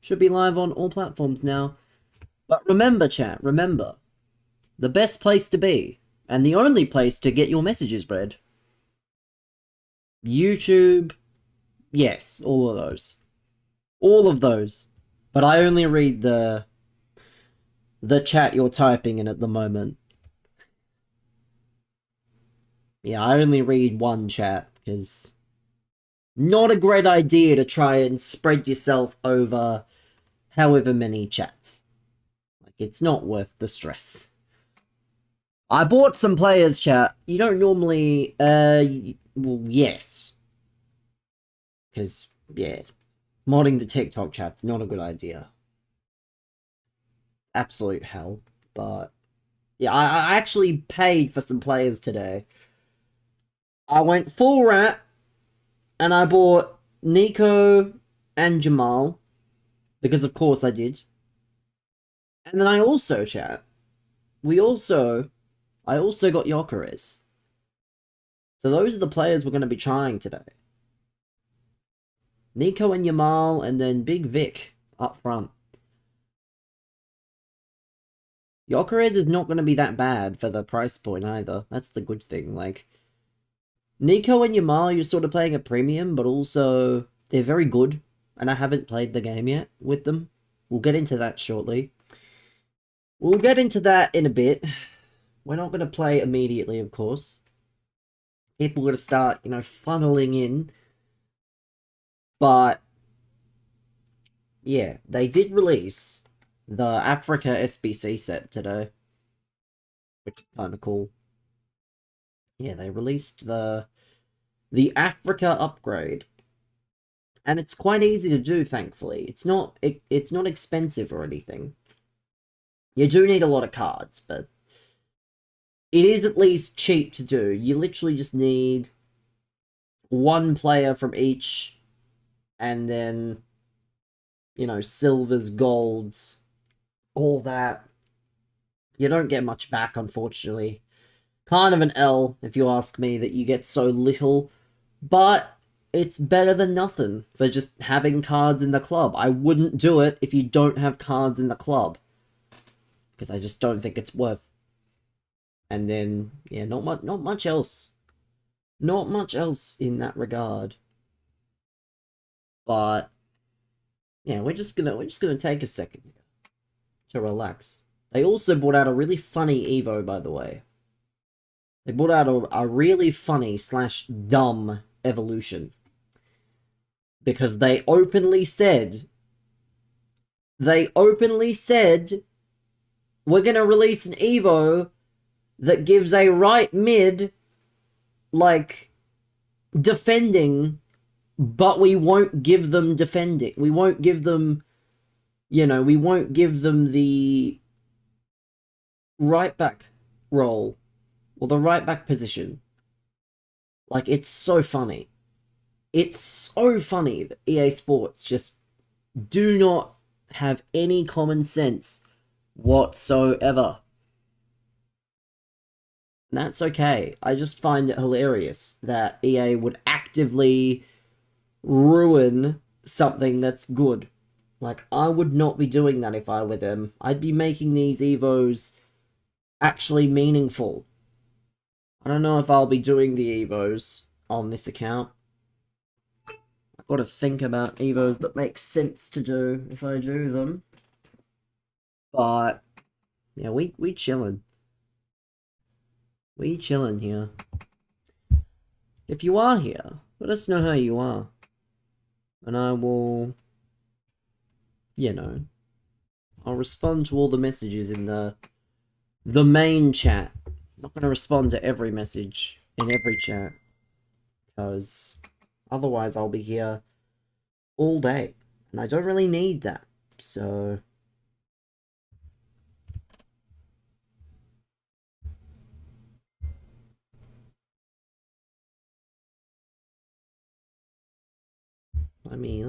Should be live on all platforms now. But remember, chat, remember, the best place to be, and the only place to get your messages read. YouTube, yes, all of those. All of those. But I only read the chat you're typing in at the moment. Yeah, I only read one chat, because not a great idea to try and spread yourself over however many chats. Like, it's not worth the stress. I bought some players, chat. You don't normally, well, yes. Because, yeah, modding the TikTok chat's not a good idea. Absolute hell. But, yeah, I actually paid for some players today. I went full rat, and I bought Nico and Jamal, because of course I did. And then I also, chat, I also got Gyökeres. So those are the players we're going to be trying today. Nico and Yamal, and then Big Vic up front. Gyökeres is not going to be that bad for the price point either. That's the good thing. Like, Nico and Yamal, you're sort of playing a premium, but also they're very good. And I haven't played the game yet with them. We'll get into that shortly. We'll get into that in a bit. We're not going to play immediately, of course. People are going to start, funneling in. But, yeah, they did release the Africa SBC set today, which is kind of cool. Yeah, they released the Africa upgrade, and it's quite easy to do. Thankfully, it's not expensive or anything. You do need a lot of cards, but it is at least cheap to do. You literally just need one player from each, and then silvers, golds, all that. You don't get much back, unfortunately. Kind of an L, if you ask me, that you get so little. But it's better than nothing for just having cards in the club. I wouldn't do it if you don't have cards in the club. Because I just don't think it's worth. And then, yeah, not much else. Not much else in that regard. But, yeah, we're just gonna take a second to relax. They also brought out a really funny Evo, by the way. They brought out a really funny / dumb evolution. Because they openly said, we're gonna release an Evo that gives a right mid, like, defending, but we won't give them defending. We won't give them, the right back role, or the right back position. Like, it's so funny. It's so funny that EA Sports just do not have any common sense whatsoever. And that's okay. I just find it hilarious that EA would actively ruin something that's good. Like, I would not be doing that if I were them. I'd be making these Evos actually meaningful. I don't know if I'll be doing the Evos on this account. I've got to think about Evos that make sense to do if I do them. But, yeah, we chillin'. We chillin' here. If you are here, let us know how you are. And I will, I'll respond to all the messages in the main chat. I'm not going to respond to every message in every chat, because otherwise I'll be here all day, and I don't really need that, so... Let me...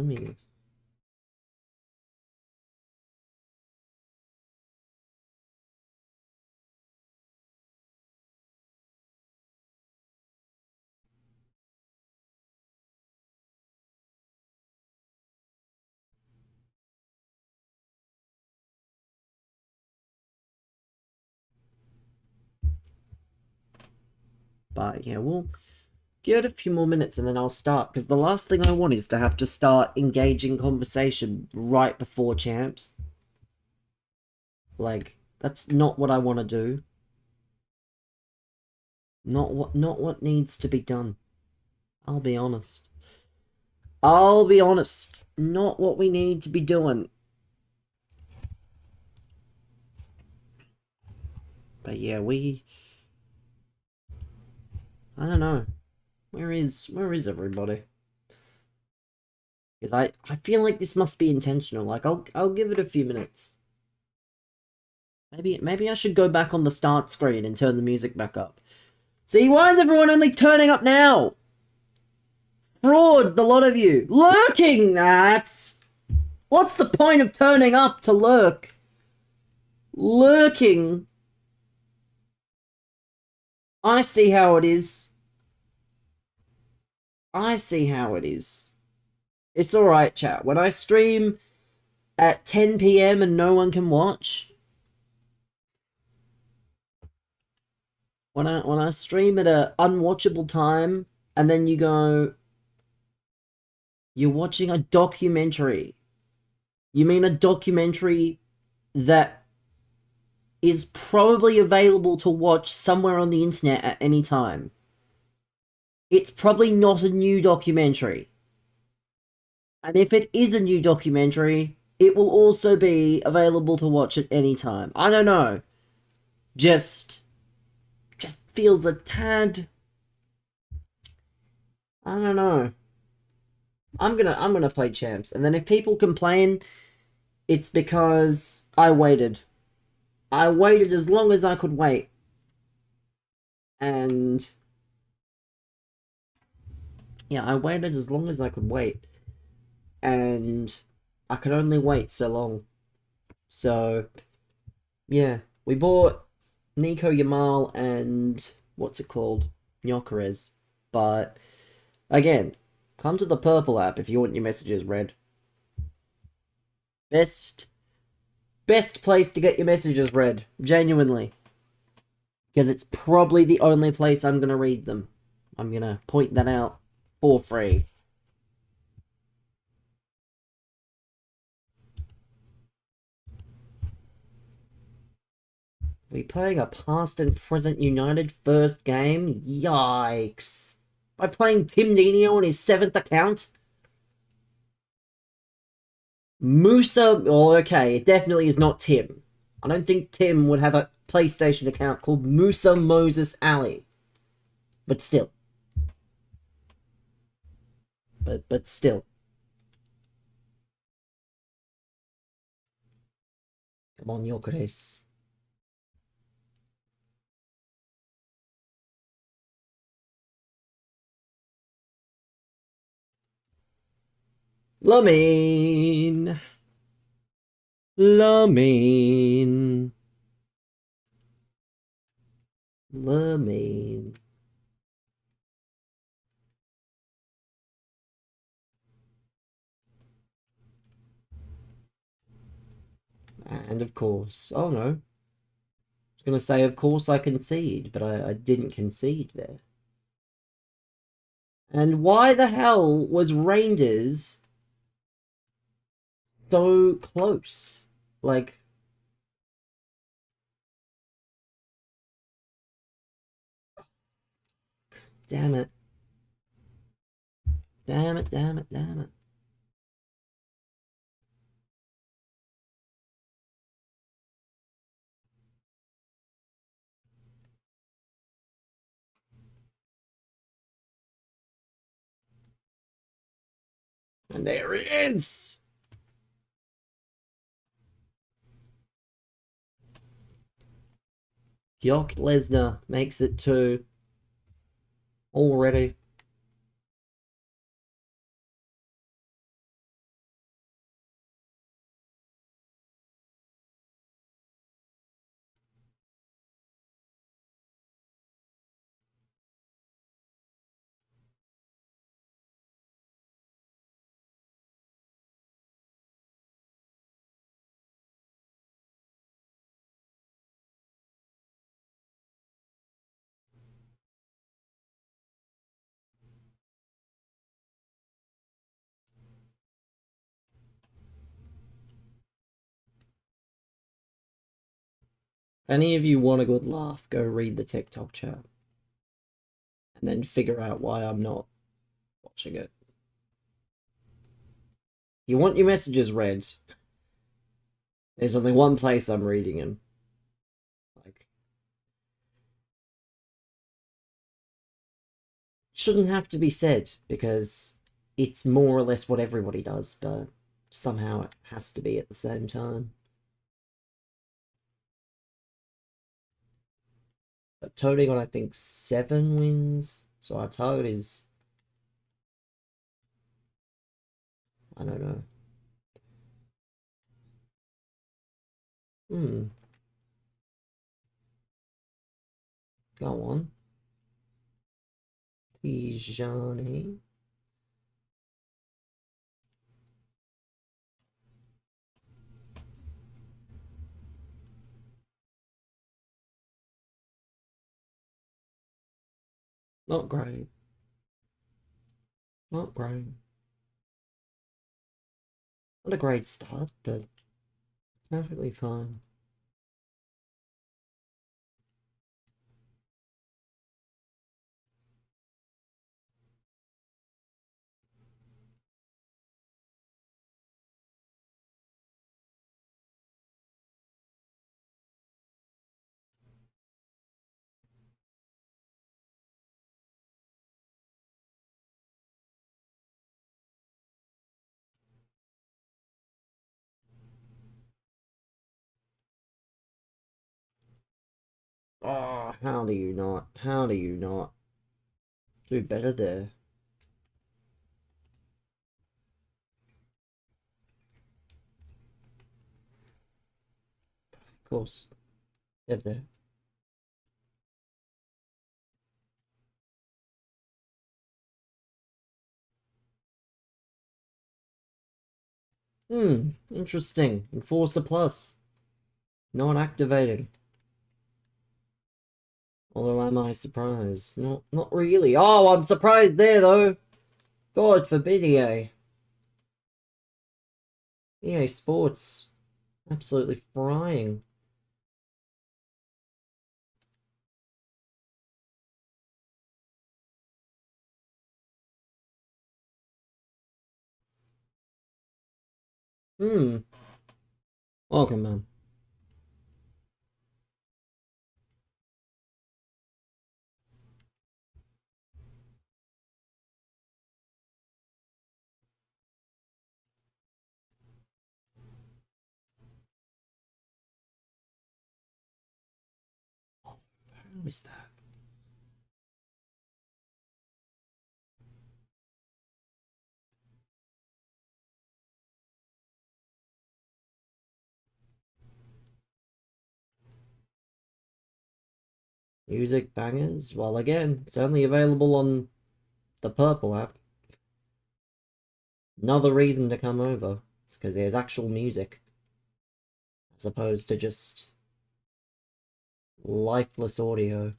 But yeah, we'll give it a few more minutes and then I'll start, because the last thing I want is to have to start engaging conversation right before champs. Like, that's not what I want to do. Not what needs to be done. I'll be honest. I'll be honest. Not what we need to be doing. But yeah, I don't know. Where is everybody? Because I feel like this must be intentional. Like, I'll give it a few minutes. Maybe I should go back on the start screen and turn the music back up. See, why is everyone only turning up now? Frauds, the lot of you. Lurking, that's... What's the point of turning up to lurk? Lurking. I see how it is. I see how it is. It's alright, chat. When I stream at 10 PM and no one can watch... When I stream at a unwatchable time, and then you go... You're watching a documentary. You mean a documentary that is probably available to watch somewhere on the internet at any time. It's probably not a new documentary. And if it is a new documentary, it will also be available to watch at any time. I don't know. Just feels a tad... I don't know. I'm gonna play champs, and then if people complain, it's because I waited. I waited as long as I could wait. And... yeah, I waited as long as I could wait. And I could only wait so long. So, yeah. We bought Nico Yamal and... what's it called? Gyökeres. But, again, come to the purple app if you want your messages read. Best place to get your messages read. Genuinely. Because it's probably the only place I'm going to read them. I'm going to point that out for free. We playing a past and present United first game? Yikes. By playing Tim Dino on his 7th account? Musa... oh, okay, it definitely is not Tim. I don't think Tim would have a PlayStation account called Musa Moses Ali. But still. But still. Come on, Gyökeres. Lamine. Lamine. Lamine. And of course, oh no. I was going to say, of course I concede, but I didn't concede there. And why the hell was Rangers so close? Like... damn it. Damn it, damn it, damn it. And there it is! Brock Lesnar makes it 2 already. any of you want a good laugh, go read the TikTok chat. And then figure out why I'm not watching it. You want your messages read. There's only one place I'm reading in. Like, shouldn't have to be said, because it's more or less what everybody does, but somehow it has to be at the same time. But Tony got, I think, 7 wins, so our target is... I don't know. Go on. Tijani. Not great. Not great. Not a great start, but perfectly fine. Oh, how do you not? How do you not? Do better there. Of course. Get there. Interesting. Enforcer Plus. Not activating. Although am I surprised? Not really. Oh, I'm surprised there though. God forbid EA. EA Sports. Absolutely frying. Welcome, man. Who is that? Music bangers? Well, again, it's only available on the Purple app. Another reason to come over. It's because there's actual music. As opposed to just lifeless audio.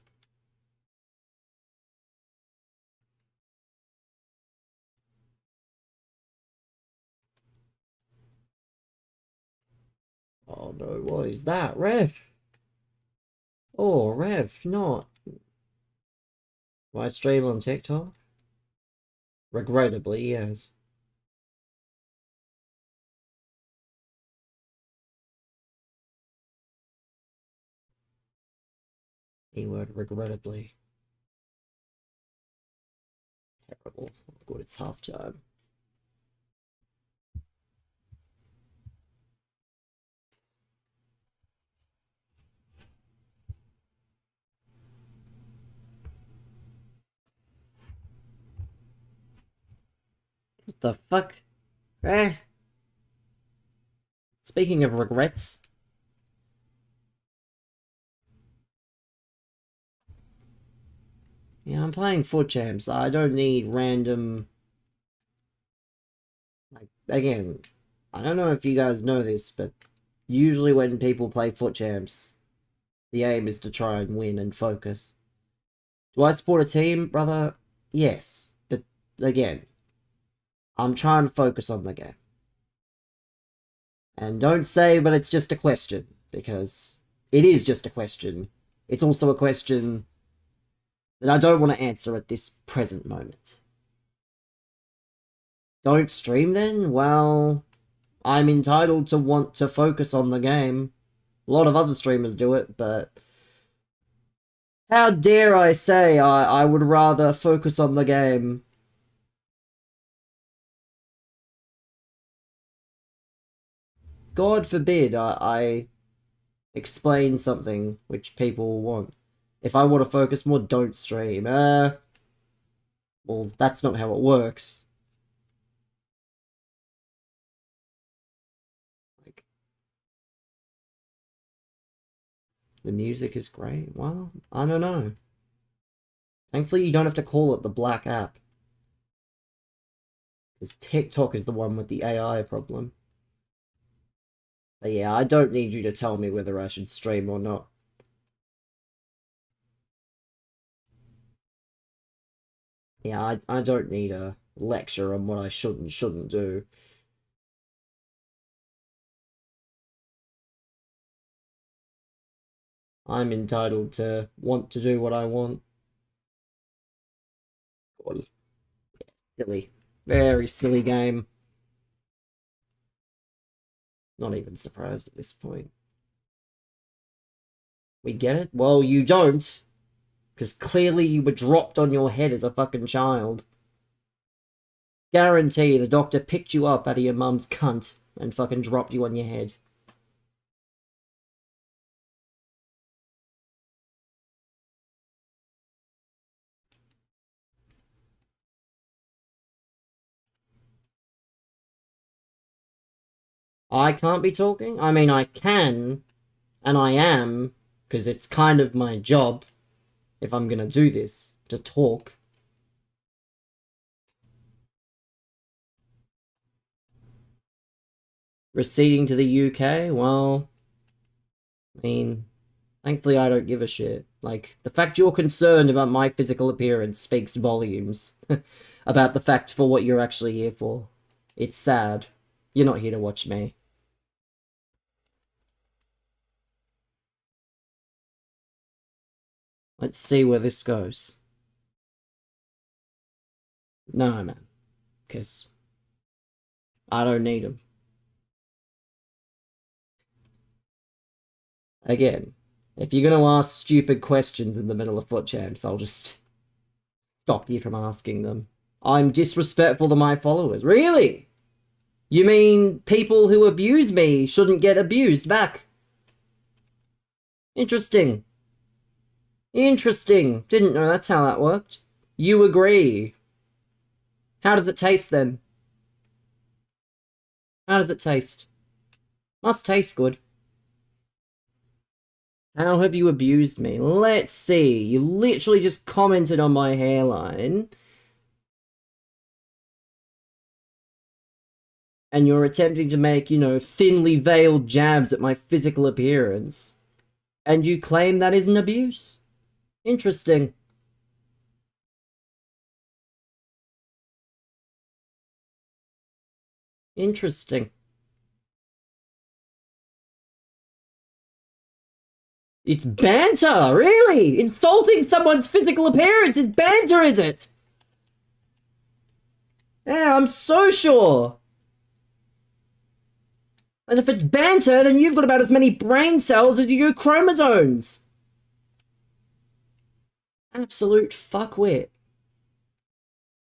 Oh no, what is that? Rev! Oh, Rev, not. Why stream on TikTok? Regrettably, yes. Keyword regrettably. Terrible. Good, it's half time. What the fuck? Eh? Speaking of regrets. Yeah, I'm playing Foot Champs. I don't need random... Like, again, I don't know if you guys know this, but usually when people play Foot Champs, the aim is to try and win and focus. Do I support a team, brother? Yes. But, again, I'm trying to focus on the game. And don't say, but it's just a question, because It is just a question. It's also a question that I don't want to answer at this present moment. Don't stream then? Well, I'm entitled to want to focus on the game. A lot of other streamers do it, but how dare I say I would rather focus on the game. God forbid I explain something which people want. If I want to focus more, don't stream. Well, that's not how it works. Like, the music is great. Well, I don't know. Thankfully, you don't have to call it the black app. Because TikTok is the one with the AI problem. But yeah, I don't need you to tell me whether I should stream or not. Yeah, I don't need a lecture on what I should and shouldn't do. I'm entitled to want to do what I want. God. Yeah, silly. Very silly game. Not even surprised at this point. We get it? Well, you don't. Because clearly you were dropped on your head as a fucking child. Guarantee the doctor picked you up out of your mum's cunt and fucking dropped you on your head. I can't be talking? I mean, I can, and I am, because it's kind of my job, if I'm gonna do this, to talk. Receding to the UK? Well, I mean, thankfully I don't give a shit. Like, the fact you're concerned about my physical appearance speaks volumes about the fact for what you're actually here for. It's sad. You're not here to watch me. Let's see where this goes. No, man. Because I don't need them. Again, if you're gonna ask stupid questions in the middle of foot champs, I'll just stop you from asking them. I'm disrespectful to my followers. Really? You mean people who abuse me shouldn't get abused back? Interesting. Interesting. Didn't know that's how that worked. You agree. How does it taste then? How does it taste? Must taste good. How have you abused me? Let's see. You literally just commented on my hairline. And you're attempting to make, you know, thinly veiled jabs at my physical appearance. And you claim that isn't abuse? Interesting. Interesting. It's banter, really? Insulting someone's physical appearance is banter, is it? Yeah, I'm so sure. And if it's banter, then you've got about as many brain cells as you do chromosomes. Absolute fuckwit.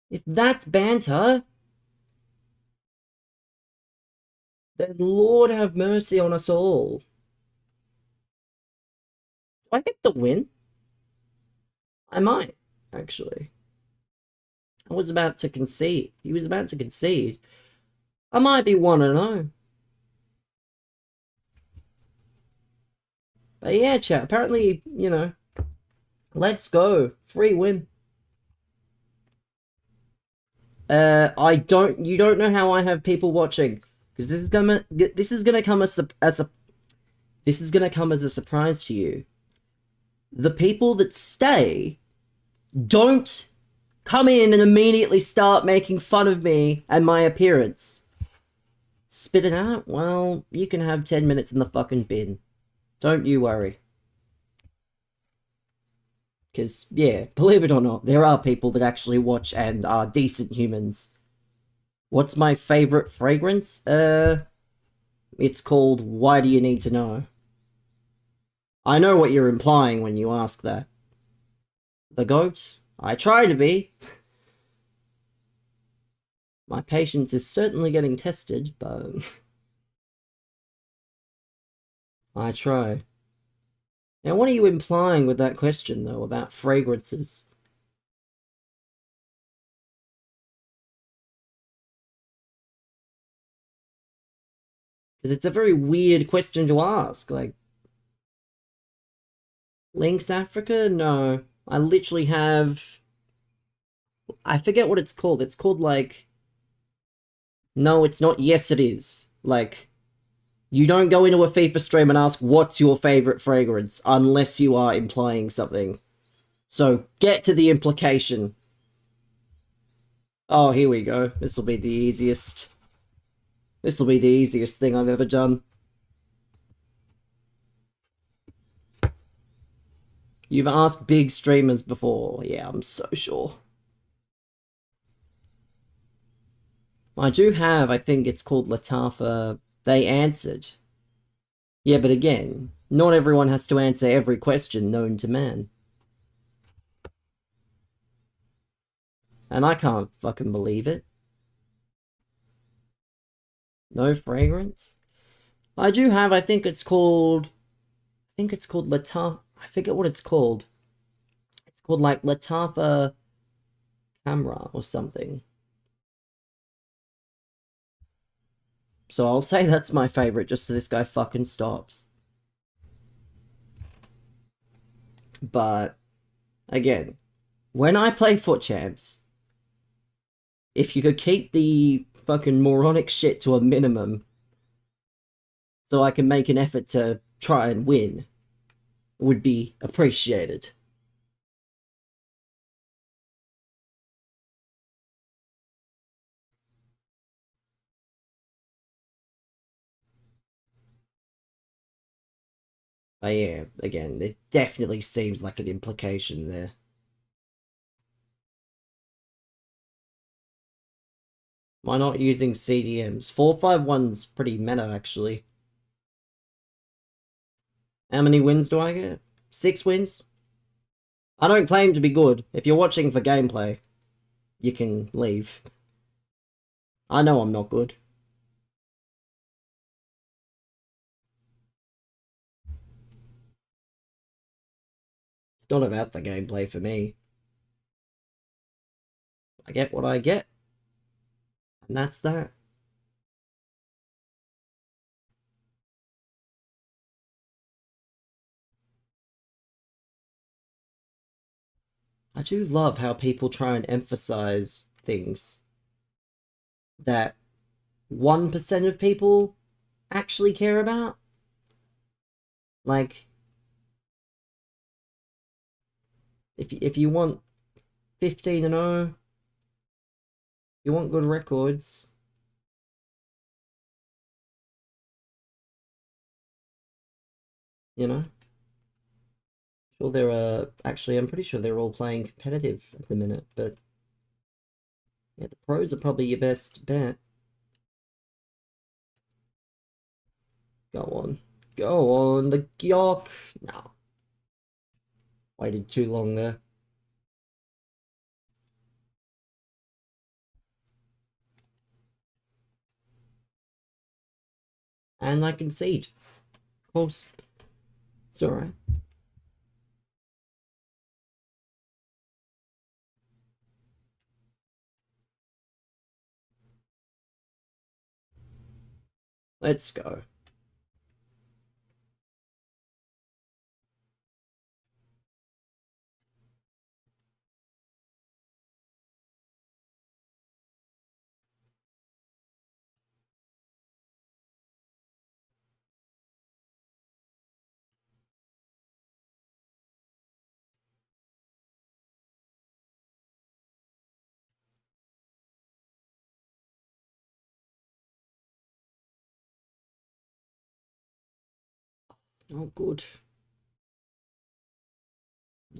If that's banter, then Lord have mercy on us all. Do I get the win? I might, actually. I was about to concede. He was about to concede. I might be 1-0. But yeah, chat, apparently, you know, let's go. Free win. You don't know how I have people watching. Because this is gonna come as a surprise to you. The people that stay don't come in and immediately start making fun of me and my appearance. Spit it out? Well, you can have 10 minutes in the fucking bin. Don't you worry. Because, yeah, believe it or not, there are people that actually watch and are decent humans. What's my favorite fragrance? It's called Why Do You Need to Know? I know what you're implying when you ask that. The goat? I try to be. My patience is certainly getting tested, but I try. Now, what are you implying with that question, though, about fragrances? Because it's a very weird question to ask. Like, Lynx Africa? No. I literally have. I forget what it's called. It's called, like. No, it's not. Yes, it is. Like, you don't go into a FIFA stream and ask, what's your favorite fragrance, unless you are implying something. So, get to the implication. Oh, here we go. This will be the easiest. This will be the easiest thing I've ever done. You've asked big streamers before. Yeah, I'm so sure. I do have, I think it's called Latafa. They answered. Yeah, but again, not everyone has to answer every question known to man. And I can't fucking believe it. No fragrance? I do have, I think it's called... I think it's called Latafa... I forget what it's called. It's called, like, Latafa Camera or something. So I'll say that's my favorite, just so this guy fucking stops. But, again, when I play Foot Champs, if you could keep the fucking moronic shit to a minimum, so I can make an effort to try and win, would be appreciated. But yeah, again, it definitely seems like an implication there. Why not using CDMs? 451's pretty meta, actually. How many wins do I get? 6 wins? I don't claim to be good. If you're watching for gameplay, you can leave. I know I'm not good. It's not about the gameplay for me. I get what I get, and that's that. I do love how people try and emphasize things that 1% of people actually care about. Like, if you want 15-0, you want good records, you know? Sure, actually, I'm pretty sure they're all playing competitive at the minute, but yeah, the pros are probably your best bet. Go on. Go on, the Gyok. No. Waited too long there. And I concede. Of course. It's alright. Let's go. Not good.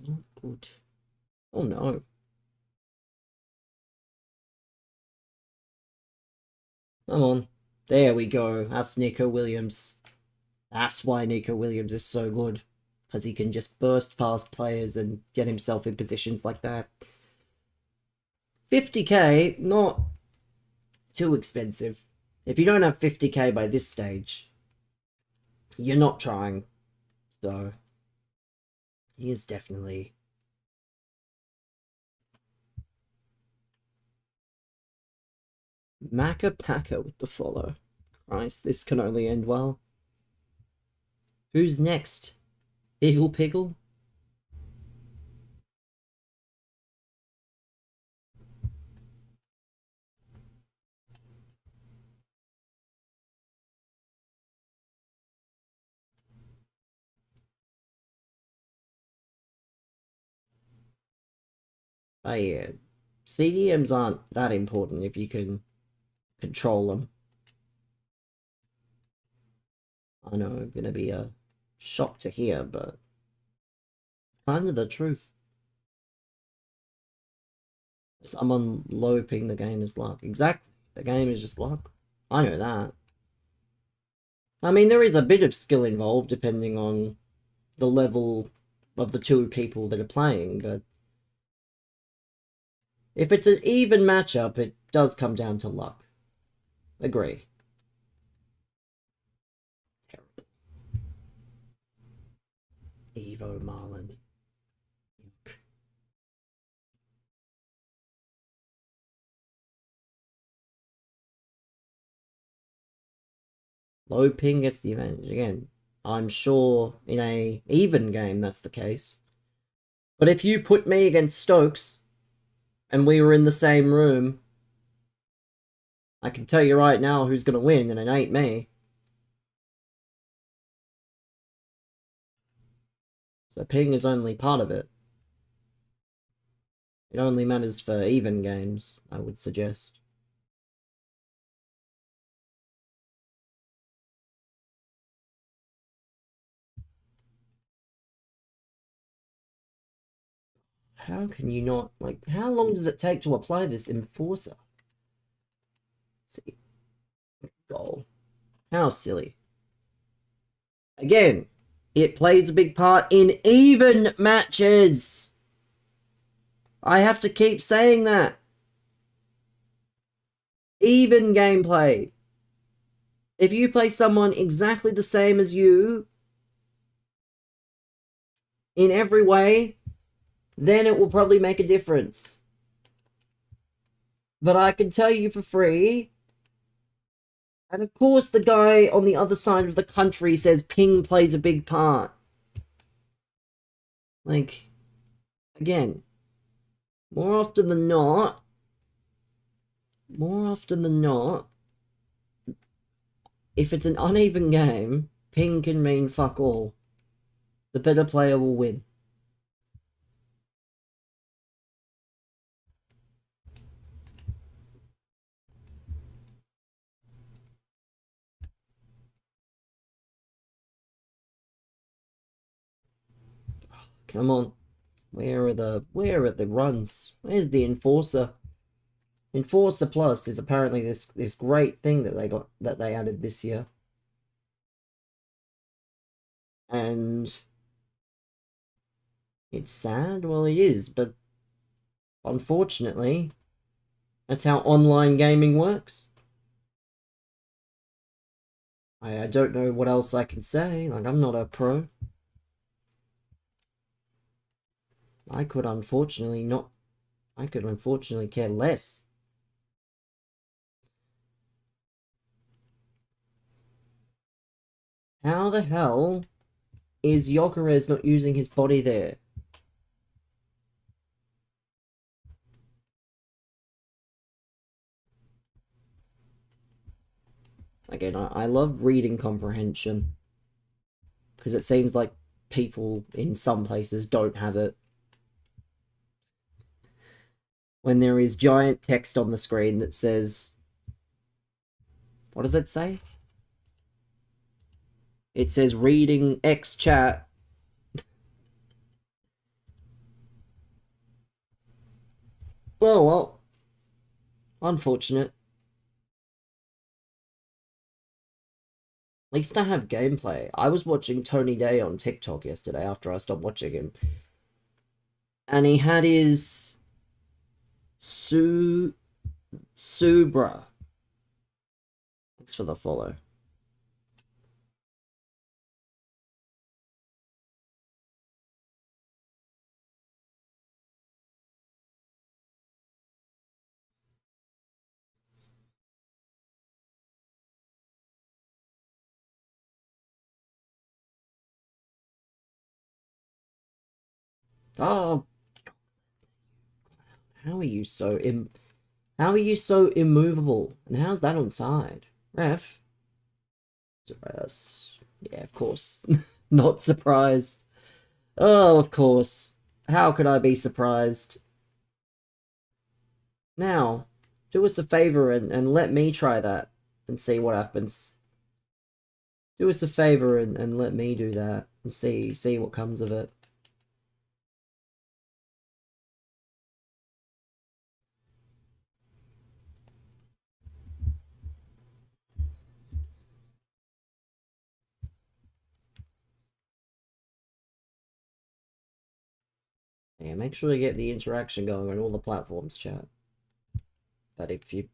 Not good. Oh no. Come on. There we go. That's Nico Williams. That's why Nico Williams is so good. Because he can just burst past players and get himself in positions like that. 50k, not too expensive. If you don't have 50k by this stage, you're not trying. So, he is definitely... Macca Packa with the follow. Christ, this can only end well. Who's next? Eagle Pickle? Oh yeah, CDMs aren't that important if you can control them. I know I'm gonna be a shock to hear, but it's kind of the truth. Someone low ping the game is luck. Exactly, the game is just luck. I know that. I mean, there is a bit of skill involved depending on the level of the two people that are playing, but if it's an even matchup, it does come down to luck. Agree. Terrible. Evo Marlin. Low ping gets the advantage again. I'm sure in a even game that's the case. But if you put me against Stokes and we were in the same room, I can tell you right now who's going to win, and it ain't me. So ping is only part of it. It only matters for even games, I would suggest. How can you not, like, how long does it take to apply this Enforcer? See. Goal. How silly. Again, it plays a big part in even matches. I have to keep saying that. Even gameplay. If you play someone exactly the same as you in every way, then it will probably make a difference. But I can tell you for free, and of course the guy on the other side of the country says ping plays a big part. Like, again, more often than not, if it's an uneven game, ping can mean fuck all. The better player will win. Come on. Where are the runs? Where's the Enforcer? Enforcer Plus is apparently this great thing that they added this year. And it's sad, well it is, but unfortunately, that's how online gaming works. I don't know what else I can say, like I'm not a pro. I could unfortunately care less. How the hell is Gyökeres not using his body there? Again, I love reading comprehension. Because it seems like people in some places don't have it. When there is giant text on the screen that says... What does it say? It says reading X chat. Well, unfortunate. At least I have gameplay. I was watching Tony Day on TikTok yesterday after I stopped watching him. And he had his Subra. Thanks for the follow. Oh, how are you so immovable? And how's that on side? Ref? Yeah, of course. Not surprised. Oh, of course. How could I be surprised? Now, do us a favor and let me try that and see what happens. Do us a favor and let me do that and see what comes of it. Yeah, make sure to get the interaction going on all the platforms, chat. But if you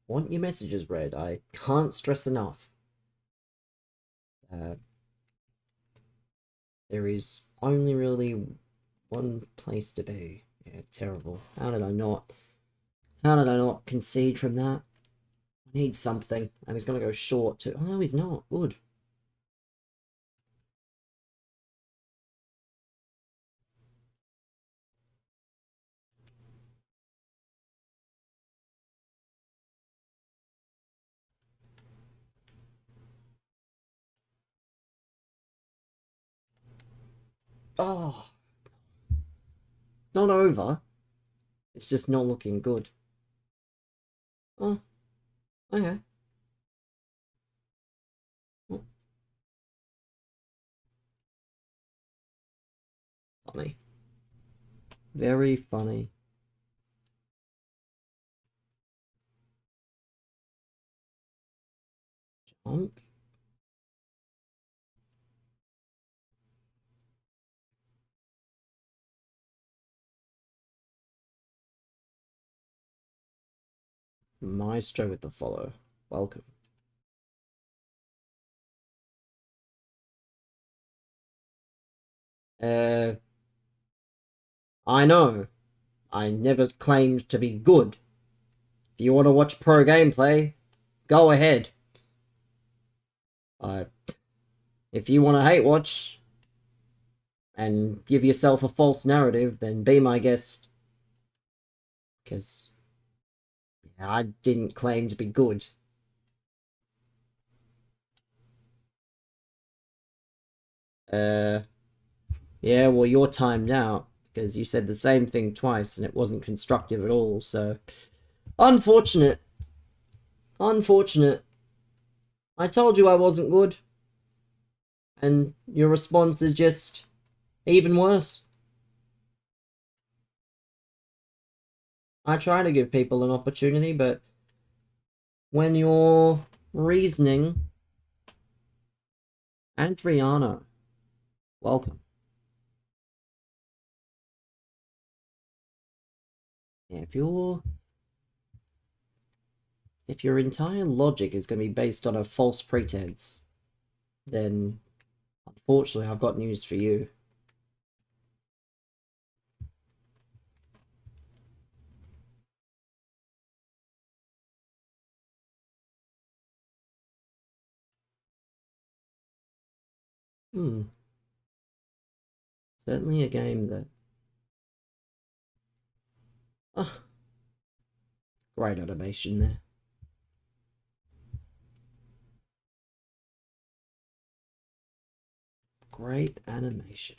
want your messages read, I can't stress enough that there is only really one place to be. Yeah, terrible. How did I not concede from that? I need something. And he's gonna go short too. Oh, no, he's not. Good. Oh, not over. It's just not looking good. Oh, okay. Oh, funny. Very funny. Jump. Maestro with the follow. Welcome. I know. I never claimed to be good. If you want to watch pro gameplay, go ahead. If you want to hate watch and give yourself a false narrative, then be my guest. Because I didn't claim to be good. Yeah, well, you're timed out because you said the same thing twice and it wasn't constructive at all, so. Unfortunate. Unfortunate. I told you I wasn't good. And your response is just even worse. I try to give people an opportunity, but when you're reasoning. Adriano, welcome. Yeah, if your entire logic is going to be based on a false pretense, then unfortunately I've got news for you. Certainly a game that... Ah, great animation there. Great animation.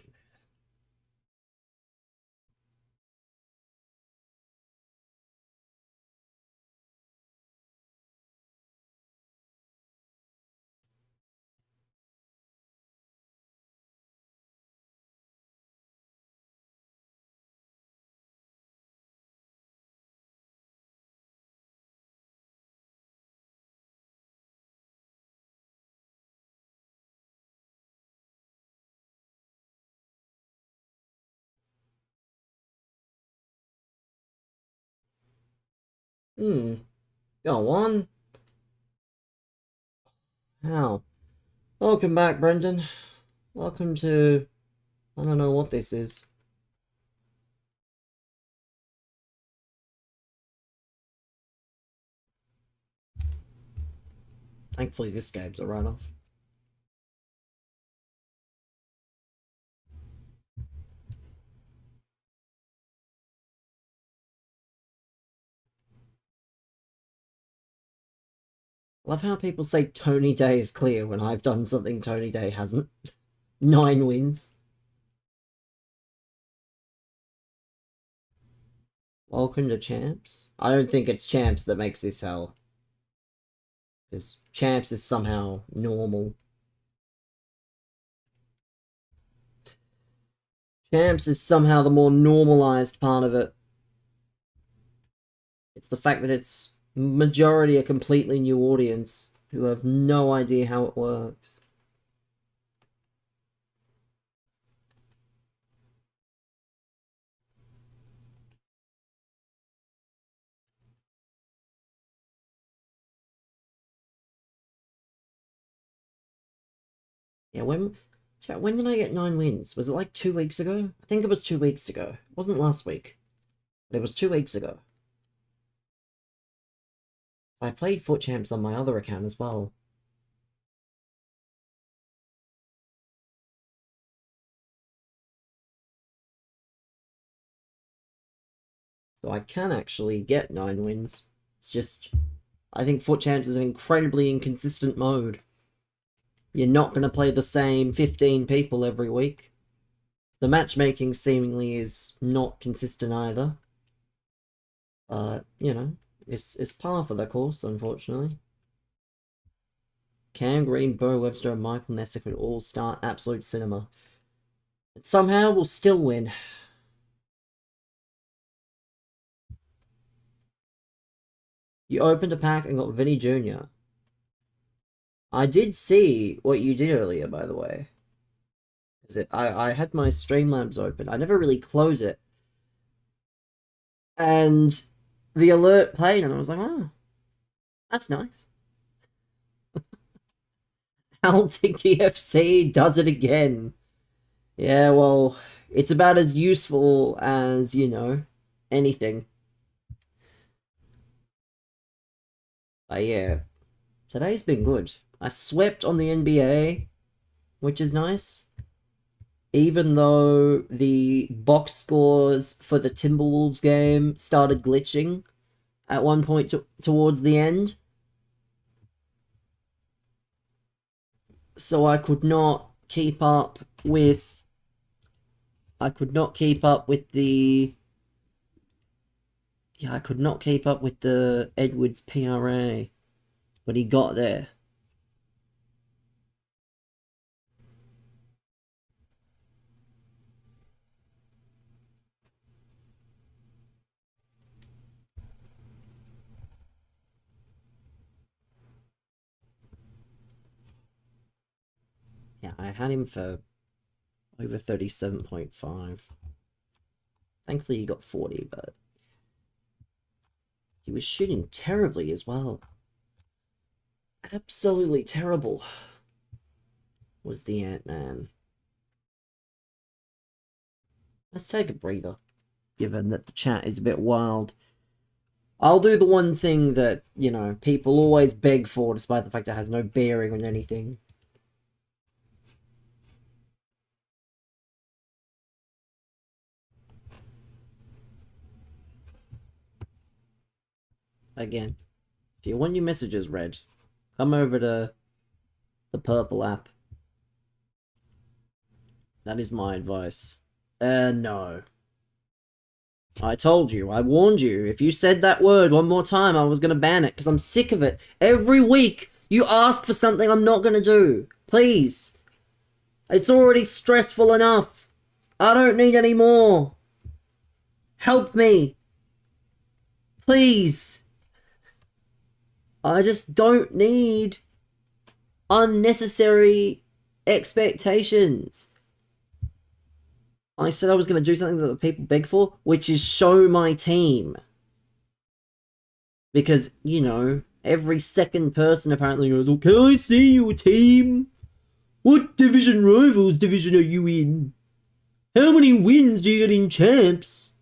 Go on. How? Welcome back, Brendan. Welcome to... I don't know what this is. Thankfully, this game's a write-off. Love how people say Tony Day is clear when I've done something Tony Day hasn't. 9 wins. Welcome to Champs. I don't think it's Champs that makes this hell. Because Champs is somehow normal. Champs is somehow the more normalized part of it. It's the fact that it's majority a completely new audience who have no idea how it works. Yeah, when did I get 9 wins? Was it like 2 weeks ago? I think it was 2 weeks ago. It wasn't last week. But it was 2 weeks ago. I played FUT Champs on my other account as well. So I can actually get 9 wins. It's just... I think FUT Champs is an incredibly inconsistent mode. You're not going to play the same 15 people every week. The matchmaking seemingly is not consistent either. You know, it's par for the course, unfortunately. Cam Green, Bo Webster, and Michael Nessa could all start absolute cinema. But somehow we'll still win. You opened a pack and got Vinny Jr. I did see what you did earlier, by the way. I had my Streamlabs open. I never really close it. And the alert played, and I was like, oh, that's nice. Helsinki FC does it again. Yeah, well, it's about as useful as, you know, anything. But yeah, today's been good. I swept on the NBA, which is nice. Even though the box scores for the Timberwolves game started glitching at one point towards the end. So I could not keep up with... I could not keep up with the... Yeah, I could not keep up with the Edwards PRA. But he got there. Yeah, I had him for over 37.5. Thankfully he got 40, but he was shooting terribly as well. Absolutely terrible was the Ant-Man. Let's take a breather, given that the chat is a bit wild. I'll do the one thing that, you know, people always beg for, despite the fact it has no bearing on anything. Again, if you want your messages read, come over to the purple app. That is my advice. No. I told you, I warned you. If you said that word one more time, I was gonna ban it, because I'm sick of it. Every week, you ask for something I'm not gonna do. Please. It's already stressful enough. I don't need any more. Help me. Please. I just don't need unnecessary expectations. I said I was going to do something that the people beg for, which is show my team. Because, you know, every second person apparently goes, "Oh, can I see your team? What division rivals division are you in? How many wins do you get in champs?"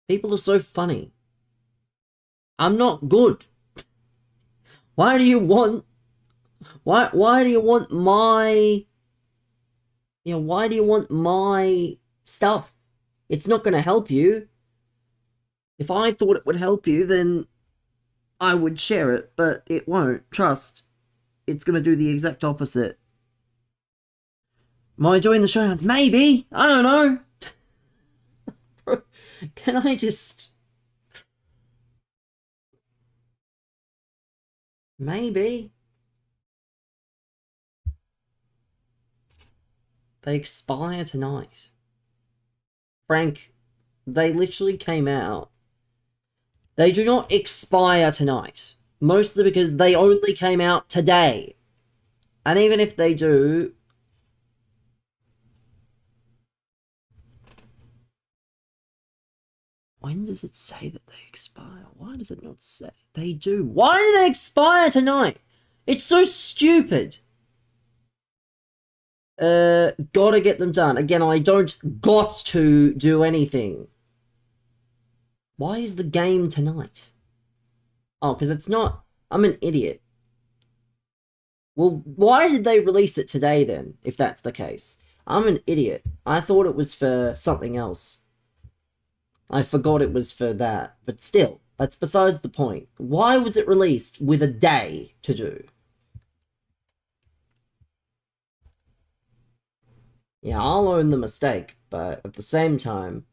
People are so funny. I'm not good. Why do you want why do you want my why do you want my stuff? It's not gonna help you. If I thought it would help you, then I would share it, but it won't. Trust. It's gonna do the exact opposite. Am I doing the showdowns? Maybe. I don't know. Can I just... Maybe. They expire tonight. Frank, they literally came out. They do not expire tonight. Mostly because they only came out today. And even if they do... When does it say that they expire? Why does it not say? They do. Why do they expire tonight? It's so stupid. Gotta get them done. Again, I don't got to do anything. Why is the game tonight? Oh, because it's not... I'm an idiot. Well, why did they release it today then, if that's the case? I'm an idiot. I thought it was for something else. I forgot it was for that. But still, that's besides the point. Why was it released with a day to do? Yeah, I'll own the mistake, but at the same time,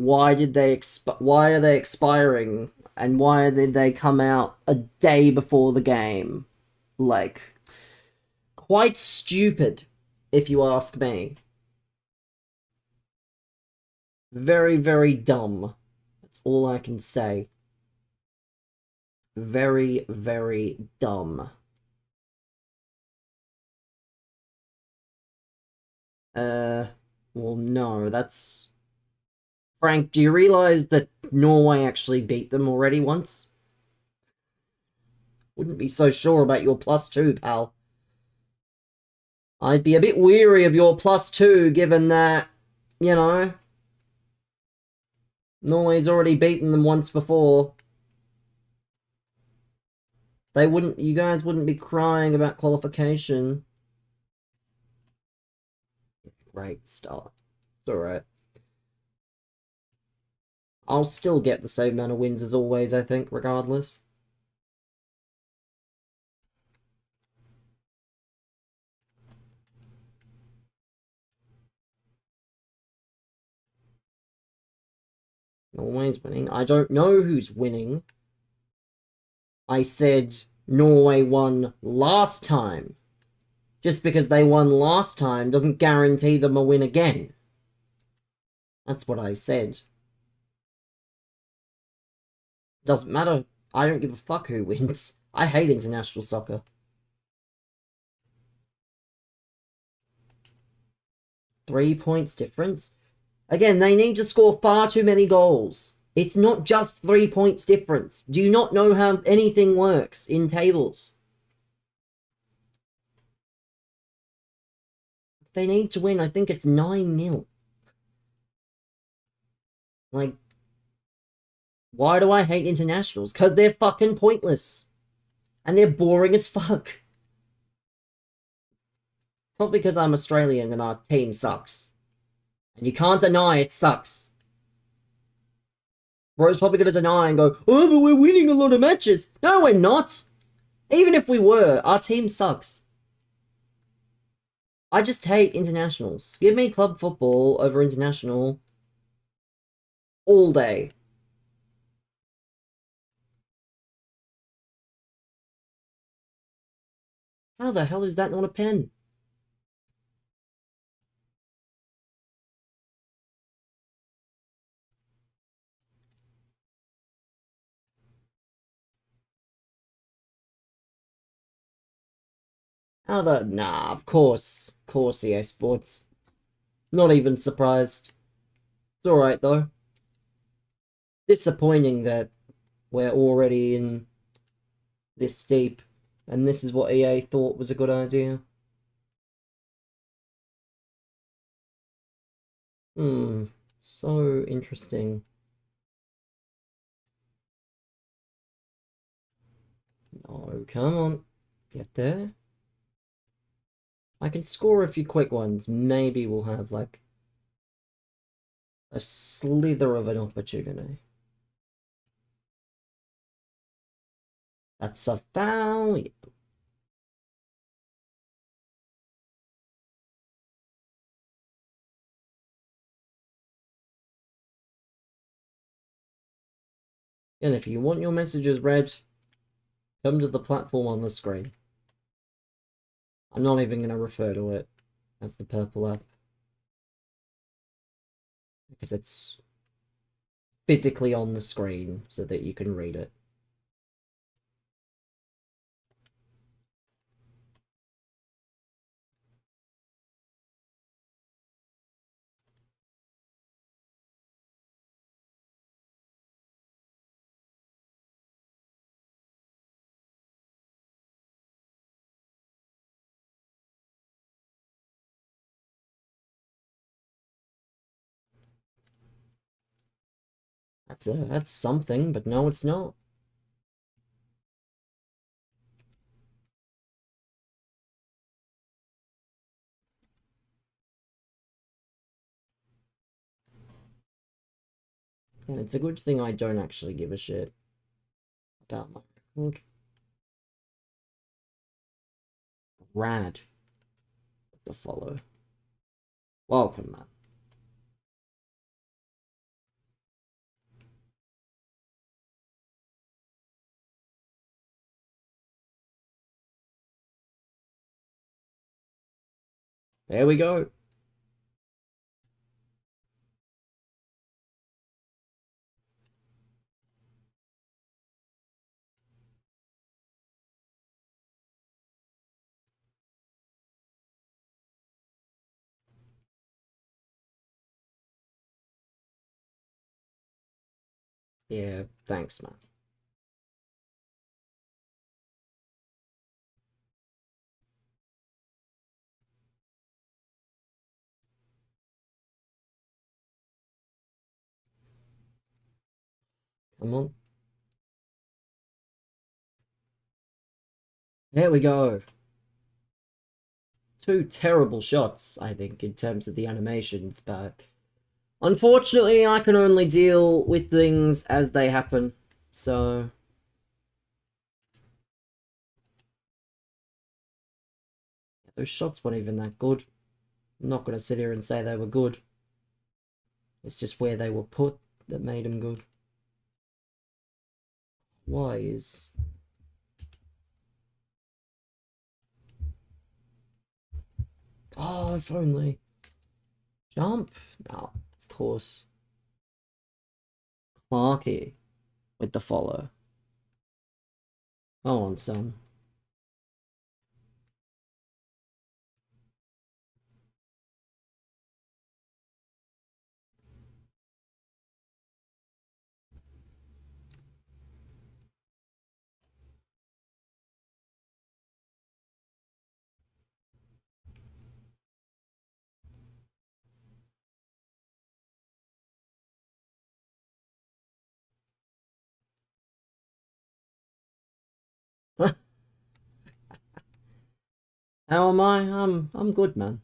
why are they expiring, and why did they come out a day before the game? Like, quite stupid, if you ask me. Very, very dumb. That's all I can say. Very, very dumb. Well, no, that's... Frank, do you realize that Norway actually beat them already once? Wouldn't be so sure about your +2, pal. I'd be a bit weary of your +2, given that, you know, Norway's already beaten them once before. You guys wouldn't be crying about qualification. Great start. It's alright. I'll still get the same amount of wins as always, I think, regardless. Norway's winning. I don't know who's winning. I said Norway won last time. Just because they won last time doesn't guarantee them a win again. That's what I said. Doesn't matter. I don't give a fuck who wins. I hate international soccer. Three points difference? Again, they need to score far too many goals. It's not just 3 points difference. Do you not know how anything works in tables? They need to win, I think it's 9-0. Like, why do I hate internationals? Because they're fucking pointless. And they're boring as fuck. Probably because I'm Australian and our team sucks. And you can't deny it sucks. Bro's probably gonna deny and go, "Oh, but we're winning a lot of matches." No, we're not. Even if we were, our team sucks. I just hate internationals. Give me club football over international all day. How the hell is that not a pen? How the... Nah, of course. Of course, EA Sports. Not even surprised. It's alright, though. disappointing that we're already in this deep, and this is what EA thought was a good idea. So interesting. Oh, come on. Get there. I can score a few quick ones. Maybe we'll have, like, a slither of an opportunity. That's a foul. And if you want your messages read, come to the platform on the screen. I'm not even going to refer to it as the purple app, because it's physically on the screen so that you can read it. That's something, but no, it's not. And it's a good thing I don't actually give a shit about my record. Rad. The follow. Welcome, man. There we go. Yeah, thanks, man. Come on. There we go. Two terrible shots, I think, in terms of the animations, but unfortunately, I can only deal with things as they happen, so... Those shots weren't even that good. I'm not going to sit here and say they were good. It's just where they were put that made them good. Why is... Oh, if only. Jump? No, of course. Clarky with the follow. Come on, son. How am I? I'm good, man.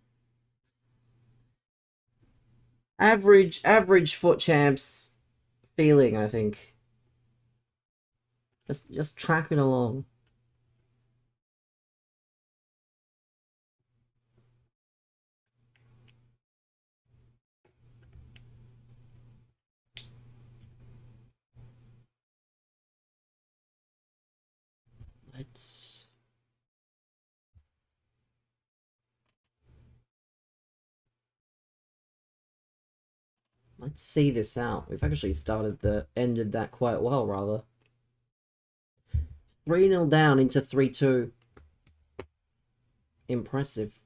Average foot champs feeling, I think. Just tracking along. Let's... Let's see this out. We've actually ended that quite well, rather. 3-0 down into 3-2. Impressive.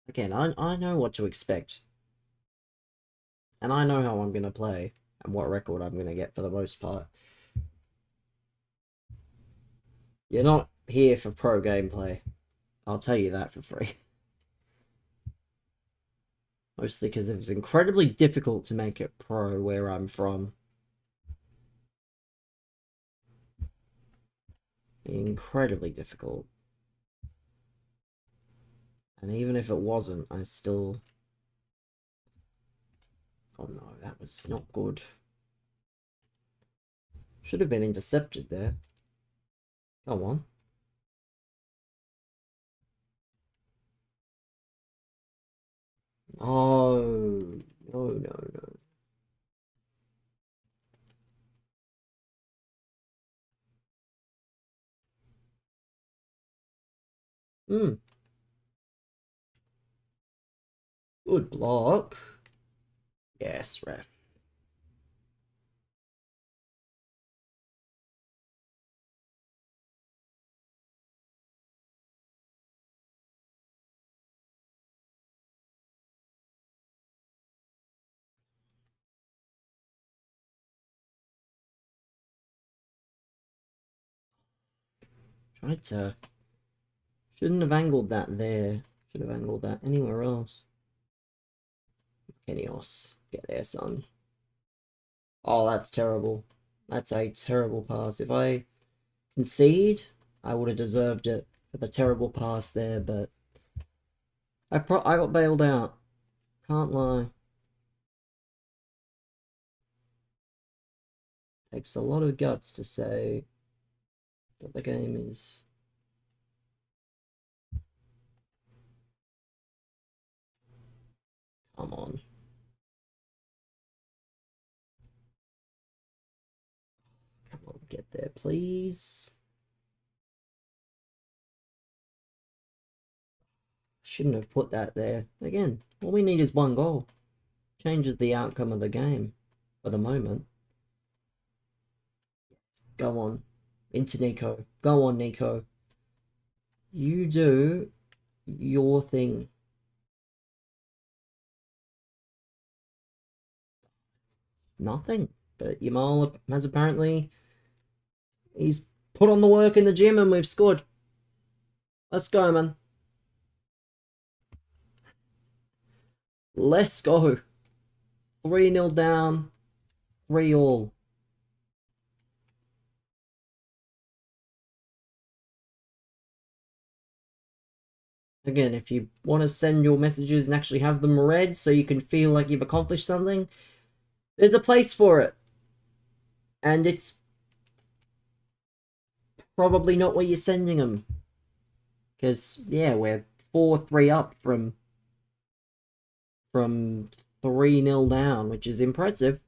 Again, I know what to expect. And I know how I'm going to play. and what record I'm going to get for the most part. You're not here for pro gameplay. I'll tell you that for free. Mostly because it was incredibly difficult to make it pro where I'm from. Incredibly difficult. And even if it wasn't, I still... Oh no, that was not good. Should have been intercepted there. Go on. Oh, no, no, no. Hmm. Good block. Yes, ref. Tried to... Shouldn't have angled that there. Should have angled that anywhere else. Kenios. Get there, son. Oh, that's terrible. That's a terrible pass. If I concede, I would have deserved it for the terrible pass there, but I got bailed out. Can't lie. Takes a lot of guts to say that the game is... Come on. Come on, get there, please. Shouldn't have put that there. Again, all we need is one goal. Changes the outcome of the game for the moment. Go on. Into Nico. Go on, Nico. You do your thing. Nothing. But Yamal has apparently... He's put on the work in the gym and we've scored. Let's go, man. Let's go. 3-0 down. 3-all. Again, if you want to send your messages and actually have them read so you can feel like you've accomplished something, there's a place for it. And it's probably not where you're sending them. Because, yeah, we're 4-3 up from 3-0 down, which is impressive.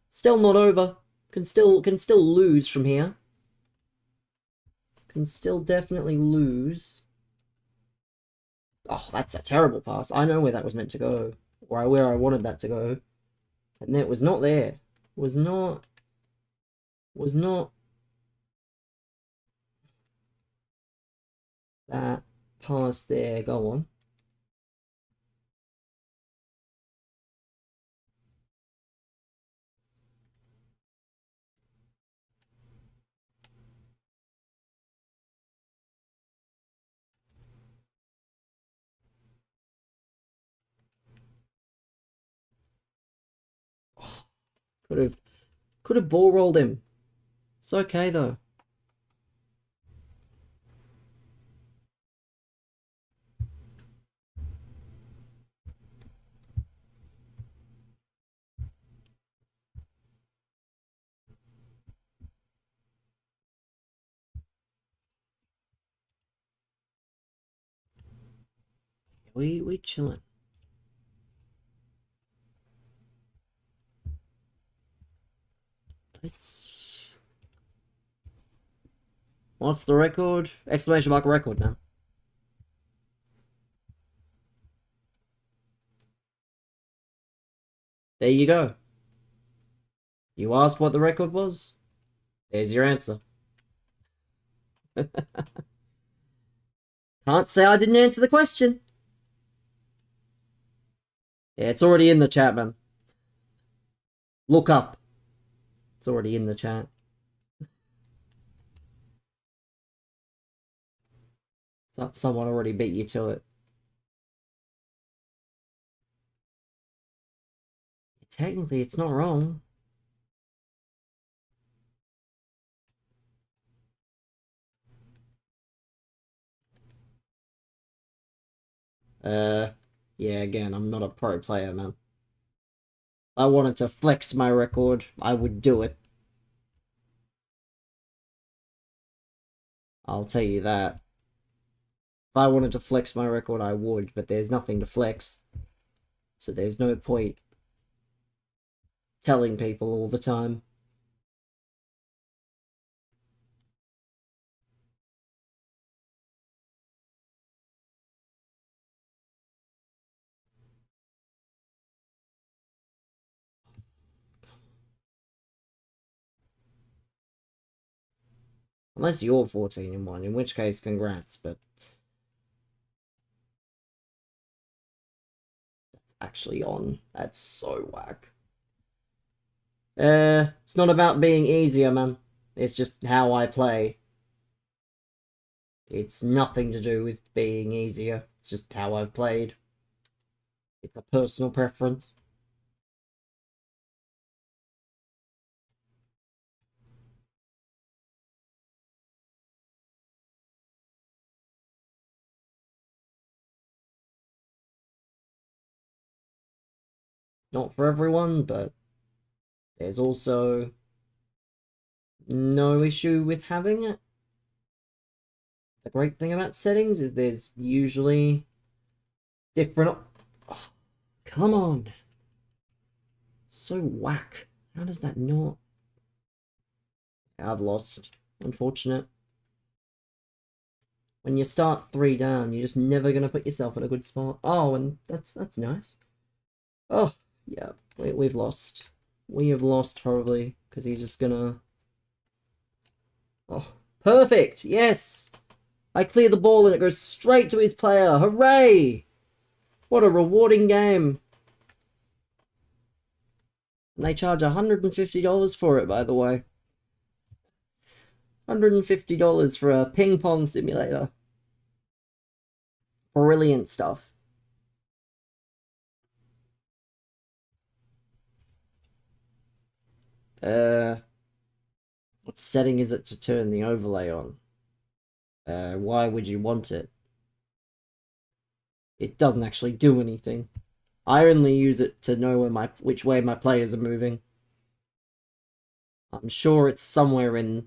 Still not over. Can still lose from here. Can still definitely lose. Oh, that's a terrible pass. I know where that was meant to go. Or where I wanted that to go. And it was not there. Was not that pass there. Go on. Could have ball rolled him. It's okay though. We chilling. Let's... What's the record? Exclamation mark record, man. There you go. You asked what the record was? There's your answer. Can't say I didn't answer the question. Yeah, it's already in the chat, man. Look up. It's already in the chat. Someone already beat you to it. Technically, it's not wrong. Yeah, again, I'm not a pro player, man. If I wanted to flex my record, I would do it. I'll tell you that. If I wanted to flex my record, I would, but there's nothing to flex. So there's no point telling people all the time. Unless you're 14-1, in which case, congrats, but that's actually on. That's so whack. It's not about being easier, man. It's just how I play. It's nothing to do with being easier. It's just how I've played. It's a personal preference. Not for everyone, but there's also no issue with having it. The great thing about settings is there's usually different. Oh, come on. So whack. How does that not? I've lost. Unfortunate. When you start 3 down, you're just never gonna put yourself in a good spot. Oh, and that's nice. Oh, yeah, we've lost. We have lost horribly because he's just gonna. Oh, perfect! Yes! I clear the ball and it goes straight to his player. Hooray! What a rewarding game. And they charge $150 for it, by the way. $150 for a ping pong simulator. Brilliant stuff. What setting is it to turn the overlay on? Why would you want it? It doesn't actually do anything. I only use it to know which way my players are moving. I'm sure it's somewhere in...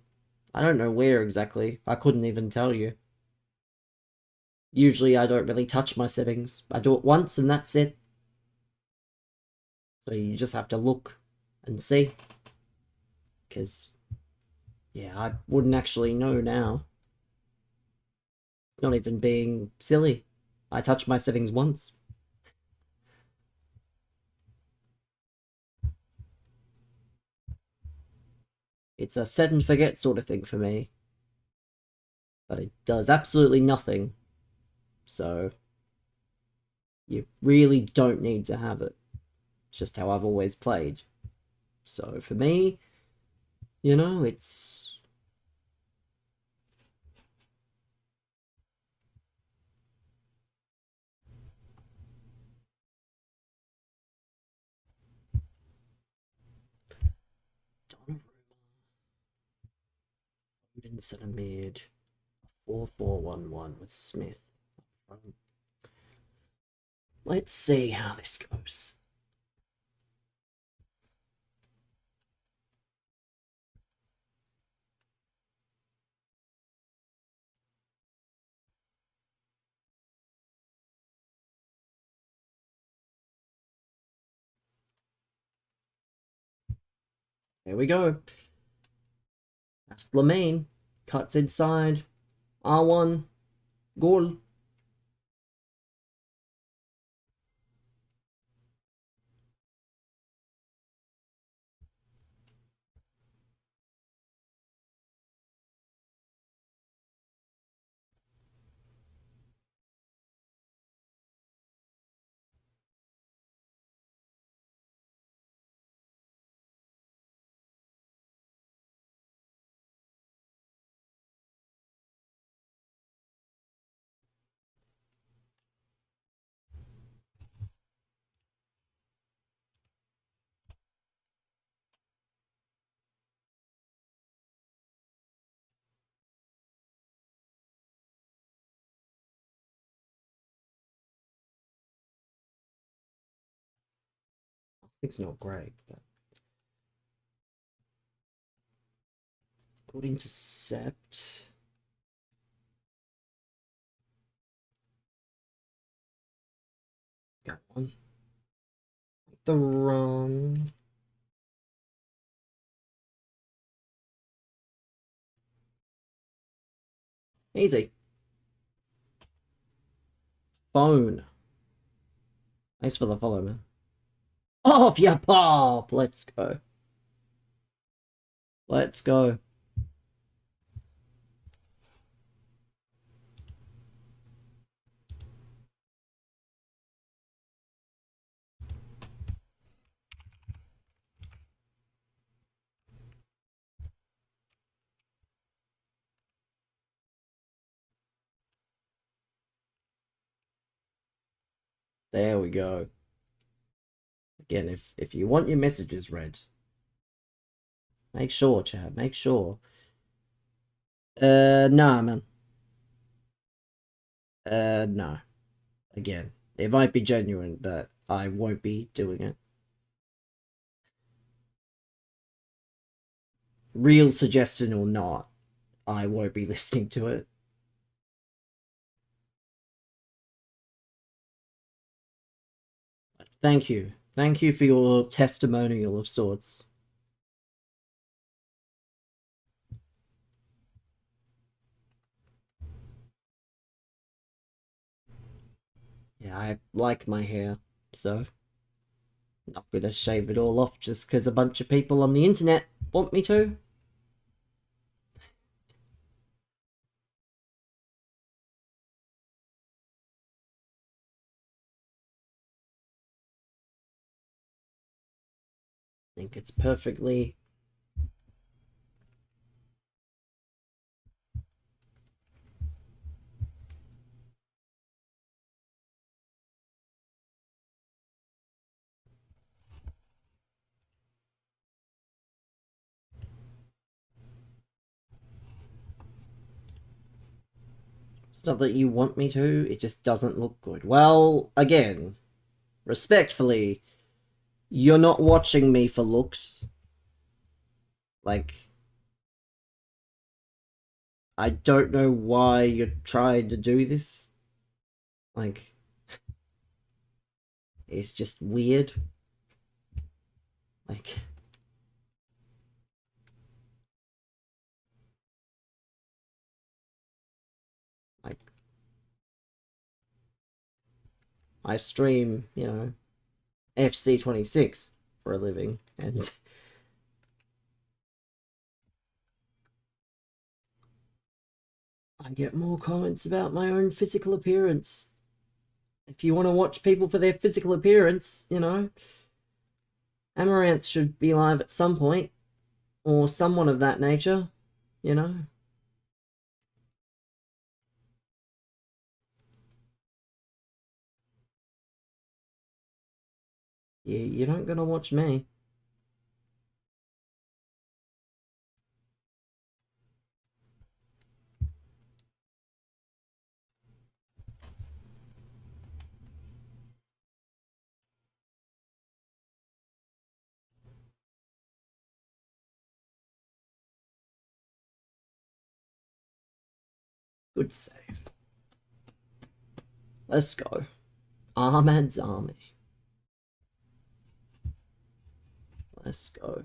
I don't know where exactly. I couldn't even tell you. Usually I don't really touch my settings. I do it once and that's it. So you just have to look and see. Because, yeah, I wouldn't actually know now. Not even being silly. I touched my settings once. It's a set and forget sort of thing for me. But it does absolutely nothing. So, you really don't need to have it. It's just how I've always played. So, for me, you know, it's... Donnarumma, Foden in mid, 4-4-1-1 with Smith. Let's see how this goes. Here we go. That's Lamine. Cuts inside. R1. Goal. It's not great, but good intercept. Go on. The run. Easy. Phone. Thanks for the follow, man. Off your pop! Let's go. Let's go. There we go. Again, if you want your messages read, make sure, Chad, make sure. Nah, man. No. Again, it might be genuine, but I won't be doing it. Real suggestion or not, I won't be listening to it. Thank you. Thank you for your testimonial of sorts. Yeah, I like my hair, so I'm not gonna shave it all off just because a bunch of people on the internet want me to. I think it's perfectly... It's not that you want me to, it just doesn't look good. Well, again, respectfully, you're not watching me for looks. Like, I don't know why you're trying to do this. Like, it's just weird. Like, I stream, you know, FC26 for a living, and I get more comments about my own physical appearance. If you want to watch people for their physical appearance, you know, Amaranth should be live at some point, or someone of that nature, you know. You're not gonna watch me. Good save. Let's go. Ahmad's army. Let's go.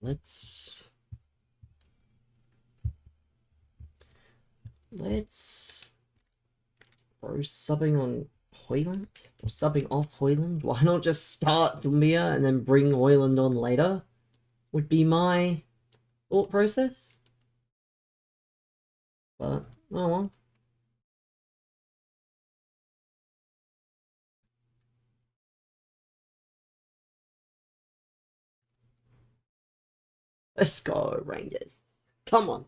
Let's bro, subbing on Hoyland? Or subbing off Hoyland? Why not just start Dumbia and then bring Hoyland on later? Would be my thought process. But, oh well. Let's go, Rangers. Come on.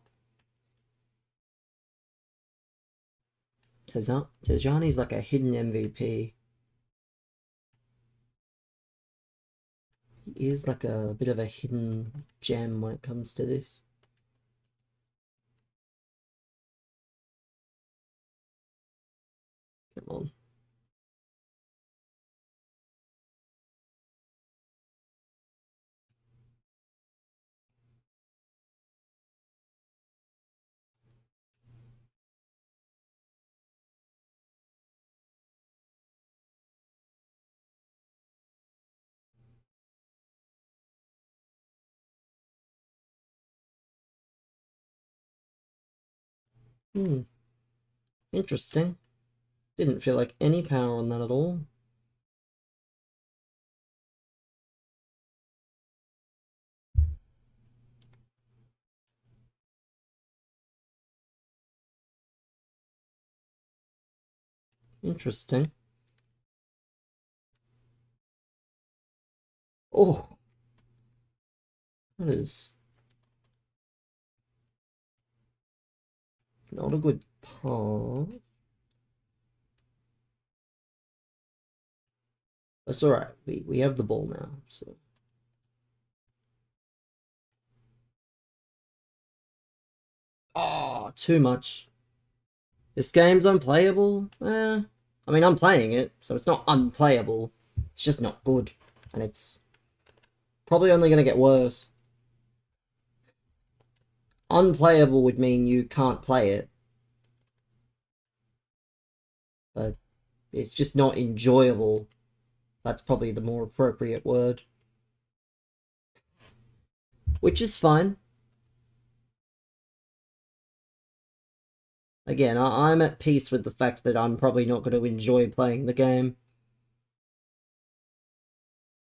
Tejani's like a hidden MVP. is like a bit of a hidden gem when it comes to this. Come on. Hmm. Interesting. Didn't feel like any power on that at all. Interesting. Oh, that is not a good part. That's alright. We have the ball now, so. Oh, too much. This game's unplayable? I mean, I'm playing it, so it's not unplayable. It's just not good. And it's probably only going to get worse. Unplayable would mean you can't play it. But it's just not enjoyable. That's probably the more appropriate word. Which is fine. Again, I'm at peace with the fact that I'm probably not going to enjoy playing the game.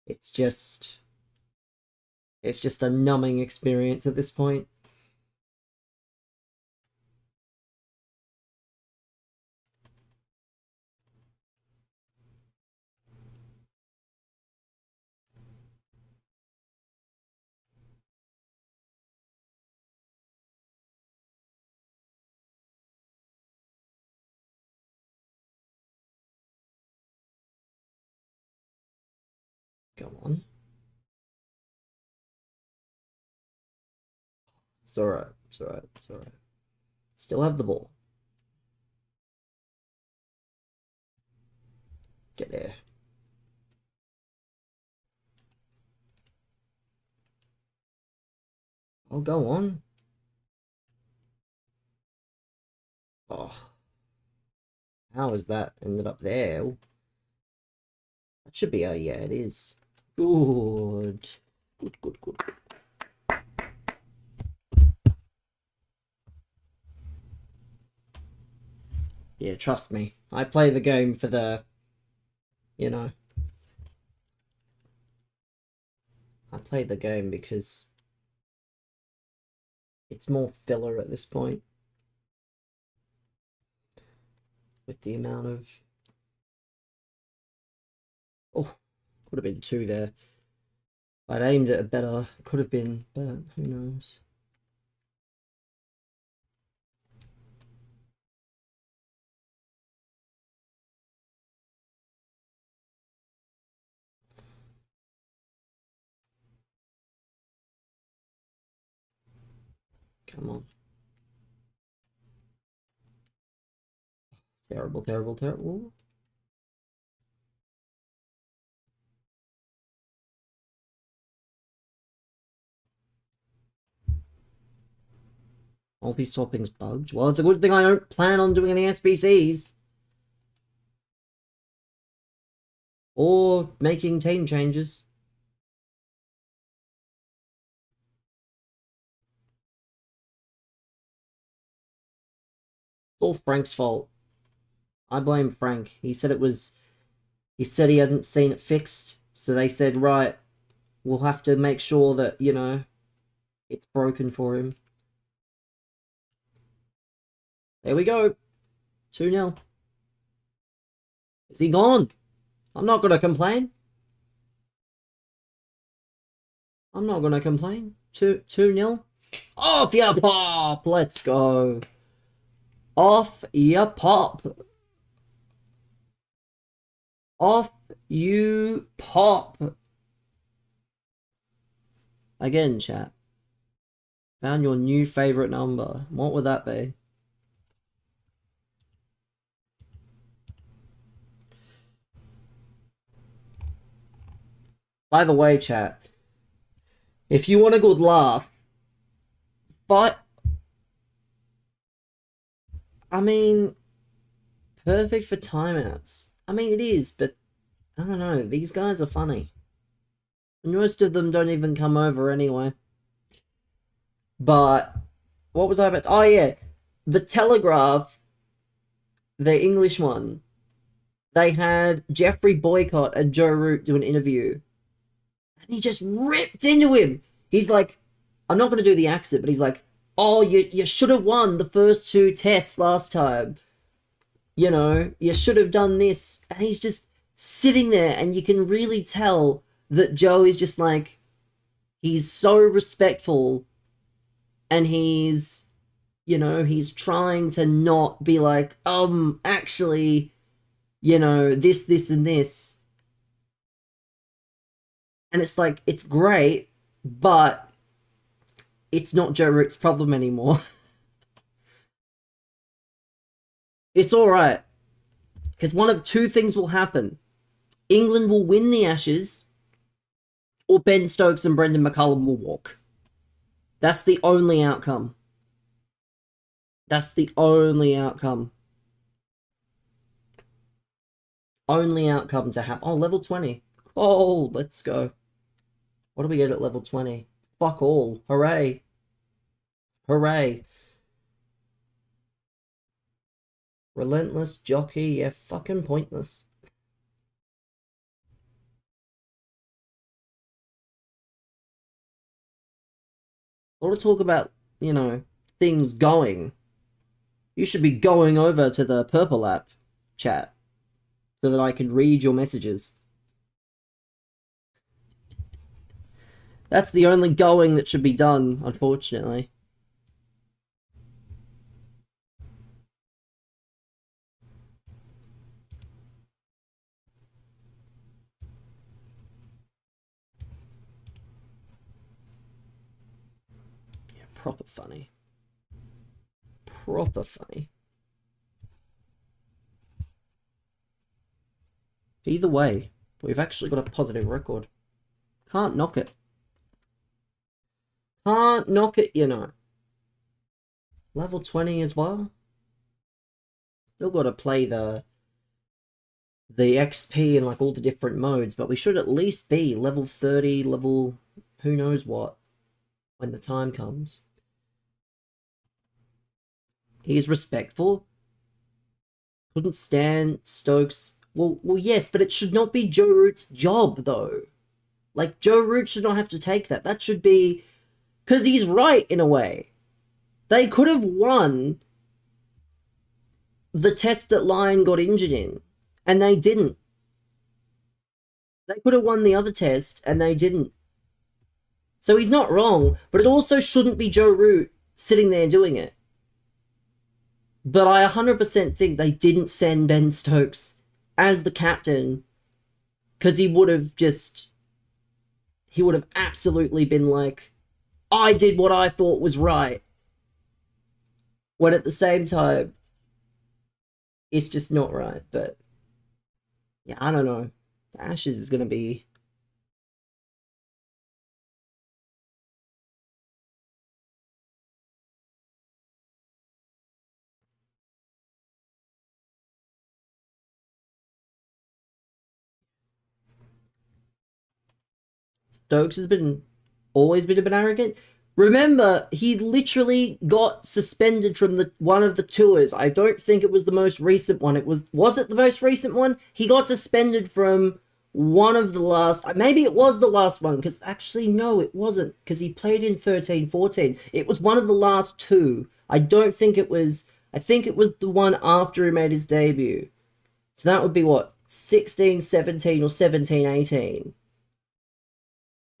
It's just a numbing experience at this point. Go on. It's alright. It's alright. It's alright. Still have the ball. Get there. I'll go on. Oh. How is that ended up there? That should be, yeah, it is. Good. Good, good, good. Yeah, trust me. I play the game for the, you know. I play the game because it's more filler at this point. With the amount of... Oh, could have been 2 there. I'd aimed at a better, could have been, but who knows. Come on. Terrible, terrible, terrible. Multi-swapping's bugged. Well, it's a good thing I don't plan on doing any SBCs. Or making team changes. It's all Frank's fault. I blame Frank. He said he hadn't seen it fixed, so they said, right, we'll have to make sure that, you know, it's broken for him. There we go. 2-0. Is he gone? I'm not gonna complain. I'm not gonna complain. 2-0. Off ya pop! Let's go. Off ya pop. Off you pop. Again, chat. Found your new favorite number. What would that be? By the way, chat, if you want a good laugh, but I mean, perfect for timeouts. I mean, it is, but I don't know. These guys are funny. Most of them don't even come over anyway. But what was I about? Oh yeah, the Telegraph, the English one. They had Jeffrey Boycott and Joe Root do an interview, and he just ripped into him. He's like, I'm not going to do the accent, but he's like, "Oh, you should have won the first 2 tests last time. You know, you should have done this." And he's just sitting there, and you can really tell that Joe is just like, he's so respectful, and he's, you know, he's trying to not be like, actually, you know, this, and this. And it's like, it's great, but it's not Joe Root's problem anymore. It's alright. Because one of 2 things will happen. England will win the Ashes, or Ben Stokes and Brendan McCullum will walk. That's the only outcome. That's the only outcome. Only outcome to happen. Oh, level 20. Oh, let's go. What do we get at level 20? Fuck all. Hooray. Hooray. Relentless, jockey, yeah, fucking pointless. I want to talk about, you know, things going. You should be going over to the Purple app chat so that I can read your messages. That's the only going that should be done, unfortunately. Yeah, proper funny. Proper funny. Either way, we've actually got a positive record. Can't knock it. Can't knock it, you know. Level 20 as well. Still got to play the XP and like all the different modes, but we should at least be level 30, level who knows what when the time comes. He's respectful. Couldn't stand Stokes. Well, yes, but it should not be Joe Root's job, though. Like, Joe Root should not have to take that. That should be... Because he's right, in a way. They could have won the test that Lyon got injured in, and they didn't. They could have won the other test, and they didn't. So he's not wrong, but it also shouldn't be Joe Root sitting there doing it. But I 100% think they didn't send Ben Stokes as the captain, because he would have absolutely been like, I did what I thought was right. When at the same time, it's just not right. But yeah, I don't know. The Ashes is going to be... Stokes has always been a bit arrogant. Remember, he literally got suspended from one of the tours. I don't think it was the most recent one. Was it the most recent one? He got suspended from one of the last... Maybe it was the last one, because actually, no, it wasn't, because he played in 13-14. It was one of the last 2. I don't think it was... I think it was the one after he made his debut. So that would be, what, 16-17 or 17-18?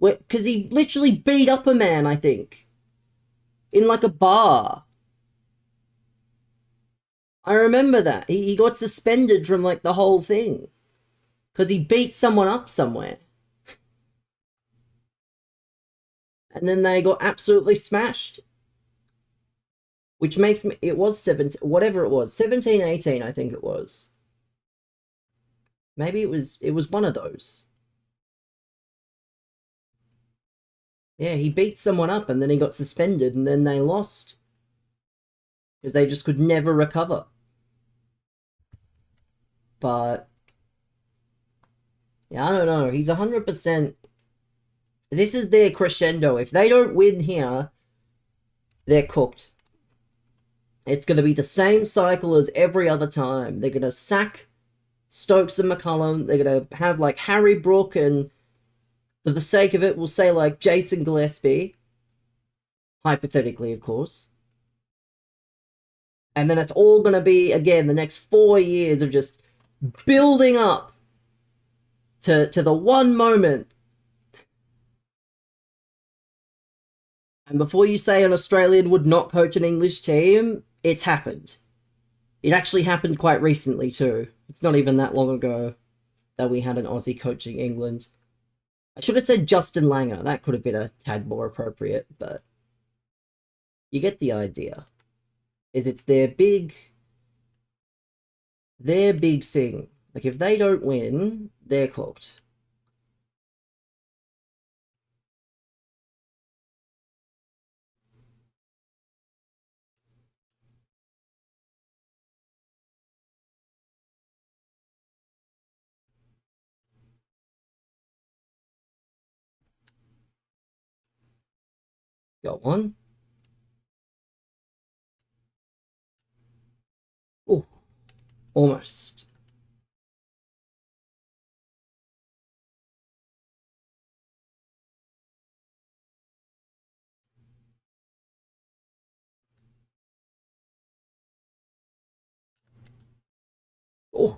Because he literally beat up a man, I think. In like a bar. I remember that. He got suspended from like the whole thing. Because he beat someone up somewhere. And then they got absolutely smashed. Which makes me, it was 17, whatever it was, 17, 18, I think it was. Maybe it was one of those. Yeah, he beat someone up and then he got suspended and then they lost. Because they just could never recover. But yeah, I don't know. He's 100%. This is their crescendo. If they don't win here, they're cooked. It's going to be the same cycle as every other time. They're going to sack Stokes and McCullum. They're going to have like Harry Brook and, for the sake of it, we'll say like Jason Gillespie. Hypothetically, of course. And then it's all going to be, again, the next 4 years of just building up to the one moment. And before you say an Australian would not coach an English team, it's happened. It actually happened quite recently too. It's not even that long ago that we had an Aussie coaching England. I should have said Justin Langer. That could have been a tad more appropriate, but you get the idea. It's their big thing. Like, if they don't win, they're cooked. Go on. Oh, almost. Oh.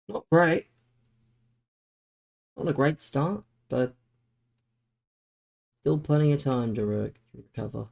Not great. Not a great start, but still plenty of time to recover.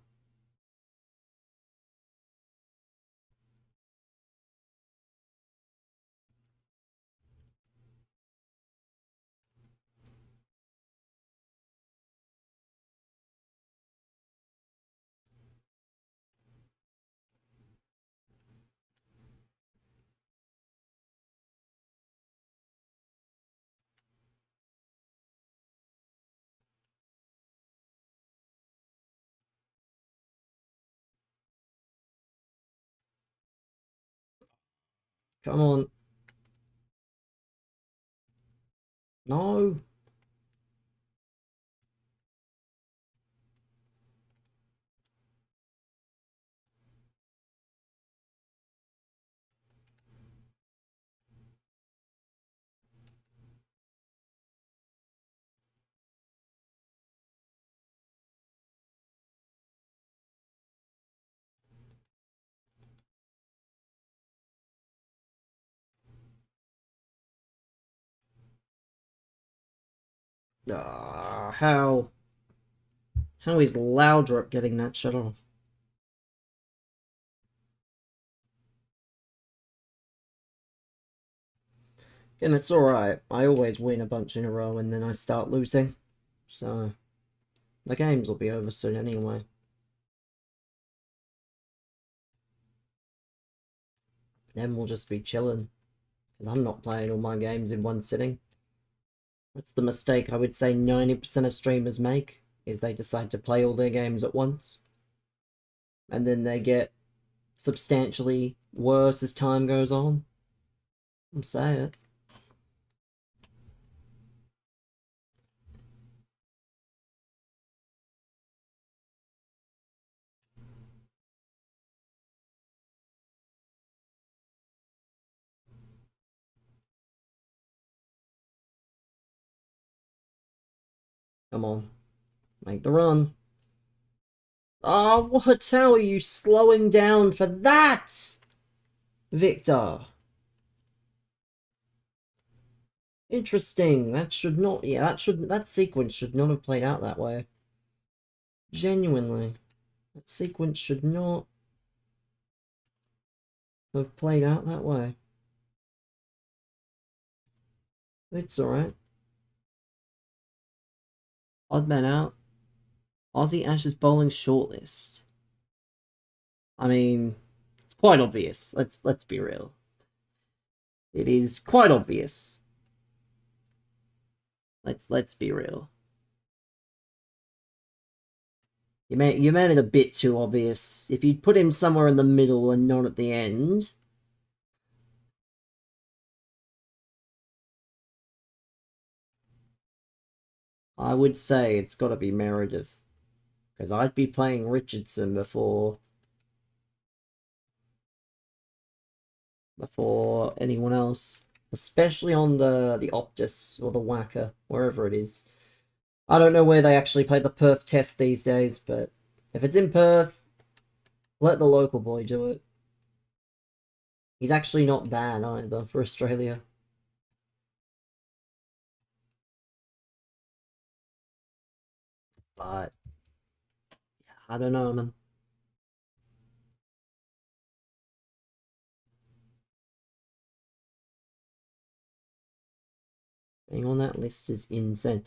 Come on. No. How is Loudrop getting that shut off? And it's alright. I always win a bunch in a row and then I start losing. So, the games will be over soon anyway. Then we'll just be chilling. Because I'm not playing all my games in one sitting. That's the mistake I would say 90% of streamers make, is they decide to play all their games at once. And then they get substantially worse as time goes on. I'm saying it. Come on. Make the run. Oh, what? How are you slowing down for that? Victor. Interesting. That should not... Yeah, that sequence should not have played out that way. Genuinely. That sequence should not have played out that way. It's alright. Odd man out. Aussie Ashes bowling shortlist. I mean, it's quite obvious. Let's be real. It is quite obvious. Let's be real. You made it a bit too obvious. If you'd put him somewhere in the middle and not at the end. I would say it's got to be Meredith. Because I'd be playing Richardson before anyone else. Especially on the Optus or the Wacker, wherever it is. I don't know where they actually play the Perth test these days, but if it's in Perth, let the local boy do it. He's actually not bad either for Australia. But yeah, I don't know, man. Being on that list is insane.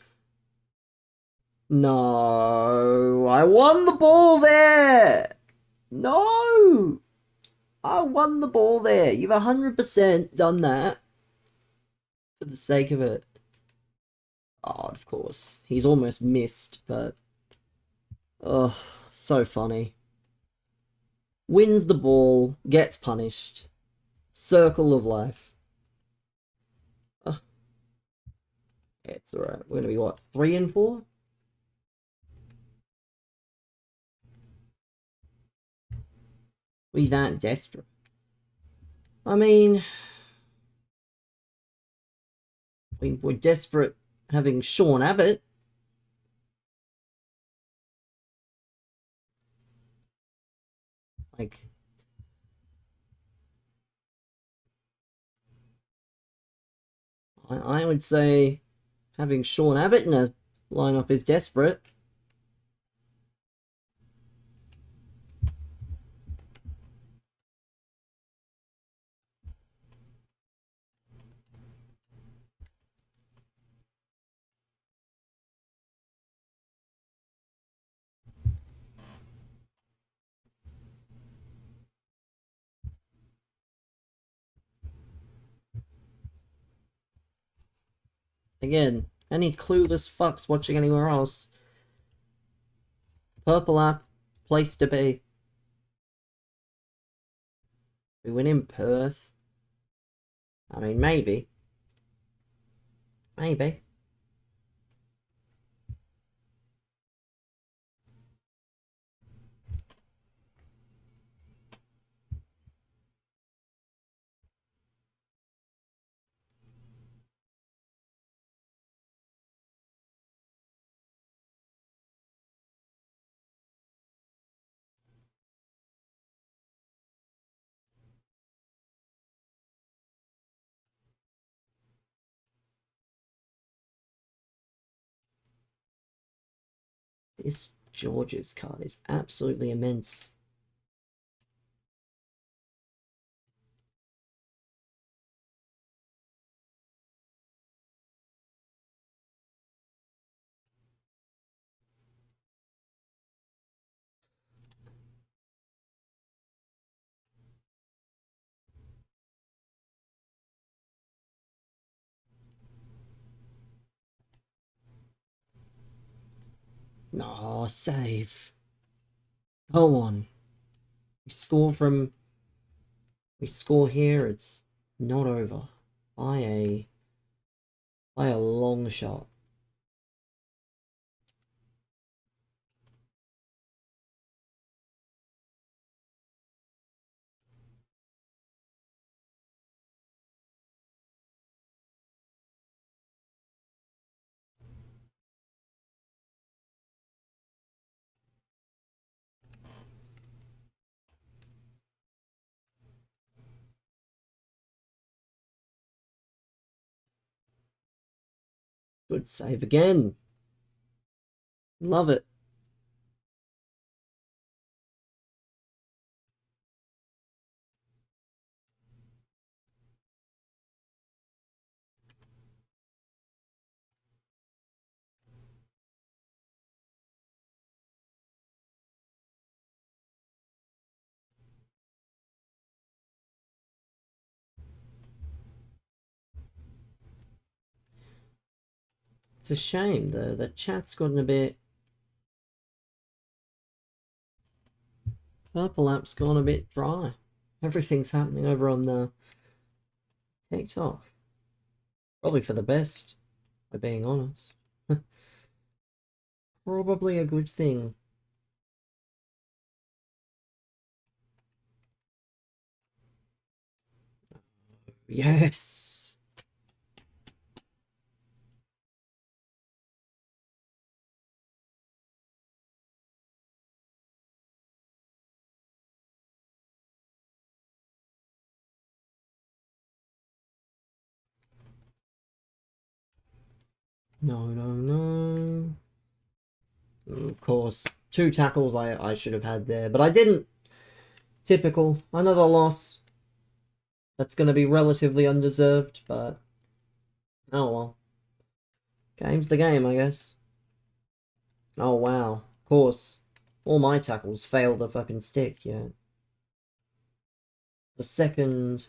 No, I won the ball there. No, I won the ball there. You've 100% done that for the sake of it. Oh, of course. He's almost missed, but... Ugh, so funny. Wins the ball, gets punished. Circle of life. Ugh. Yeah, it's alright. We're gonna be, what, 3 and 4? We that desperate? I mean... We're desperate having Sean Abbott. Like... I would say having Sean Abbott in a lineup is desperate. Again, any clueless fucks watching anywhere else. Purple app, place to be. We win in Perth. I mean, maybe. Maybe. This George's card is absolutely immense. No, save. Go on. We score from... We score here, it's not over. By a long shot. Good save again. Love it. It's a shame, though. The chat's gotten a bit... Purple app's gone a bit dry. Everything's happening over on the TikTok. Probably for the best, by being honest. Probably a good thing. Yes! No, no, no. Of course, 2 tackles I should have had there, but I didn't. Typical. Another loss. That's going to be relatively undeserved, but... Oh well. Game's the game, I guess. Oh wow. Of course. All my tackles fail to fucking stick, yeah. The second...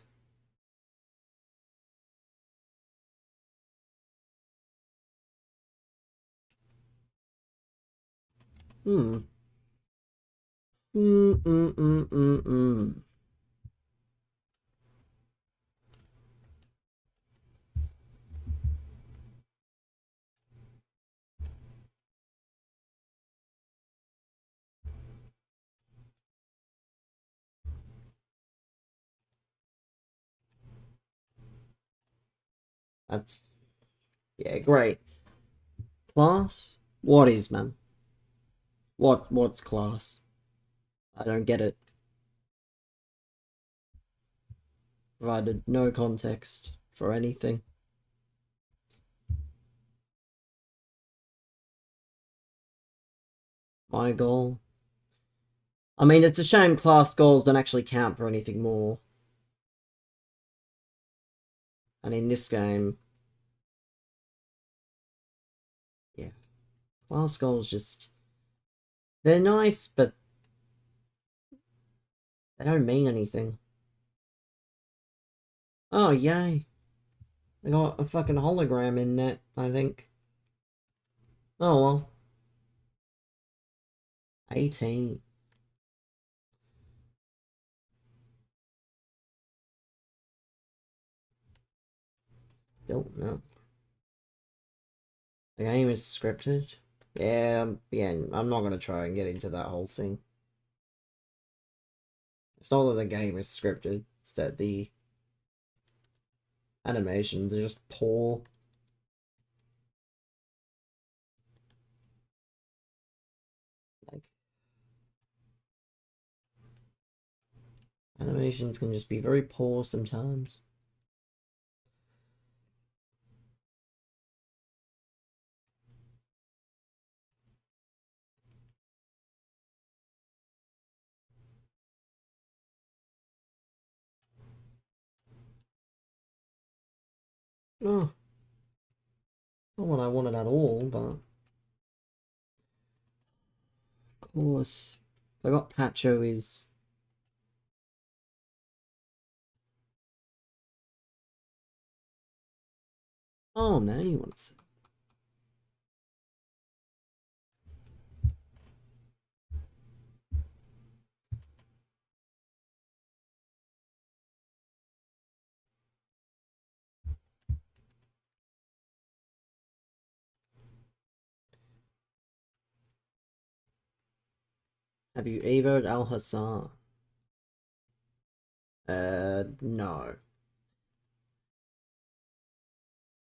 Hmm. That's... Yeah, great. Class? What is, man? What's class? I don't get it. Provided no context for anything. My goal. I mean, it's a shame class goals don't actually count for anything more. And in this game... Yeah. Class goals just... They're nice, but... They don't mean anything. Oh, yay. I got a fucking hologram in net, I think. Oh, well. 18. Still, no. The game is scripted. Yeah, I'm not gonna try and get into that whole thing. It's not that the game is scripted, it's that the animations are just poor. Like, animations can just be very poor sometimes. Oh, not what I wanted at all, but of course. I got Pacho is... Oh, now you want to say. Have you evoed Al Hassan? No.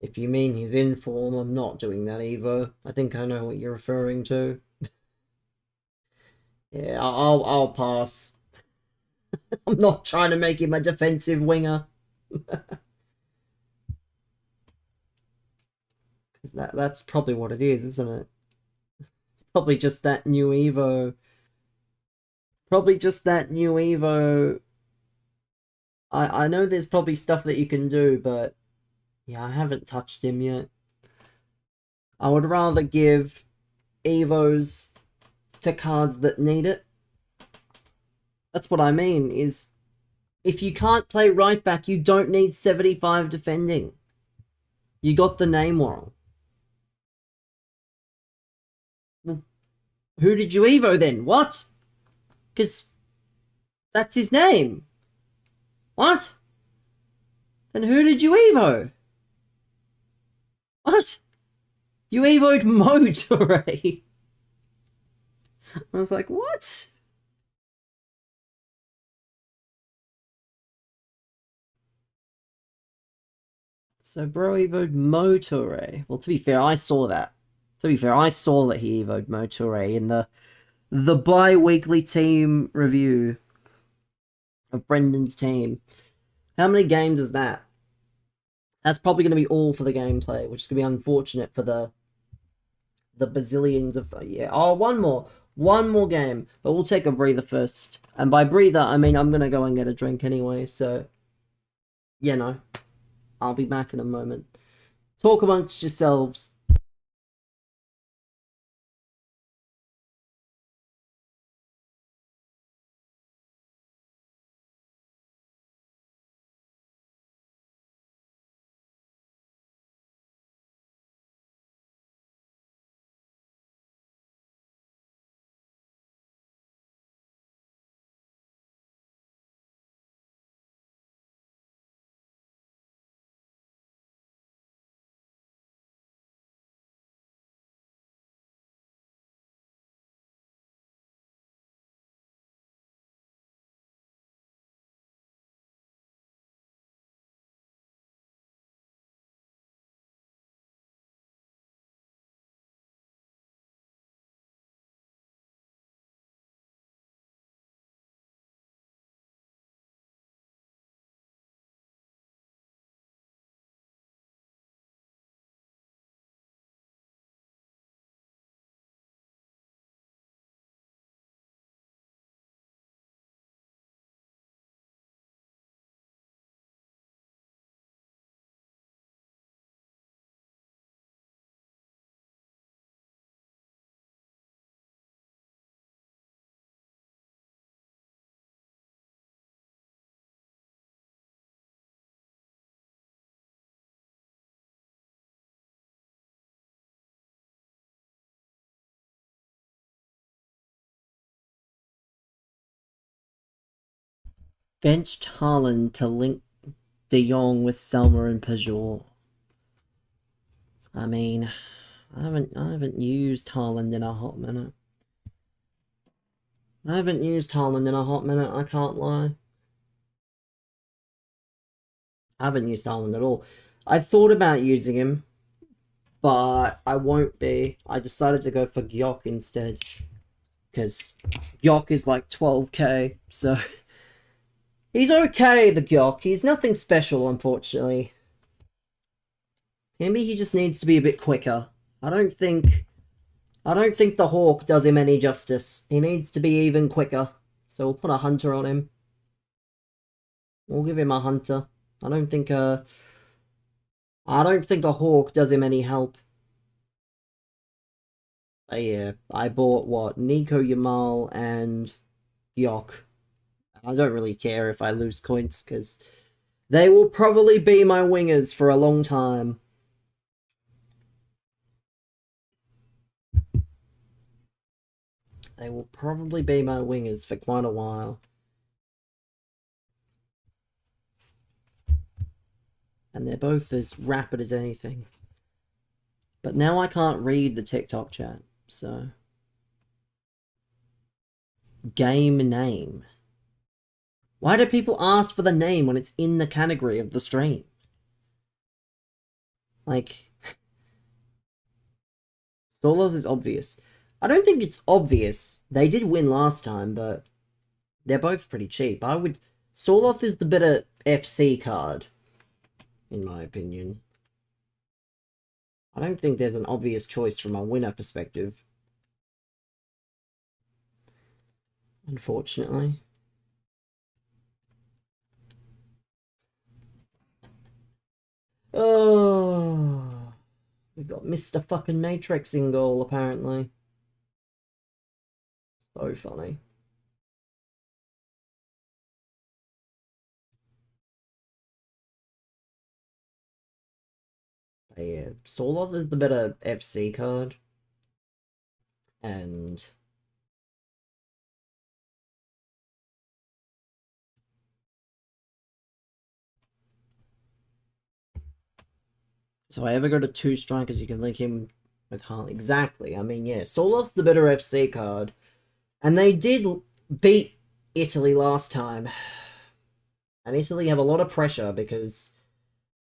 If you mean he's in form, I'm not doing that either. I think I know what you're referring to. Yeah, I'll pass. I'm not trying to make him a defensive winger. Because That's probably what it is, isn't it? It's probably just that new Evo. Probably just that new Evo. I know there's probably stuff that you can do, but yeah, I haven't touched him yet. I would rather give Evos to cards that need it. That's what I mean, is if you can't play right back, you don't need 75 defending. You got the name wrong. Well, who did you Evo then? What? Because that's his name. What? Then who did you Evo? What? You Evo'd Motorray. I was like, what? So bro Evo'd Motorray. Well, to be fair, I saw that. To be fair, I saw that he Evo'd Motorray in the bi-weekly team review of Brendan's team. How many games is that? That's probably going to be all for the gameplay, which is going to be unfortunate for the bazillions of... Yeah. Oh, one more. One more game. But we'll take a breather first. And by breather, I mean I'm going to go and get a drink anyway, so... You know. I'll be back in a moment. Talk amongst yourselves. Benched Haaland to link De Jong with Selma and Peugeot. I mean, I haven't used Haaland in a hot minute. I haven't used Haaland in a hot minute, I can't lie. I haven't used Haaland at all. I thought about using him, but I won't be. I decided to go for Gyok instead. Because Gyok is like 12k, so... He's okay, the Gyok. He's nothing special, unfortunately. Maybe he just needs to be a bit quicker. I don't think the Hawk does him any justice. He needs to be even quicker. So we'll put a Hunter on him. We'll give him a Hunter. I don't think a Hawk does him any help. Yeah, I bought what? Nico Yamal and Gyok. I don't really care if I lose coins, because they will probably be my wingers for a long time. They will probably be my wingers for quite a while. And they're both as rapid as anything. But now I can't read the TikTok chat, so... Game name. Why do people ask for the name when it's in the category of the stream? Like... Storlov is obvious. I don't think it's obvious. They did win last time, but... They're both pretty cheap. Storlov is the better FC card, in my opinion. I don't think there's an obvious choice from a winner perspective. Unfortunately. Oh, we got Mr. fucking Matrix in goal, apparently. So funny. But yeah, Sorloth is the better FC card. And so I ever go to two strikers, you can link him with Harley. Exactly. I mean, yeah, Sorloth's the better FC card. And they did beat Italy last time. And Italy have a lot of pressure because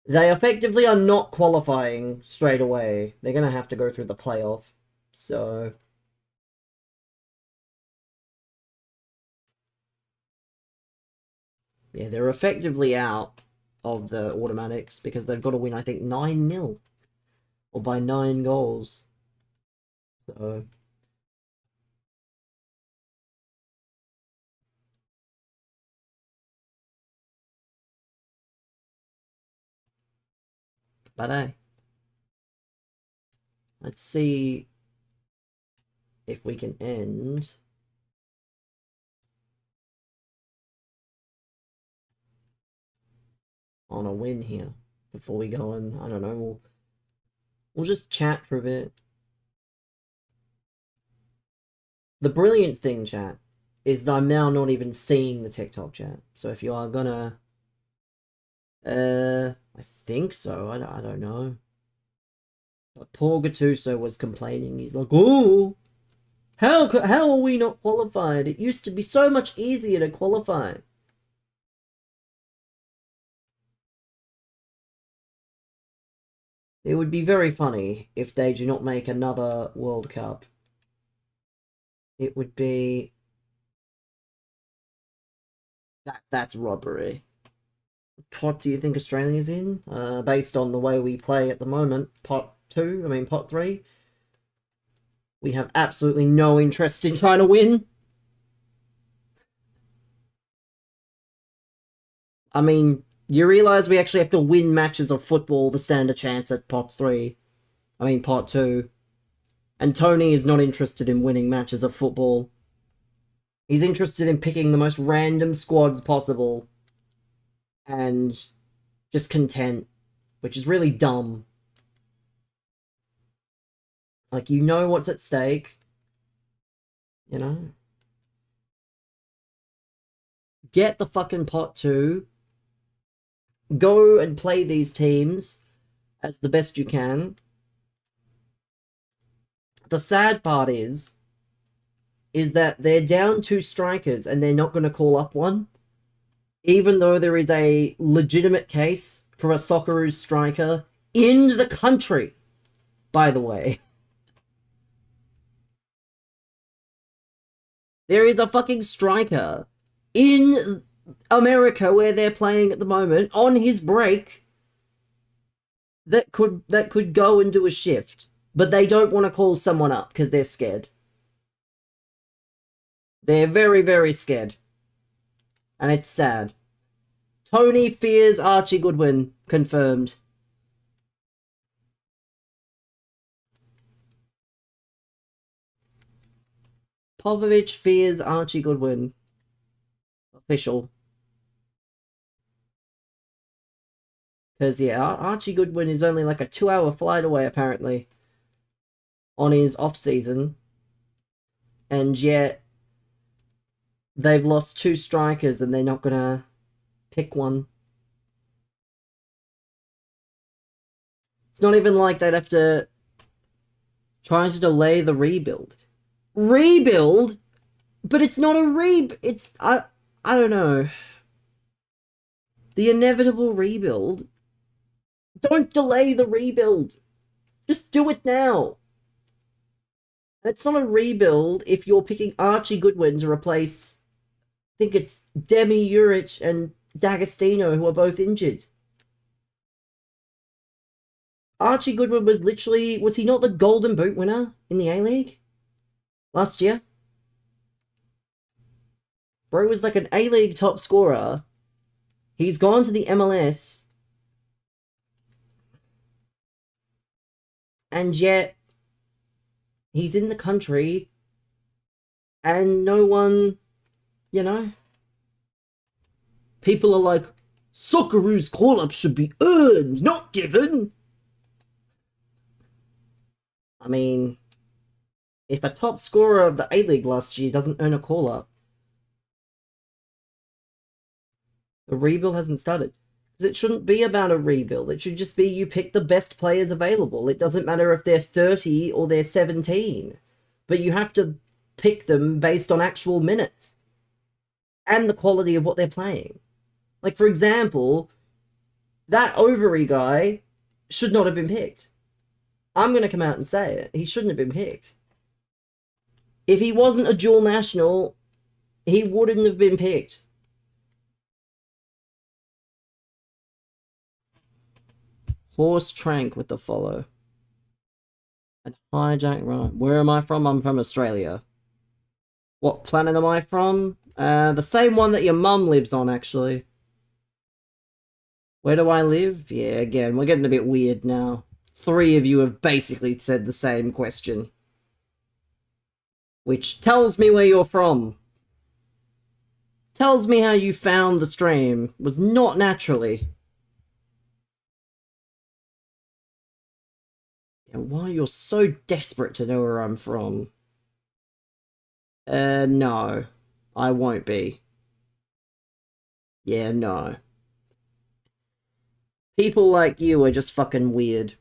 they effectively are not qualifying straight away. They're going to have to go through the playoff. So yeah, they're effectively out of the automatics because they've got to win, I think, 9-0. Or by 9 goals. So but hey, let's see if we can end on a win here before we go and, I don't know, we'll just chat for a bit. The brilliant thing, chat, is that I'm now not even seeing the TikTok chat. So if you are gonna, I think so. I don't know. But poor Gattuso was complaining. He's like, "Oh, how are we not qualified? It used to be so much easier to qualify." It would be very funny if they do not make another World Cup. It would be that's robbery. Pot do you think Australia's in? Based on the way we play at the moment, pot 3. We have absolutely no interest in trying to win. I mean, you realise we actually have to win matches of football to stand a chance at pot 3. Pot 2. And Tony is not interested in winning matches of football. He's interested in picking the most random squads possible. And just content. Which is really dumb. Like, you know what's at stake. You know? Get the fucking pot 2. Go and play these teams as the best you can. The sad part is that they're down 2 strikers and they're not going to call up one. Even though there is a legitimate case for a Socceroos striker in the country, by the way. There is a fucking striker in America where they're playing at the moment on his break that could go and do a shift, but they don't want to call someone up because they're scared. They're very, very scared. And it's sad. Tony fears Archie Goodwin. Confirmed. Popovich fears Archie Goodwin. Official. Because, yeah, Archie Goodwin is only like a 2-hour flight away, apparently, on his off-season. And yet, they've lost 2 strikers and they're not going to pick one. It's not even like they'd have to try to delay the rebuild. Rebuild? But it's not a it's... I don't know. The inevitable rebuild? Don't delay the rebuild. Just do it now. It's not a rebuild if you're picking Archie Goodwin to replace, I think it's Demi Juric and D'Agostino, who are both injured. Archie Goodwin was literally, was he not the Golden Boot winner in the A-League last year? Bro was like an A-League top scorer. He's gone to the MLS. And yet, he's in the country. And no one, you know. People are like, Socceroos call-ups should be earned, not given. I mean, if a top scorer of the A-League last year doesn't earn a call-up, the rebuild hasn't started. Because it shouldn't be about a rebuild. It should just be you pick the best players available. It doesn't matter if they're 30 or they're 17. But you have to pick them based on actual minutes. And the quality of what they're playing. Like, for example, that Overy guy should not have been picked. I'm going to come out and say it. He shouldn't have been picked. If he wasn't a dual national, he wouldn't have been picked. Horse Trank with the follow. And hijack, right. Where am I from? I'm from Australia. What planet am I from? The same one that your mum lives on, actually. Where do I live? Yeah, again, we're getting a bit weird now. 3 of you have basically said the same question. Which tells me where you're from. Tells me how you found the stream. Was not naturally. And why you're so desperate to know where I'm from. No. I won't be. Yeah, no. People like you are just fucking weird.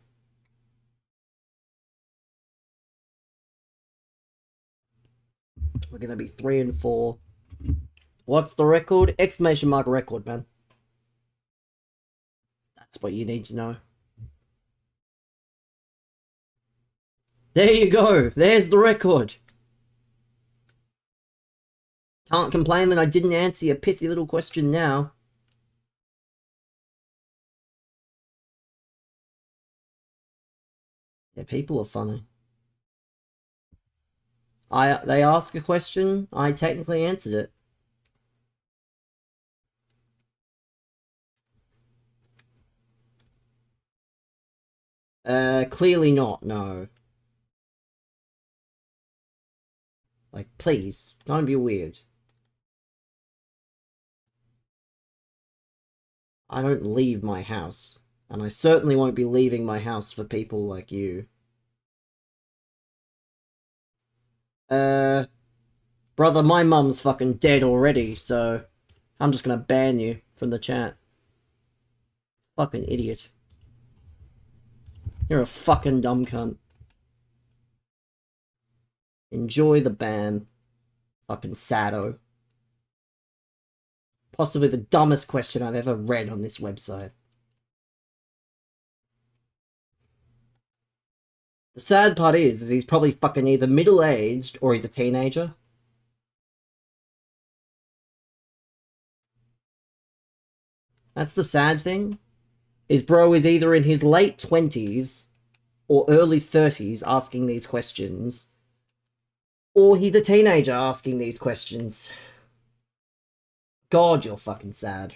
We're gonna be 3 and 4. What's the record? Exclamation mark record, man. That's what you need to know. There you go. There's the record. Can't complain that I didn't answer your pissy little question now. Yeah, people are funny. They ask a question, I technically answered it. Clearly not, no. Like, please, don't be weird. I don't leave my house. And I certainly won't be leaving my house for people like you. Brother, my mum's fucking dead already, so I'm just gonna ban you from the chat. Fucking idiot. You're a fucking dumb cunt. Enjoy the ban. Fucking sado. Possibly the dumbest question I've ever read on this website. The sad part is he's probably fucking either middle-aged or he's a teenager. That's the sad thing. Is bro is either in his late 20s or early 30s asking these questions, or he's a teenager asking these questions. God, you're fucking sad.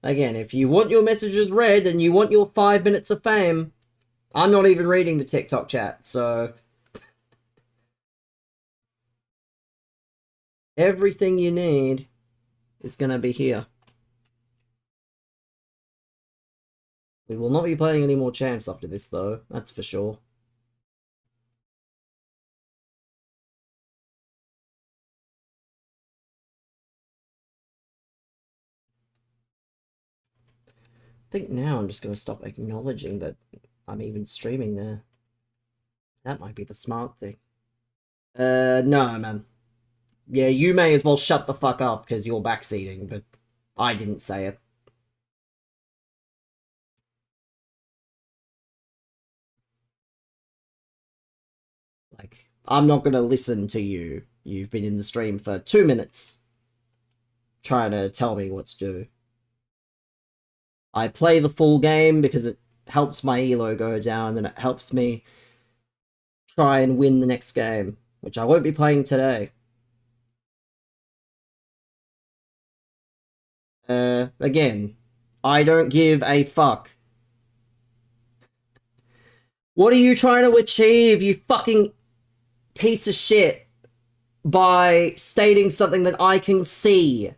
Again, if you want your messages read and you want your 5 minutes of fame, I'm not even reading the TikTok chat, so everything you need is gonna be here. We will not be playing any more champs after this, though. That's for sure. I think now I'm just going to stop acknowledging that I'm even streaming there. That might be the smart thing. No, man. Yeah, you may as well shut the fuck up because you're backseating, but I didn't say it. Like, I'm not gonna listen to you. You've been in the stream for 2 minutes trying to tell me what to do. I play the full game because it helps my elo go down and it helps me try and win the next game, which I won't be playing today. Again, I don't give a fuck. What are you trying to achieve, you fucking piece of shit, by stating something that I can see?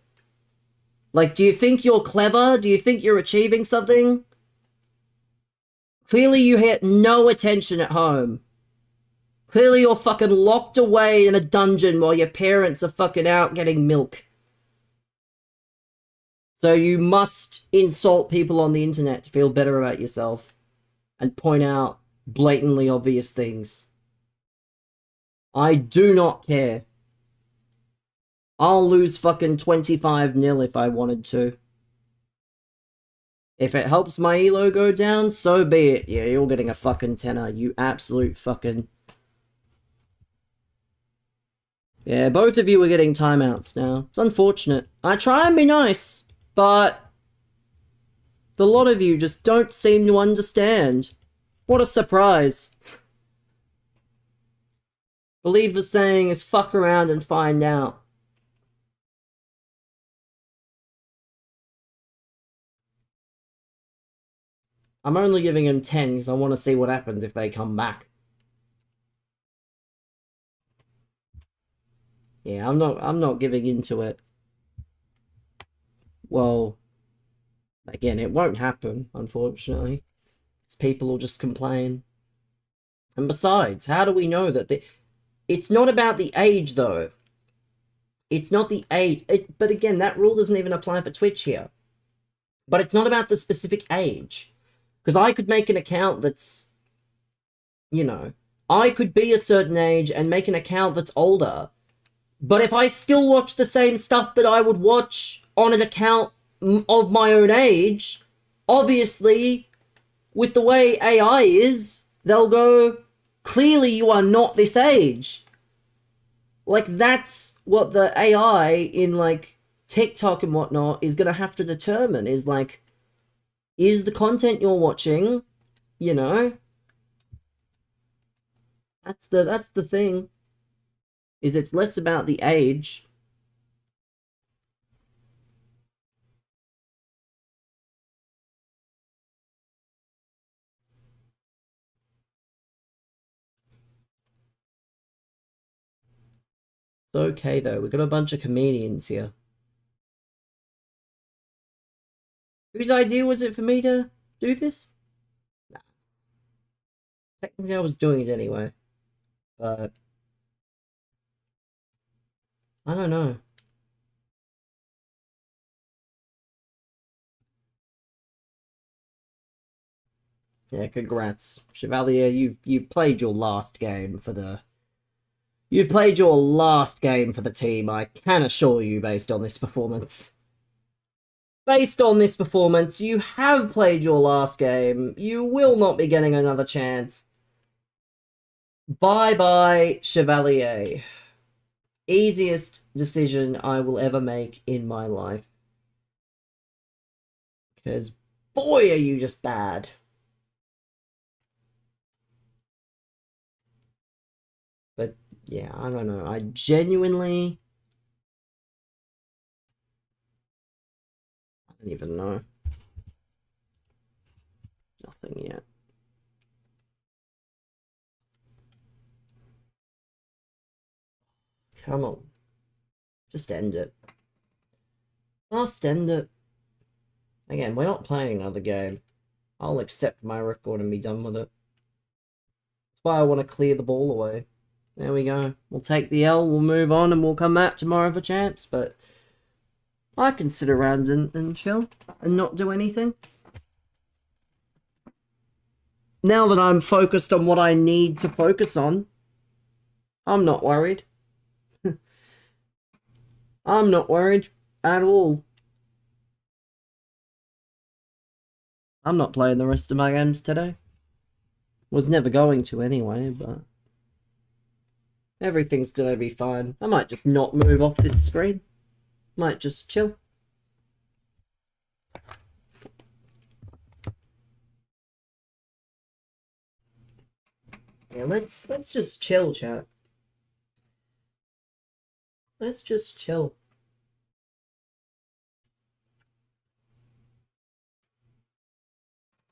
Like, do you think you're clever? Do you think you're achieving something? Clearly you get no attention at home. Clearly you're fucking locked away in a dungeon while your parents are fucking out getting milk. So you must insult people on the internet to feel better about yourself and point out blatantly obvious things. I do not care. I'll lose fucking 25-0 if I wanted to. If it helps my elo go down, so be it. Yeah, you're getting a fucking tenner, you absolute fucking... Yeah, both of you are getting timeouts now. It's unfortunate. I try and be nice, but the lot of you just don't seem to understand. What a surprise. Believe the saying is fuck around and find out. I'm only giving them 10 because I want to see what happens if they come back. Yeah, I'm not giving into it. Well, again, it won't happen, unfortunately. Because people will just complain. And besides, how do we know that it's not about the age, though. It's not the age. But again, that rule doesn't even apply for Twitch here. But it's not about the specific age. Because I could make an account that's, you know, I could be a certain age and make an account that's older. But if I still watch the same stuff that I would watch on an account of my own age, obviously, with the way AI is, they'll go, clearly you are not this age. Like, that's what the AI in, like, TikTok and whatnot is gonna have to determine, is, like, is the content you're watching, you know? That's the thing. Is it's less about the age. It's okay though, we've got a bunch of comedians here. Whose idea was it for me to do this? Nah. Technically I was doing it anyway. But I don't know. Yeah, congrats. Chevalier, you played your last game for the... You've played your last game for the team, I can assure you, based on this performance. Based on this performance, you have played your last game. You will not be getting another chance. Bye-bye, Chevalier. Easiest decision I will ever make in my life. Because, boy, are you just bad. But, yeah, I don't know. I genuinely... I don't even know. Nothing yet. Come on. Just end it. Just end it. Again, we're not playing another game. I'll accept my record and be done with it. That's why I want to clear the ball away. There we go. We'll take the L, we'll move on, and we'll come back tomorrow for champs, but I can sit around and chill and not do anything. Now that I'm focused on what I need to focus on, I'm not worried. I'm not worried at all. I'm not playing the rest of my games today. Was never going to anyway, but everything's gonna be fine. I might just not move off this screen. Might just chill. Yeah, let's just chill, chat. Let's just chill.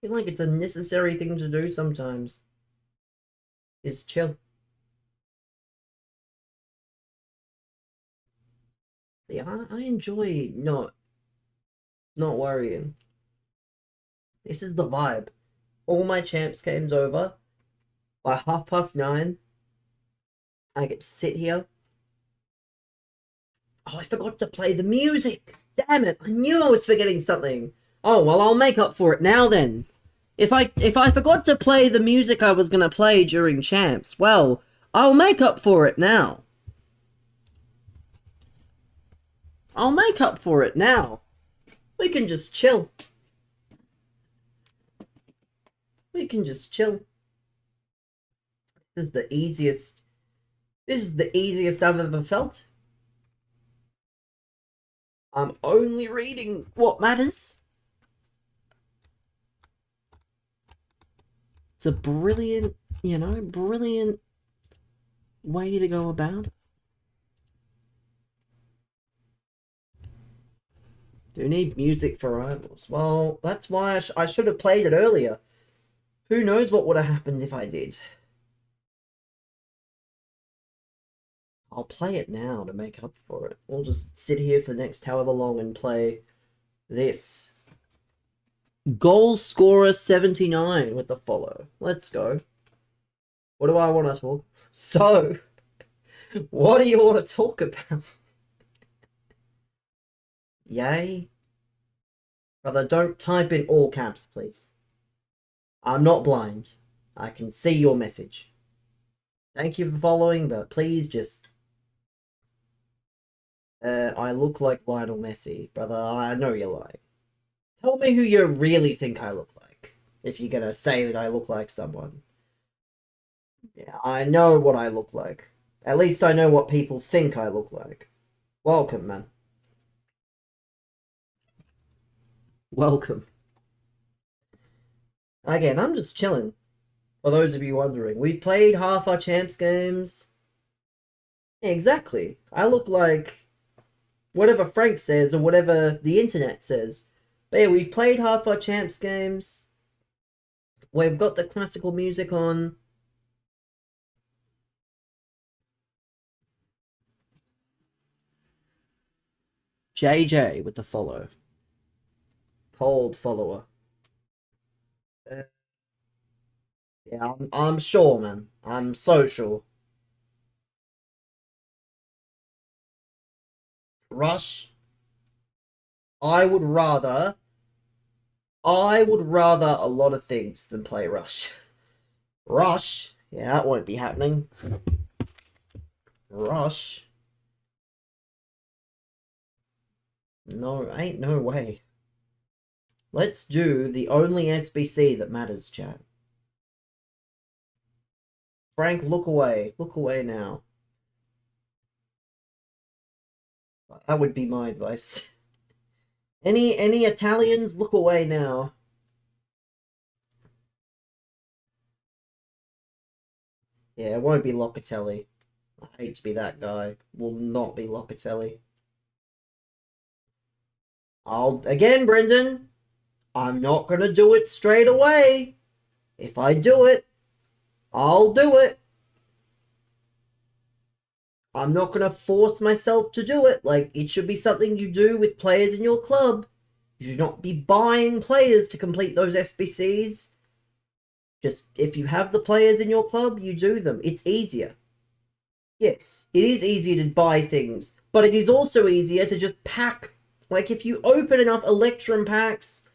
I feel like it's a necessary thing to do sometimes. Is chill. See, I enjoy not worrying. This is the vibe. All my champs games over. By 9:30, I get to sit here. Oh, I forgot to play the music. Damn it! I knew I was forgetting something. Oh well, I'll make up for it now then. If I forgot to play the music I was gonna play during champs, well, I'll make up for it now. I'll make up for it now. We can just chill. We can just chill. This is the easiest. This is the easiest I've ever felt. I'm only reading what matters. It's a brilliant, brilliant way to go about it. Do you need music for rivals? Well, that's why I should have played it earlier. Who knows what would have happened if I did. I'll play it now to make up for it. We'll just sit here for the next however long and play this. Goal scorer 79 with the follow. Let's go. What do I want to talk? So, what do you want to talk about? Yay. Brother, don't type in all caps, please. I'm not blind. I can see your message. Thank you for following, but please just... I look like Lionel Messi. Brother, I know you're lying. Tell me who you really think I look like, if you're gonna say that I look like someone. Yeah, I know what I look like. At least I know what people think I look like. Welcome, man. Welcome. Again, I'm just chilling. For those of you wondering, we've played half our champs games. Yeah, exactly. I look like whatever Frank says or whatever the internet says. But yeah, we've played half our champs games. We've got the classical music on. JJ with the follow. Cold follower. Yeah, I'm sure, man. I'm so sure. Rush. I would rather a lot of things than play Rush. Rush. Yeah, that won't be happening. Rush. No, ain't no way. Let's do the only SBC that matters, chat. Frank, look away. Look away now. That would be my advice. Any Italians, look away now. Yeah, it won't be Locatelli. I hate to be that guy. Will not be Locatelli. Again, Brendan, I'm not gonna do it straight away. If I do it, I'll do it. I'm not gonna force myself to do it. Like, it should be something you do with players in your club. You should not be buying players to complete those SBCs. Just, if you have the players in your club, you do them. It's easier. Yes, it is easier to buy things, but it is also easier to just pack. Like, if you open enough Electrum packs,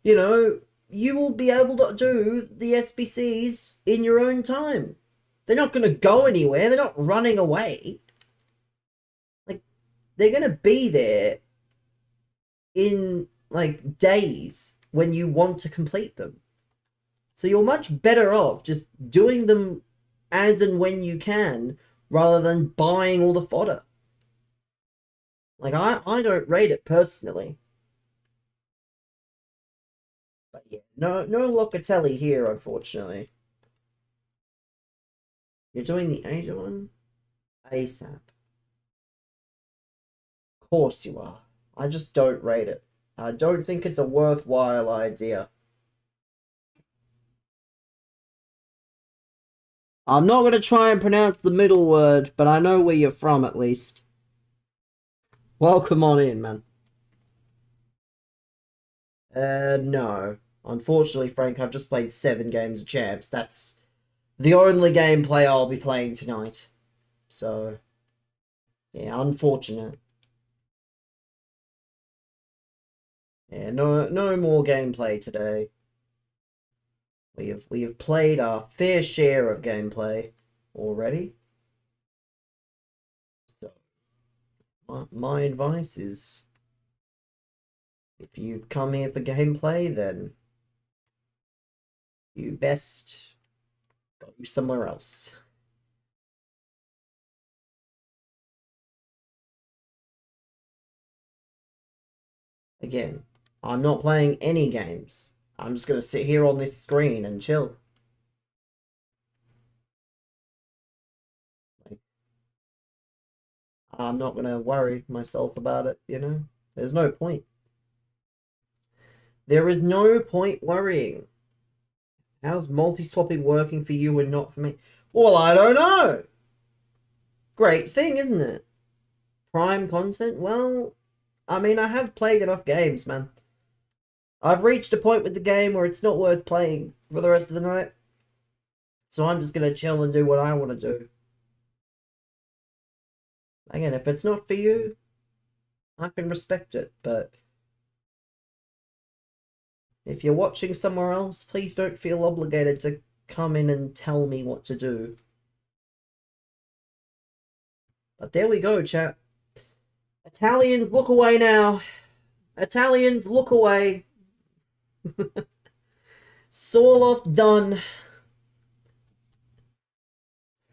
you will be able to do the SBCs in your own time. They're not going to go anywhere. They're not running away. Like, they're going to be there in, like, days when you want to complete them. So you're much better off just doing them as and when you can, rather than buying all the fodder. Like, I don't rate it personally. But yeah, no Locatelli here, unfortunately. You're doing the Asia one? ASAP. Of course you are. I just don't rate it. I don't think it's a worthwhile idea. I'm not going to try and pronounce the middle word, but I know where you're from at least. Welcome on in, man. No. Unfortunately, Frank, I've just played 7 games of Champs. That's the only gameplay I'll be playing tonight. So, yeah, unfortunate. Yeah, no more gameplay today. We have played our fair share of gameplay already. So, my advice is, if you've come here for gameplay, then you best go somewhere else. Again, I'm not playing any games. I'm just gonna sit here on this screen and chill. Like, I'm not gonna worry myself about it, you know? There's no point. There is no point worrying. How's multi-swapping working for you and not for me? Well, I don't know. Great thing, isn't it? Prime content? Well, I mean, I have played enough games, man. I've reached a point with the game where it's not worth playing for the rest of the night. So I'm just gonna chill and do what I want to do. Again, if it's not for you, I can respect it, but if you're watching somewhere else, please don't feel obligated to come in and tell me what to do. But there we go, chat. Italians, look away now. Italians, look away. Sorloth done.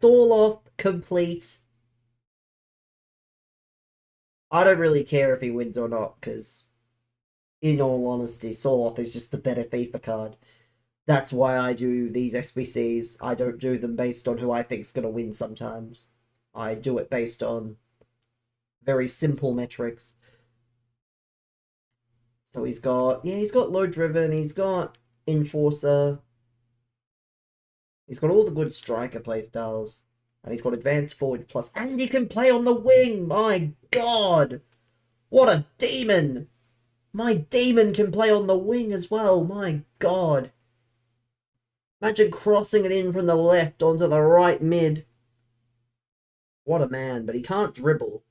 Sorloth complete. I don't really care if he wins or not, because in all honesty, Sorloth is just the better FIFA card. That's why I do these SBCs. I don't do them based on who I think's going to win sometimes. I do it based on very simple metrics. So he's got low driven, he's got enforcer, he's got all the good striker playstyles, and he's got advanced forward plus, and he can play on the wing. My god, what a demon! My demon can play on the wing as well. My god, imagine crossing it in from the left onto the right mid. What a man! But he can't dribble.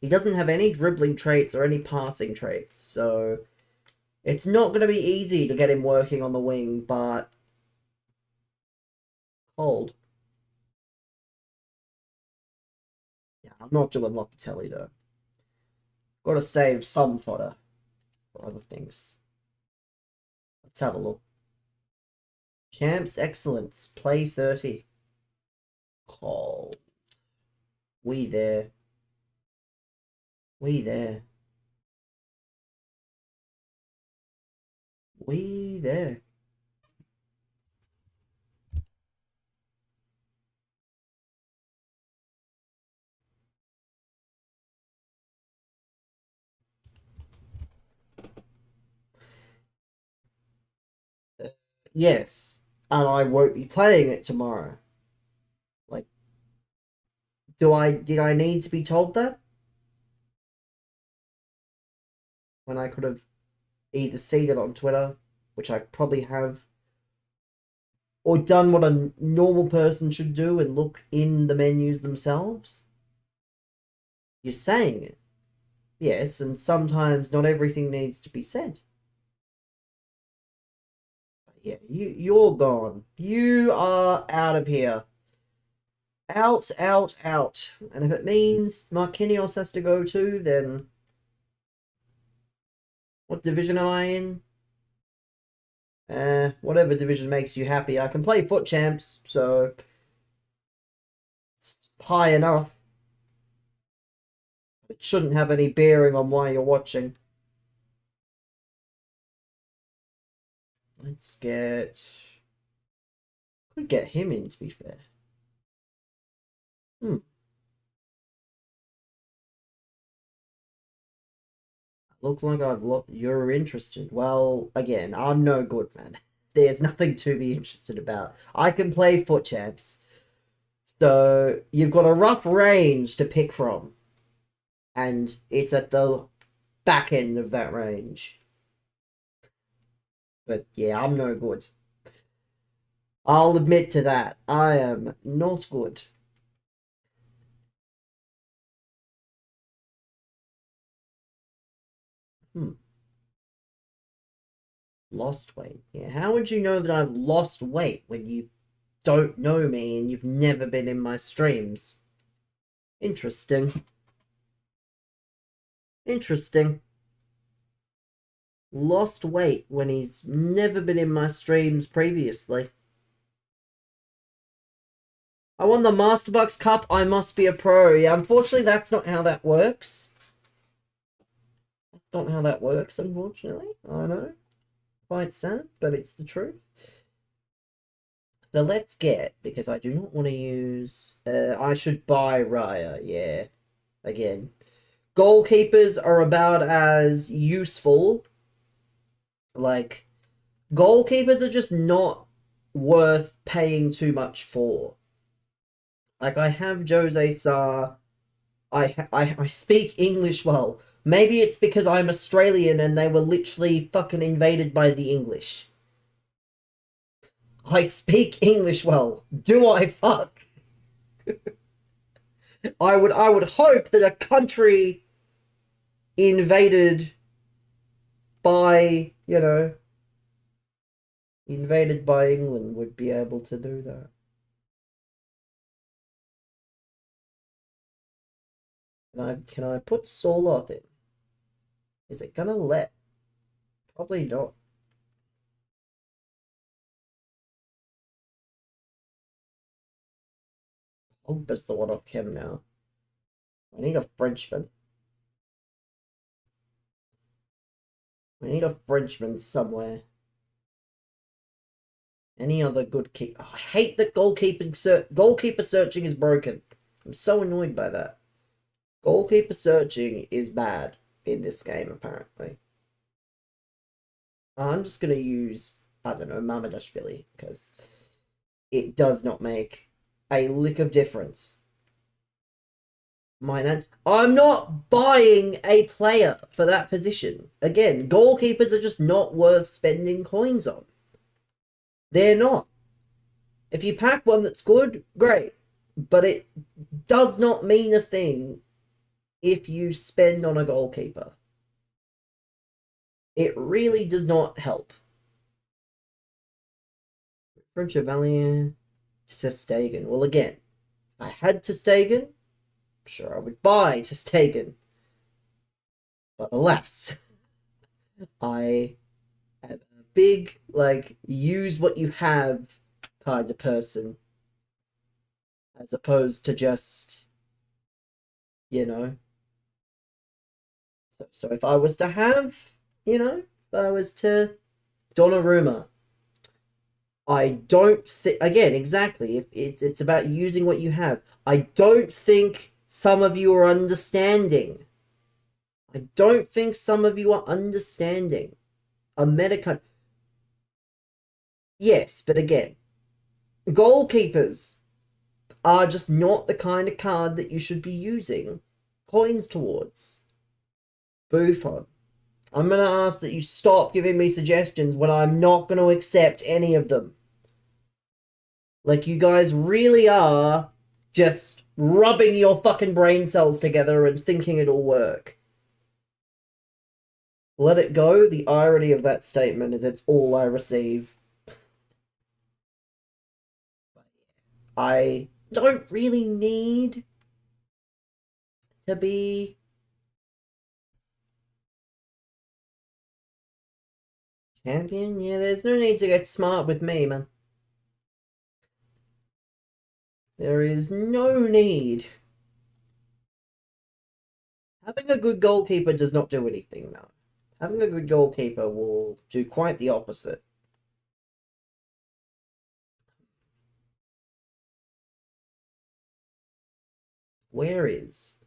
He doesn't have any dribbling traits or any passing traits, so it's not going to be easy to get him working on the wing, but cold. Yeah, I'm not doing Locatelli though. Got to save some fodder for other things. Let's have a look. Champs Excellence, play 30. Cold. We there. We there. We there. Yes, and I won't be playing it tomorrow. Like, did I need to be told that? When I could have either seen it on Twitter, which I probably have, or done what a normal person should do and look in the menus themselves? You're saying it. Yes, and sometimes not everything needs to be said. But yeah, you're gone. You are out of here. Out, out, out. And if it means Marquinhos has to go too, then what division am I in? Whatever division makes you happy. I can play foot champs, so it's high enough. It shouldn't have any bearing on why you're watching. Let's get... Could get him in, to be fair. Hmm. Look like you're interested. Well, again, I'm no good, man. There's nothing to be interested about. I can play foot champs. So you've got a rough range to pick from. And it's at the back end of that range. But yeah, I'm no good. I'll admit to that. I am not good. Hmm. Lost weight. Yeah, how would you know that I've lost weight when you don't know me and you've never been in my streams? Interesting. Interesting. Lost weight when he's never been in my streams previously. I won the Masterbucks Cup, I must be a pro. Yeah, unfortunately, that's not how that works. That's not how that works, unfortunately. I know. Quite sad, but it's the truth. So let's get, because I do not want to use... I should buy Raya, yeah. Again. Goalkeepers are about as useful. Like, goalkeepers are just not worth paying too much for. Like, I have Jose Sa. I speak English well. Maybe it's because I'm Australian and they were literally fucking invaded by the English. I speak English well. Do I fuck? I would hope that a country invaded by, invaded by England would be able to do that. Can I put Soloth in? Is it gonna let? Probably not. Pogba's the one off chem now. I need a Frenchman. I need a Frenchman somewhere. Any other good keep? Oh, I hate that goalkeeper searching is broken. I'm so annoyed by that. Goalkeeper searching is bad in this game, apparently. I'm just gonna use, I don't know, Mamadashvili, because it does not make a lick of difference. I'm not buying a player for that position. Again, goalkeepers are just not worth spending coins on. They're not. If you pack one that's good, great. But it does not mean a thing if you spend on a goalkeeper. It really does not help. From Chevalier to Stegen. Well, again, if I had to Stegen, sure I would buy to Stegen. But alas, I am a big, use what you have kind of person. As opposed to just, you know. So if I was to have, if I was to Donnarumma, I don't think, again, exactly, if it's about using what you have. I don't think some of you are understanding. I don't think some of you are understanding. A meta. Yes, but again, goalkeepers are just not the kind of card that you should be using coins towards. Buffon. I'm going to ask that you stop giving me suggestions when I'm not going to accept any of them. Like, you guys really are just rubbing your fucking brain cells together and thinking it'll work. Let it go. The irony of that statement is it's all I receive. I don't really need to be champion. Yeah, there's no need to get smart with me, man. There is no need. Having a good goalkeeper does not do anything, though. Having a good goalkeeper will do quite the opposite. Where is?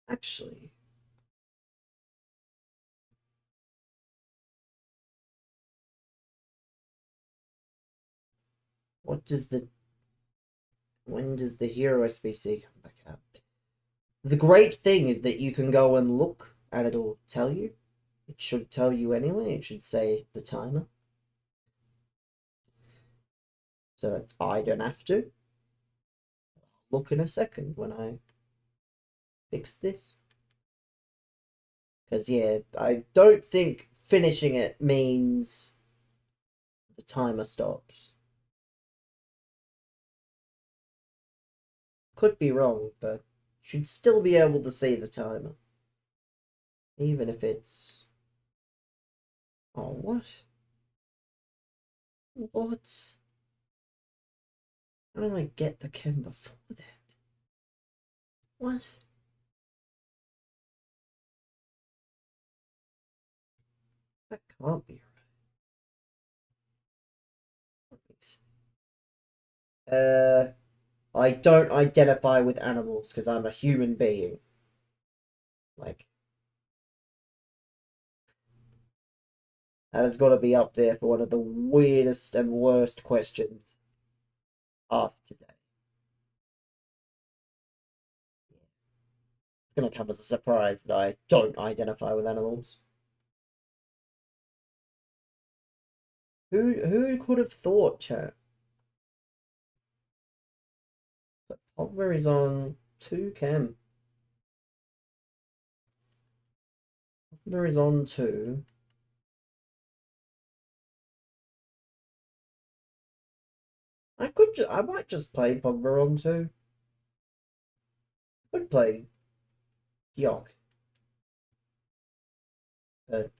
Actually, what does the... When does the hero SBC come back out? The great thing is that you can go and look and it'll tell you. It should tell you anyway. It should say the timer. So that I don't have to. Look in a second when I fix this. Because, yeah, I don't think finishing it means the timer stops. Could be wrong, but should still be able to see the timer. Even if it's... Oh, what? What? How did I get the chem before that? What? That can't be right. I don't identify with animals because I'm a human being. Like, that has got to be up there for one of the weirdest and worst questions asked today. It's going to come as a surprise that I don't identify with animals. Who could have thought, chat? Pogba is on 2 chem. Pogba is on 2. I might just play Pogba on 2. I could play Yok. But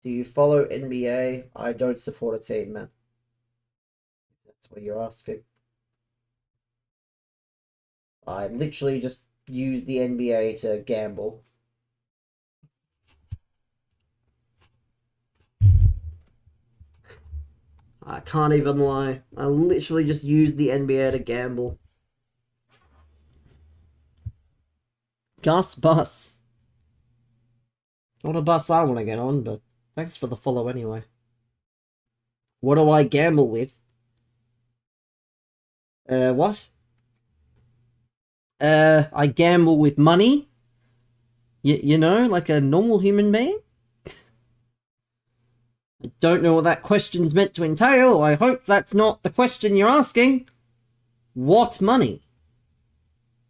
do you follow NBA? I don't support a team, man. That's what you're asking. I literally just use the NBA to gamble. I can't even lie. I literally just use the NBA to gamble. Gus Bus. Not a bus I want to get on, but thanks for the follow anyway. What do I gamble with? What? I gamble with money. You know, like a normal human being. I don't know what that question's meant to entail. I hope that's not the question you're asking. What money?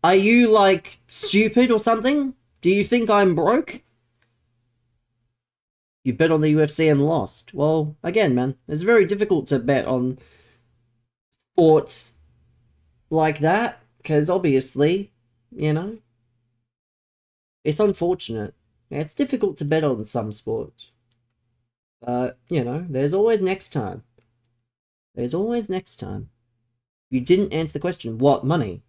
Are you, like, stupid or something? Do you think I'm broke? You bet on the UFC and lost. Well, again, man, it's very difficult to bet on sports like that, because obviously, you know, it's unfortunate. It's difficult to bet on some sports. But, you know, there's always next time. There's always next time. You didn't answer the question, what money?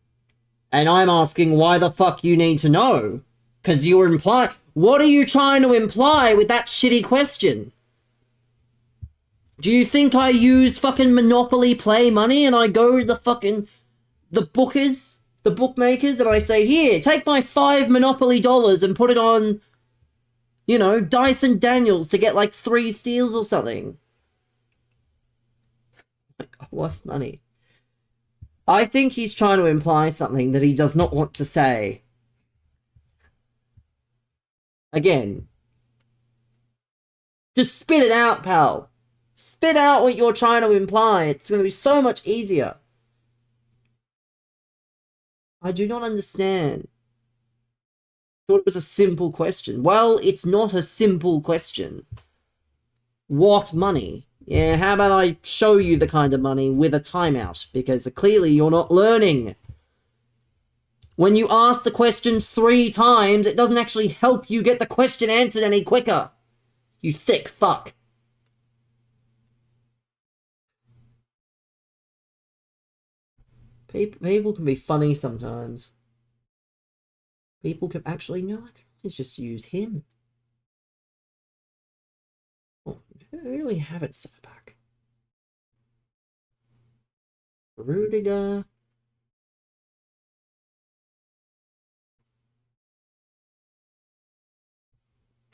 And I'm asking why the fuck you need to know. Because you were implying... What are you trying to imply with that shitty question? Do you think I use fucking Monopoly play money and I go to the fucking... the bookmakers, and I say, here, take my $5 Monopoly dollars and put it on, you know, Dyson Daniels to get like 3 steals or something. What money? I think he's trying to imply something that he does not want to say. Again. Just spit it out, pal. Spit out what you're trying to imply. It's going to be so much easier. I do not understand. Thought it was a simple question. Well, it's not a simple question. What money? Yeah, how about I show you the kind of money with a timeout? Because clearly you're not learning. When you ask the question 3 times, it doesn't actually help you get the question answered any quicker. You thick fuck. People can be funny sometimes. People can actually, no, I can always just use him. Oh, I really have it set back. Rudiger.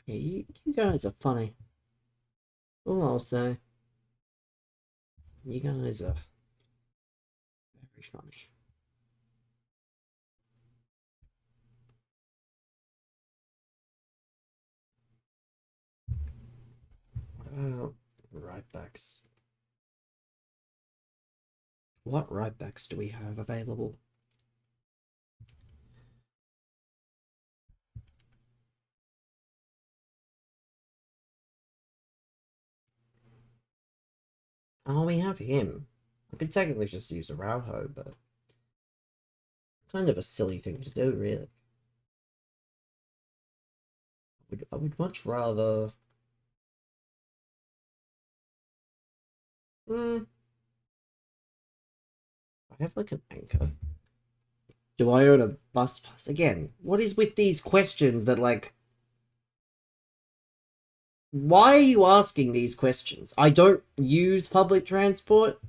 Yeah, you guys are funny. All I'll say. You guys are very funny. Right backs. What right backs do we have available? Oh, we have him. I could technically just use Araujo, but kind of a silly thing to do, really. I would much rather. I have like an anchor. Do I own a bus pass? Again, what is with these questions that, like... Why are you asking these questions? I don't use public transport.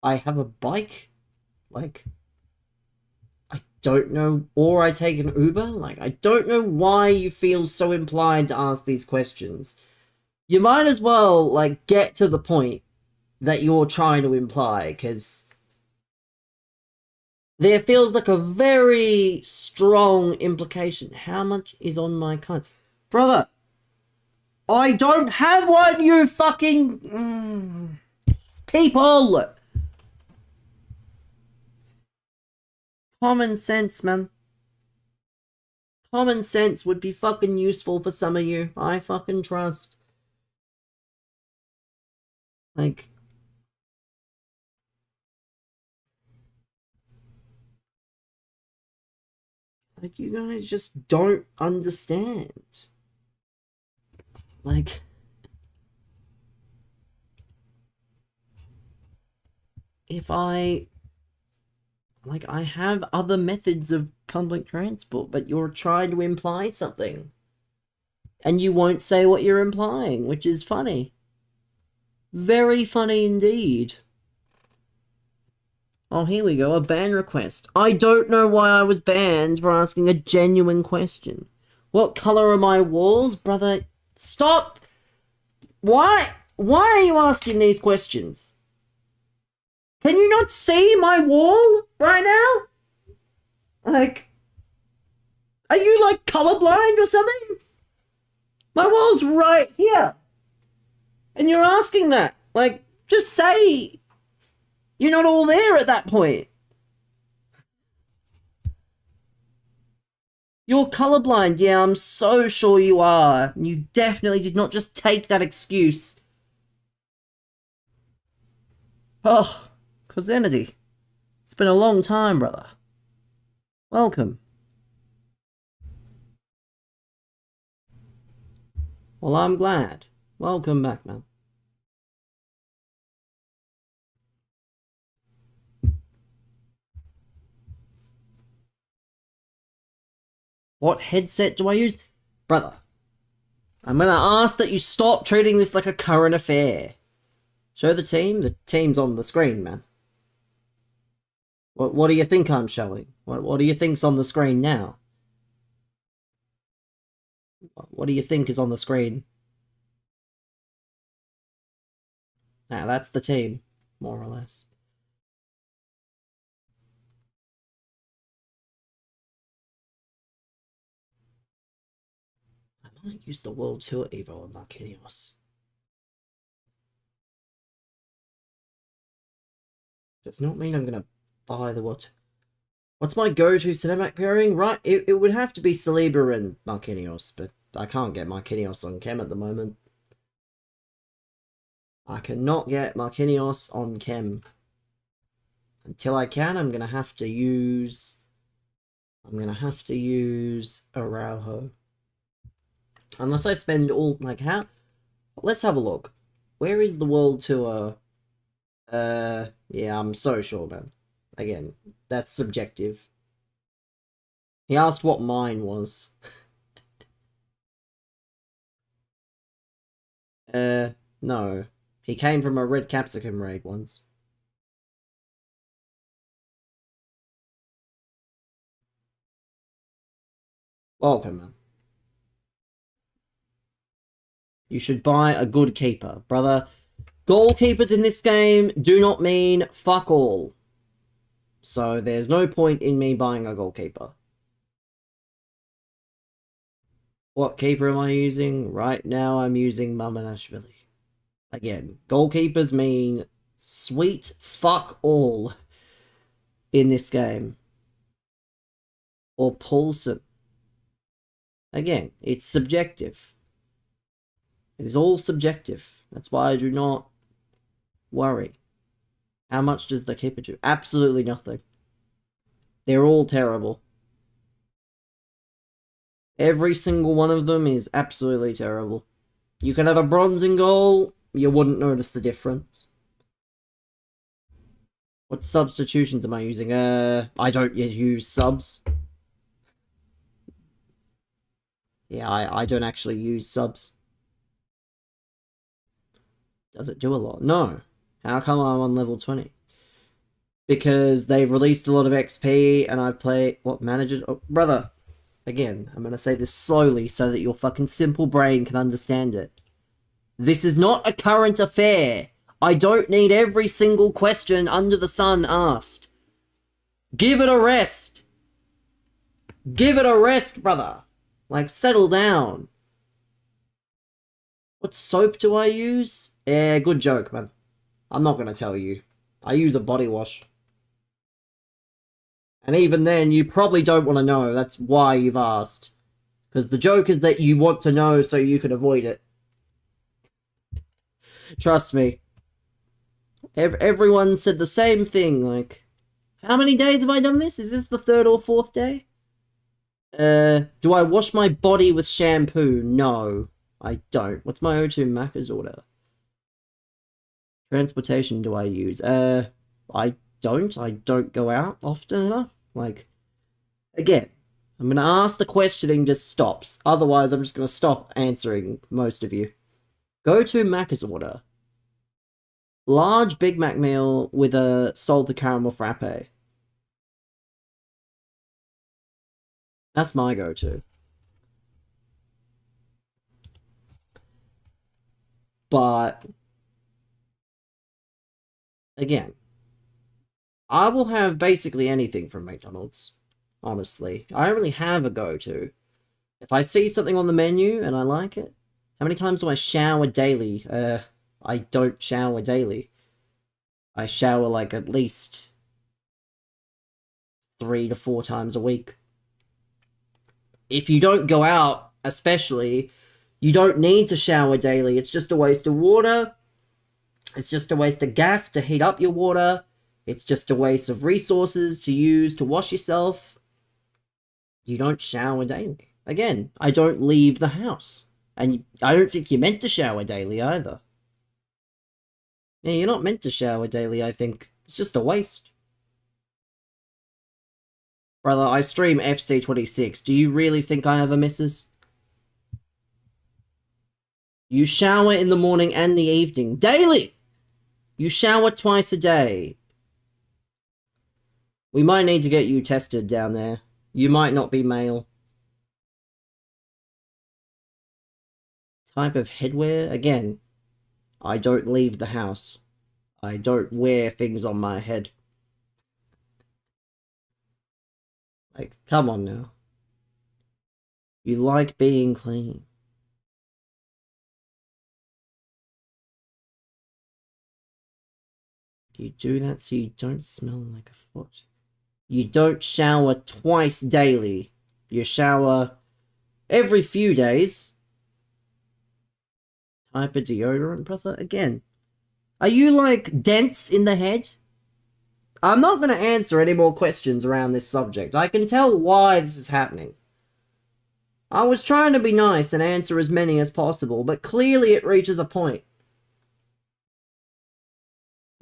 I have a bike. Like... I don't know. Or I take an Uber. Like, I don't know why you feel so inclined to ask these questions. You might as well, like, get to the point that you're trying to imply, because there feels like a very strong implication. How much is on my card? Brother, I don't have one, you fucking... people! Common sense, man. Common sense would be fucking useful for some of you. I fucking trust. Like... Like, you guys just don't understand. Like... If I... Like, I have other methods of public transport, but you're trying to imply something. And you won't say what you're implying, which is funny. Very funny indeed. Oh, here we go, a ban request. I don't know why I was banned for asking a genuine question. What color are my walls? Brother, stop! Why are you asking these questions? Can you not see my wall right now? Like, are you like colorblind or something? My wall's right here. And you're asking that. Like, just say you're not all there at that point. You're colorblind. Yeah, I'm so sure you are. You definitely did not just take that excuse. Oh, Cosenity. It's been a long time, brother. Welcome. Well, I'm glad. Welcome back, man. What headset do I use? Brother, I'm gonna ask that you stop treating this like a current affair. Show the team? The team's on the screen, man. What do you think I'm showing? What do you think's on the screen now? What do you think is on the screen? Now, that's the team, more or less. I might use the World Tour Evo on Marquinhos. Does not mean I'm gonna buy the what. What's my go-to cinematic pairing? Right, it would have to be Saliba and Marquinhos, but I can't get Marquinhos on chem at the moment. I cannot get Marquinhos on chem. Until I can, I'm gonna have to use Araujo. Unless I spend all, like, how? Let's have a look. Where is the World Tour? Yeah, I'm so sure, man. Again, that's subjective. He asked what mine was. No. He came from a red capsicum raid once. Welcome, man. You should buy a good keeper. Brother, goalkeepers in this game do not mean fuck all. So there's no point in me buying a goalkeeper. What keeper am I using? Right now I'm using Mamanashvili. Again, goalkeepers mean sweet fuck all in this game. Or Paulson. Again, it's subjective. It is all subjective. That's why I do not worry. How much does the keeper do? Absolutely nothing. They're all terrible. Every single one of them is absolutely terrible. You can have a bronze in goal, you wouldn't notice the difference. What substitutions am I using? I don't yet use subs. Yeah, I don't actually use subs. Does it do a lot? No. How come I'm on level 20? Because they've released a lot of XP and I've played... What, managers? Oh, brother. Again, I'm going to say this slowly so that your fucking simple brain can understand it. This is not a current affair. I don't need every single question under the sun asked. Give it a rest. Give it a rest, brother. Like, settle down. What soap do I use? Yeah, good joke, man. I'm not going to tell you. I use a body wash. And even then, you probably don't want to know. That's why you've asked. Because the joke is that you want to know so you can avoid it. Trust me. Everyone said the same thing, like... How many days have I done this? Is this the 3rd or 4th day? Do I wash my body with shampoo? No, I don't. What's my O2 Macca's order? Transportation do I use? I don't go out often enough. Like, again, I'm gonna ask the questioning just stops. Otherwise, I'm just gonna stop answering most of you. Go to Macca's order. Large Big Mac meal with a salted caramel frappe. That's my go-to. But, again, I will have basically anything from McDonald's, honestly. I don't really have a go-to. If I see something on the menu and I like it, how many times do I shower daily? I don't shower daily. I shower like at least 3 to 4 times a week. If you don't go out, especially, you don't need to shower daily. It's just a waste of water. It's just a waste of gas to heat up your water. It's just a waste of resources to use to wash yourself. You don't shower daily. Again, I don't leave the house. And I don't think you're meant to shower daily either. Yeah, you're not meant to shower daily, I think. It's just a waste. Brother, I stream FC26. Do you really think I have a missus? You shower in the morning and the evening. Daily! You shower twice a day. We might need to get you tested down there. You might not be male. Type of headwear? Again, I don't leave the house. I don't wear things on my head. Like, come on now. You like being clean. You do that so you don't smell like a foot. You don't shower twice daily. You shower every few days. Type of deodorant, brother? Again. Are you, like, dense in the head? I'm not going to answer any more questions around this subject. I can tell why this is happening. I was trying to be nice and answer as many as possible, but clearly it reaches a point.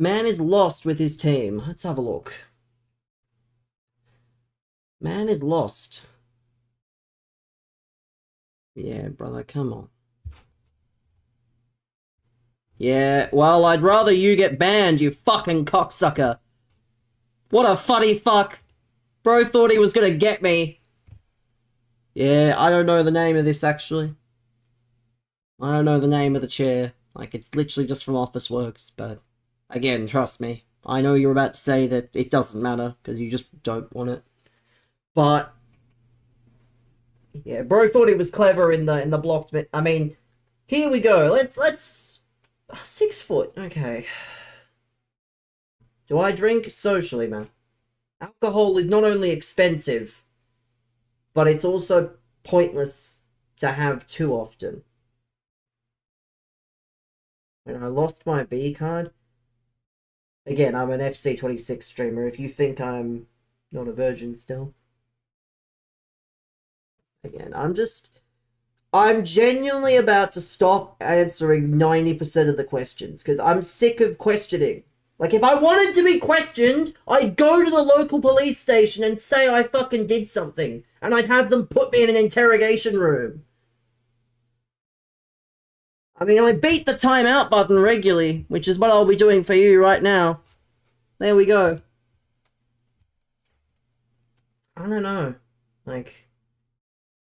Man is lost with his team. Let's have a look. Man is lost. Yeah, brother, come on. Yeah, well, I'd rather you get banned, you fucking cocksucker. What a funny fuck. Bro thought he was gonna get me. Yeah, I don't know the name of this, actually. I don't know the name of the chair. Like, it's literally just from Officeworks, but... Again, trust me. I know you're about to say that it doesn't matter, because you just don't want it. But... Yeah, bro thought he was clever in the blocked... I mean, here we go. Let's... 6 foot, okay. Do I drink? Socially, man. Alcohol is not only expensive, but it's also pointless to have too often. When I lost my B card... Again, I'm an FC26 streamer, if you think I'm not a virgin still. Again, I'm genuinely about to stop answering 90% of the questions, because I'm sick of questioning. Like, if I wanted to be questioned, I'd go to the local police station and say I fucking did something, and I'd have them put me in an interrogation room. I mean, I beat the timeout button regularly, which is what I'll be doing for you right now. There we go. I don't know. Like,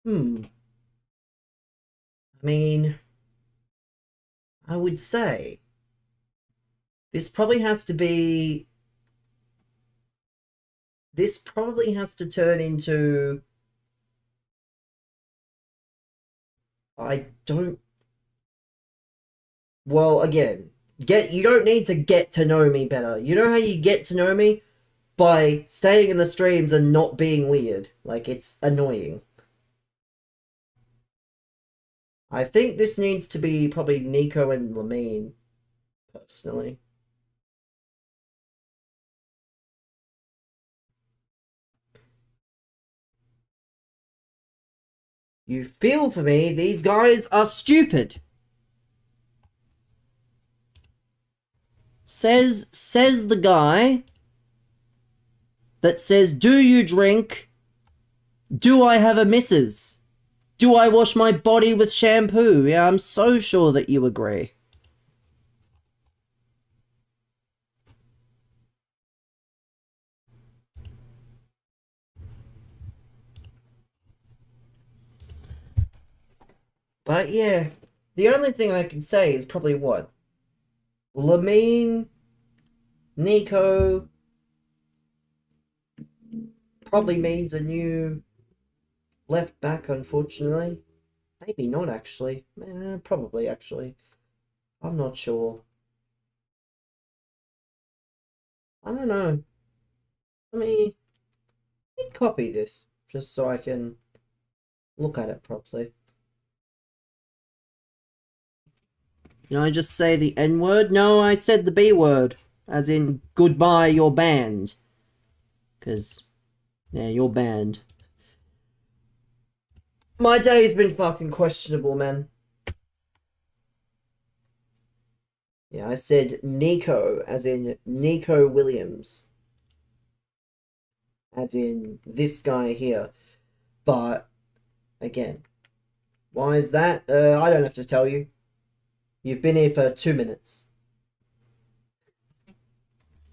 I mean, I would say this probably has to be... This probably has to turn into... I don't... Well, again, you don't need to get to know me better. You know how you get to know me? By staying in the streams and not being weird. Like, it's annoying. I think this needs to be probably Nico and Lamine, personally. You feel for me, these guys are stupid. Says the guy that says, do you drink? Do I have a missus? Do I wash my body with shampoo? Yeah, I'm so sure that you agree. But yeah, the only thing I can say is probably what? Lamine, Nico, probably means a new left back, unfortunately. Maybe not, actually. Probably, actually. I'm not sure. I don't know. Let me copy this, just so I can look at it properly. You know, I just say the N-word? No, I said the B-word. As in, goodbye, you're banned. Because, yeah, you're banned. My day's been fucking questionable, man. Yeah, I said Nico, as in Nico Williams. As in this guy here. But, again, why is that? I don't have to tell you. You've been here for 2 minutes.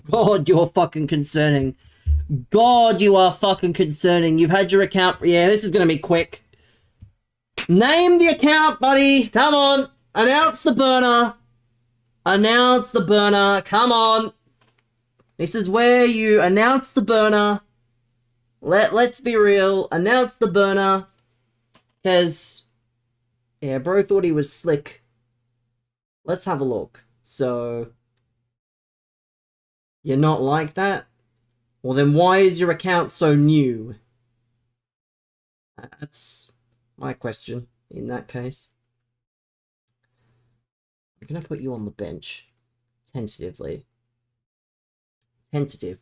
God, you're fucking concerning. God, you are fucking concerning. You've had your account... Yeah, this is gonna be quick. Name the account, buddy. Come on. Announce the burner. Announce the burner. Come on. This is where you announce the burner. Let's be real. Announce the burner. Because... Yeah, bro thought he was slick. Let's have a look. So... You're not like that? Well, then why is your account so new? That's my question in that case. I'm gonna put you on the bench. Tentatively. Tentative.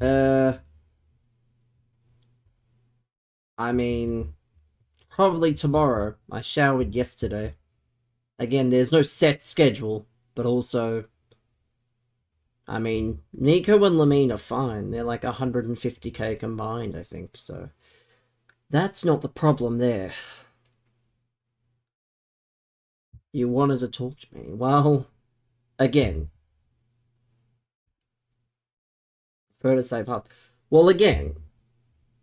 I mean, probably tomorrow. I showered yesterday. Again, there's no set schedule, but also, I mean, Nico and Lamine are fine. They're like 150k combined, I think, so that's not the problem there. You wanted to talk to me. Well, again, prefer to save up. Well, again,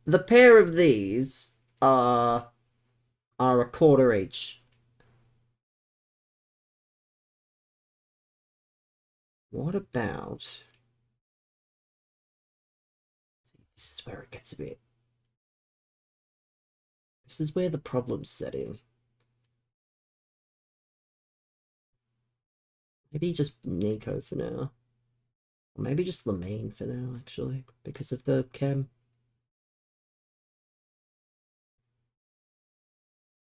the pair of these are a quarter each. What about... This is where it gets a bit... This is where the problems set in. Maybe just Nico for now. Or maybe just Lamine for now, actually, because of the chem.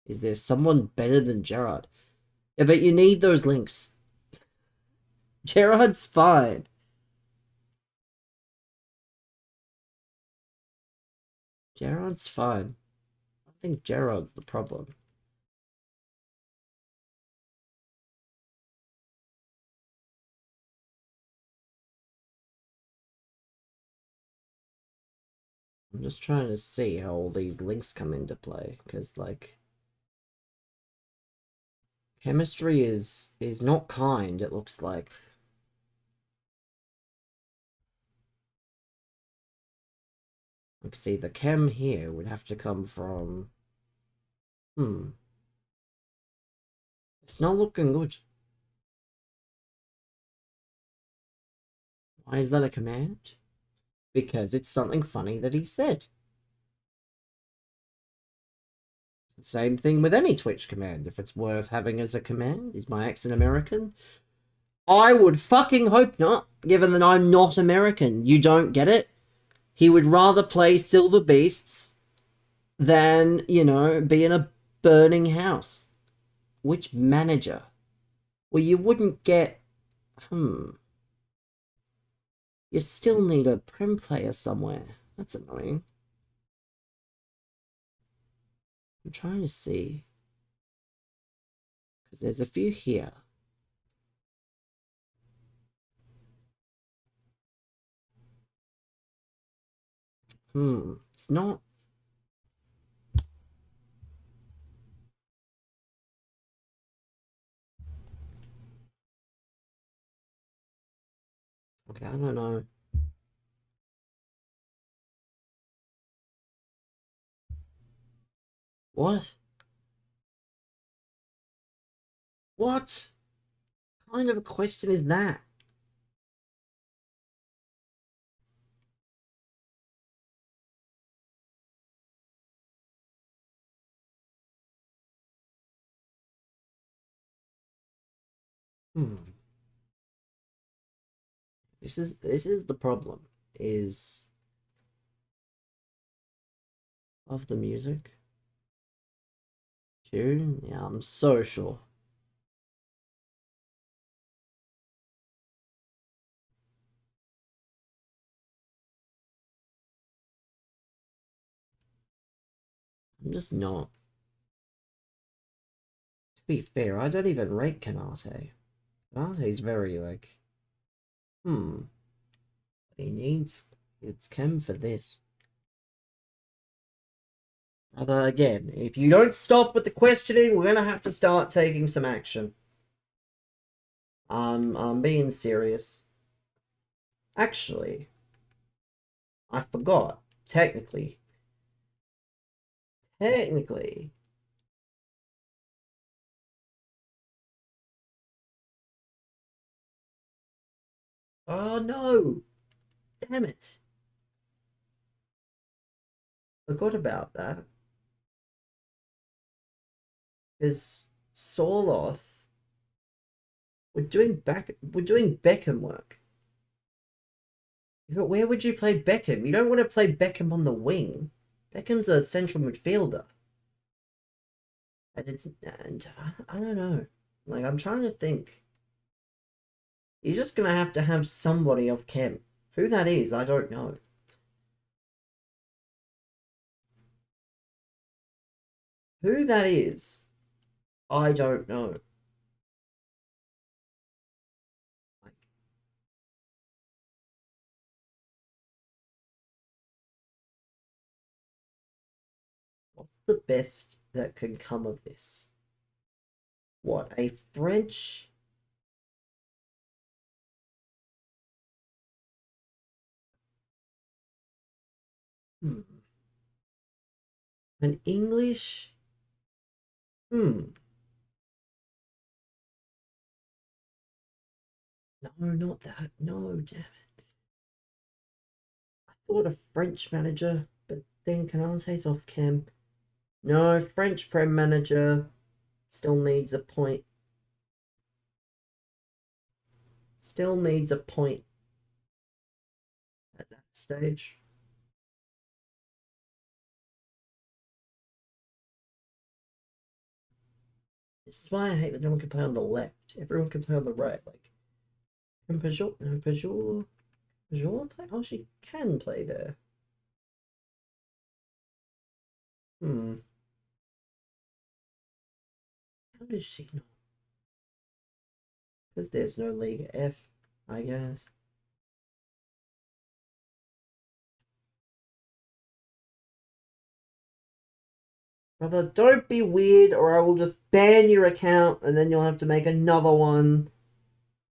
Is there someone better than Gerard? Yeah, but you need those links. Gerard's fine. Gerard's fine. I think Gerard's the problem. I'm just trying to see how all these links come into play, because, like, chemistry is not kind, it looks like. Like, see, the chem here would have to come from... It's not looking good. Why is that a command? Because it's something funny that he said. Same thing with any Twitch command. If it's worth having as a command. Is my ex an American? I would fucking hope not, given that I'm not American. You don't get it? He would rather play Silver Beasts than, you know, be in a burning house. Which manager? Well, you wouldn't get... You still need a Prem player somewhere. That's annoying. I'm trying to see. Because there's a few here. It's not... Okay, I don't know. What? What kind of a question is that? This is the problem, is of the music. June? Yeah, I'm so sure. I'm just not. To be fair, I don't even rate Kanate. Kanate's very, like... He needs... It's chem for this. Although, again, if you don't stop with the questioning, we're gonna have to start taking some action. I'm being serious. Actually, I forgot. Technically. Oh no! Damn it. Forgot about that. Because Soloth we're doing Beckham work. But where would you play Beckham? You don't want to play Beckham on the wing. Beckham's a central midfielder. And I don't know. Like, I'm trying to think. You're just gonna have somebody off Kemp. Who that is, I don't know. Who that is, I don't know. Like, what's the best that can come of this? What, a French? Hmm. An English? Hmm. No, not that. No, damn it. I thought a French manager, but then Canate's off Kemp. No, French Prem manager still needs a point. Still needs a point at that stage. This is why I hate that no one can play on the left. Everyone can play on the right. Like, can Peugeot? No, Peugeot play? Oh, she can play there. Hmm. How does she not? Because there's no League F, I guess. Brother, don't be weird or I will just ban your account and then you'll have to make another one.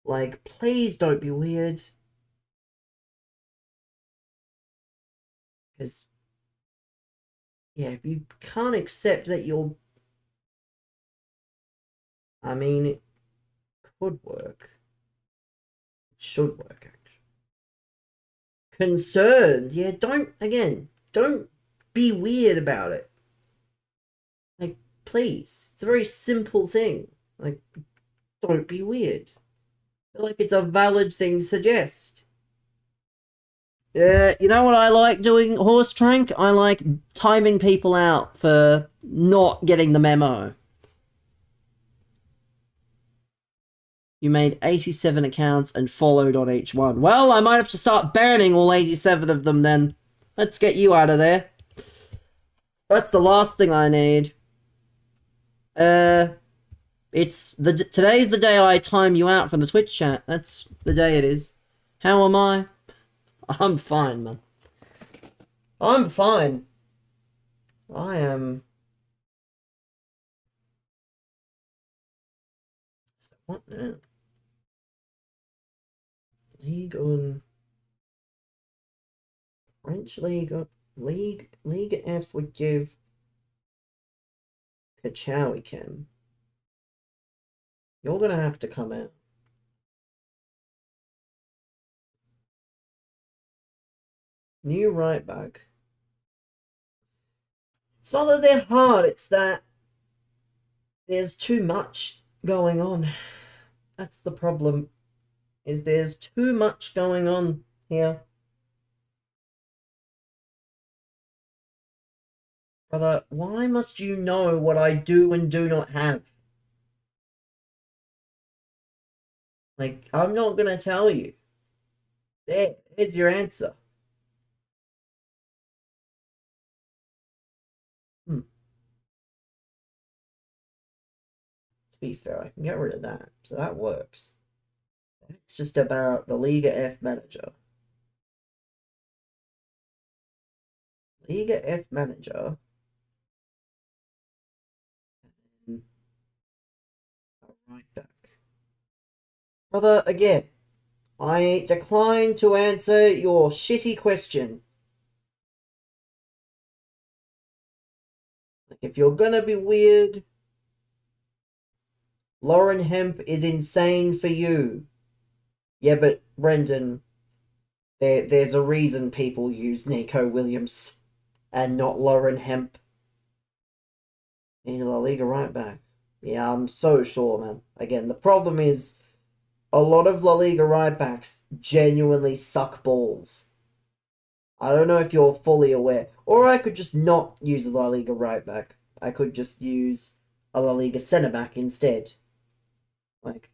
Like, please don't be weird. Because, yeah, if you can't accept that you're... I mean, it could work. It should work, actually. Concerned. Yeah, don't be weird about it. Like, please. It's a very simple thing. Like, don't be weird. I feel like it's a valid thing to suggest. You know what I like doing, Horse Trank? I like timing people out for not getting the memo. You made 87 accounts and followed on each one. Well, I might have to start banning all 87 of them then. Let's get you out of there. That's the last thing I need. Today's the day I time you out from the Twitch chat. That's the day it is. How am I? I'm fine, man. I'm fine. I am. So what now? League on French League F would give Kachawi Cam. You're gonna have to come out. New right back. It's not that they're hard, it's that there's too much going on. That's the problem. Is there's too much going on here. Brother, why must you know what I do and do not have? Like, I'm not gonna tell you. There's your answer. To be fair, I can get rid of that. So that works. It's just about the Liga F manager. Liga F manager. And right back. Brother, again, I decline to answer your shitty question. Like, if you're gonna be weird, Lauren Hemp is insane for you. Yeah, but Brendan, there's a reason people use Nico Williams and not Lauren Hemp. In La Liga right back. Yeah, I'm so sure, man. Again, the problem is a lot of La Liga right backs genuinely suck balls. I don't know if you're fully aware. Or I could just not use a La Liga right back. I could just use a La Liga centre back instead. Like,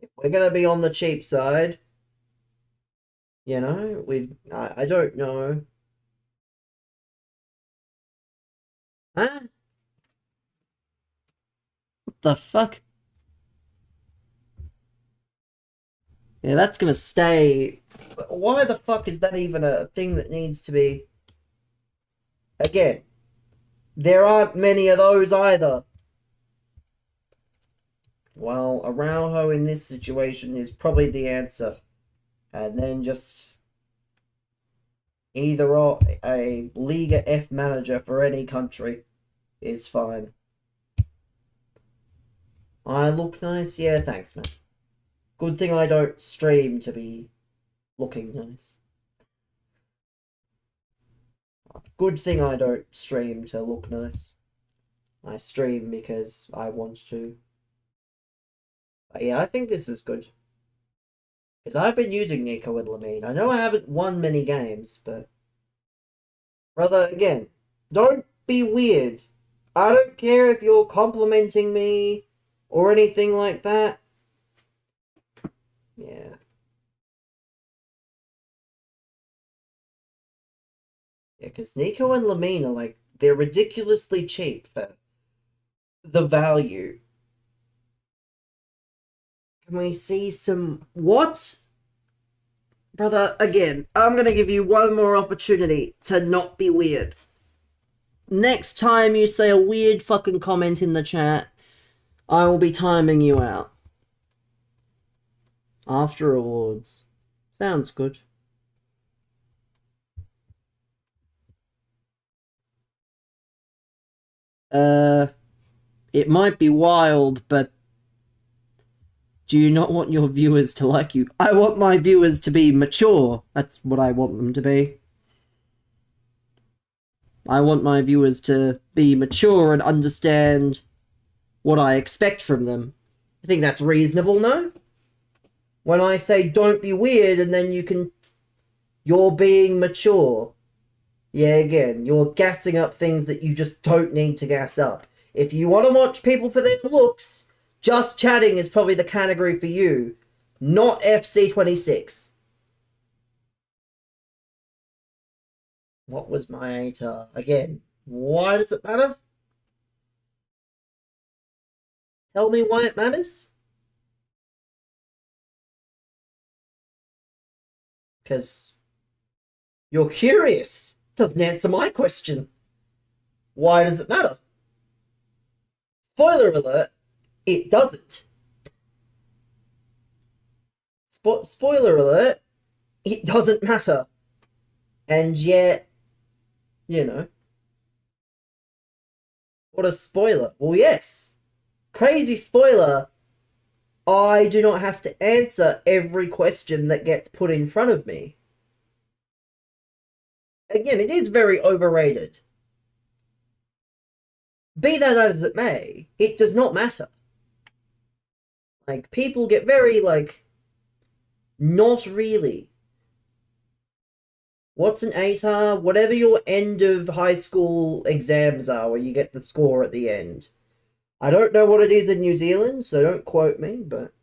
if we're gonna be on the cheap side, you know, I don't know. Huh? What the fuck? Yeah, that's gonna stay. Why the fuck is that even a thing that needs to be? Again, there aren't many of those either. Well, Araujo in this situation is probably the answer. And then just either or a Liga F manager for any country is fine. I look nice? Yeah, thanks, man. Good thing I don't stream to be looking nice. Good thing I don't stream to look nice. I stream because I want to. But yeah, I think this is good. Because I've been using Nico and Lamine. I know I haven't won many games, but... Brother, again, don't be weird. I don't care if you're complimenting me or anything like that. Yeah. Yeah, because Nico and Lamine are like, they're ridiculously cheap for the value. Can we see some... What? Brother, again, I'm gonna give you one more opportunity to not be weird. Next time you say a weird fucking comment in the chat, I will be timing you out. After awards. Sounds good. It might be wild, but do you not want your viewers to like you? I want my viewers to be mature. That's what I want them to be. I want my viewers to be mature and understand what I expect from them. I think that's reasonable, no? When I say don't be weird and then you're being mature. Yeah, again, you're gassing up things that you just don't need to gas up. If you want to watch people for their looks, just chatting is probably the category for you, not FC26. What was my ATAR? Again, why does it matter? Tell me why it matters? Because you're curious. Doesn't answer my question. Why does it matter? Spoiler alert, it doesn't. Spoiler alert, it doesn't matter. And yet, you know. What a spoiler. Well, yes. Crazy spoiler. I do not have to answer every question that gets put in front of me. Again, it is very overrated. Be that as it may, it does not matter. Like, people get very, like, not really. What's an ATAR? Whatever your end of high school exams are, where you get the score at the end. I don't know what it is in New Zealand, so don't quote me, but...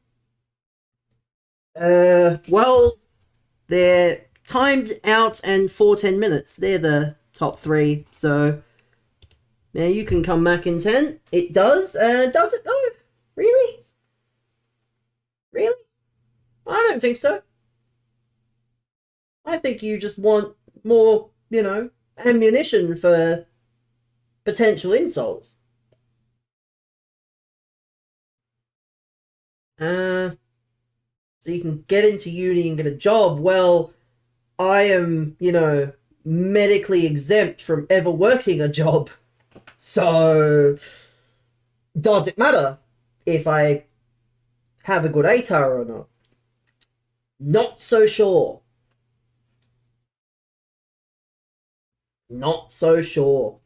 well, they're timed out and for 10 minutes. They're the top 3, so... Yeah, you can come back in 10. It does. Does it though? Really? Really? I don't think so. I think you just want more, you know, ammunition for potential insults. So you can get into uni and get a job. Well, I am, you know, medically exempt from ever working a job. So, does it matter if I have a good ATAR or not? Not so sure. Not so sure.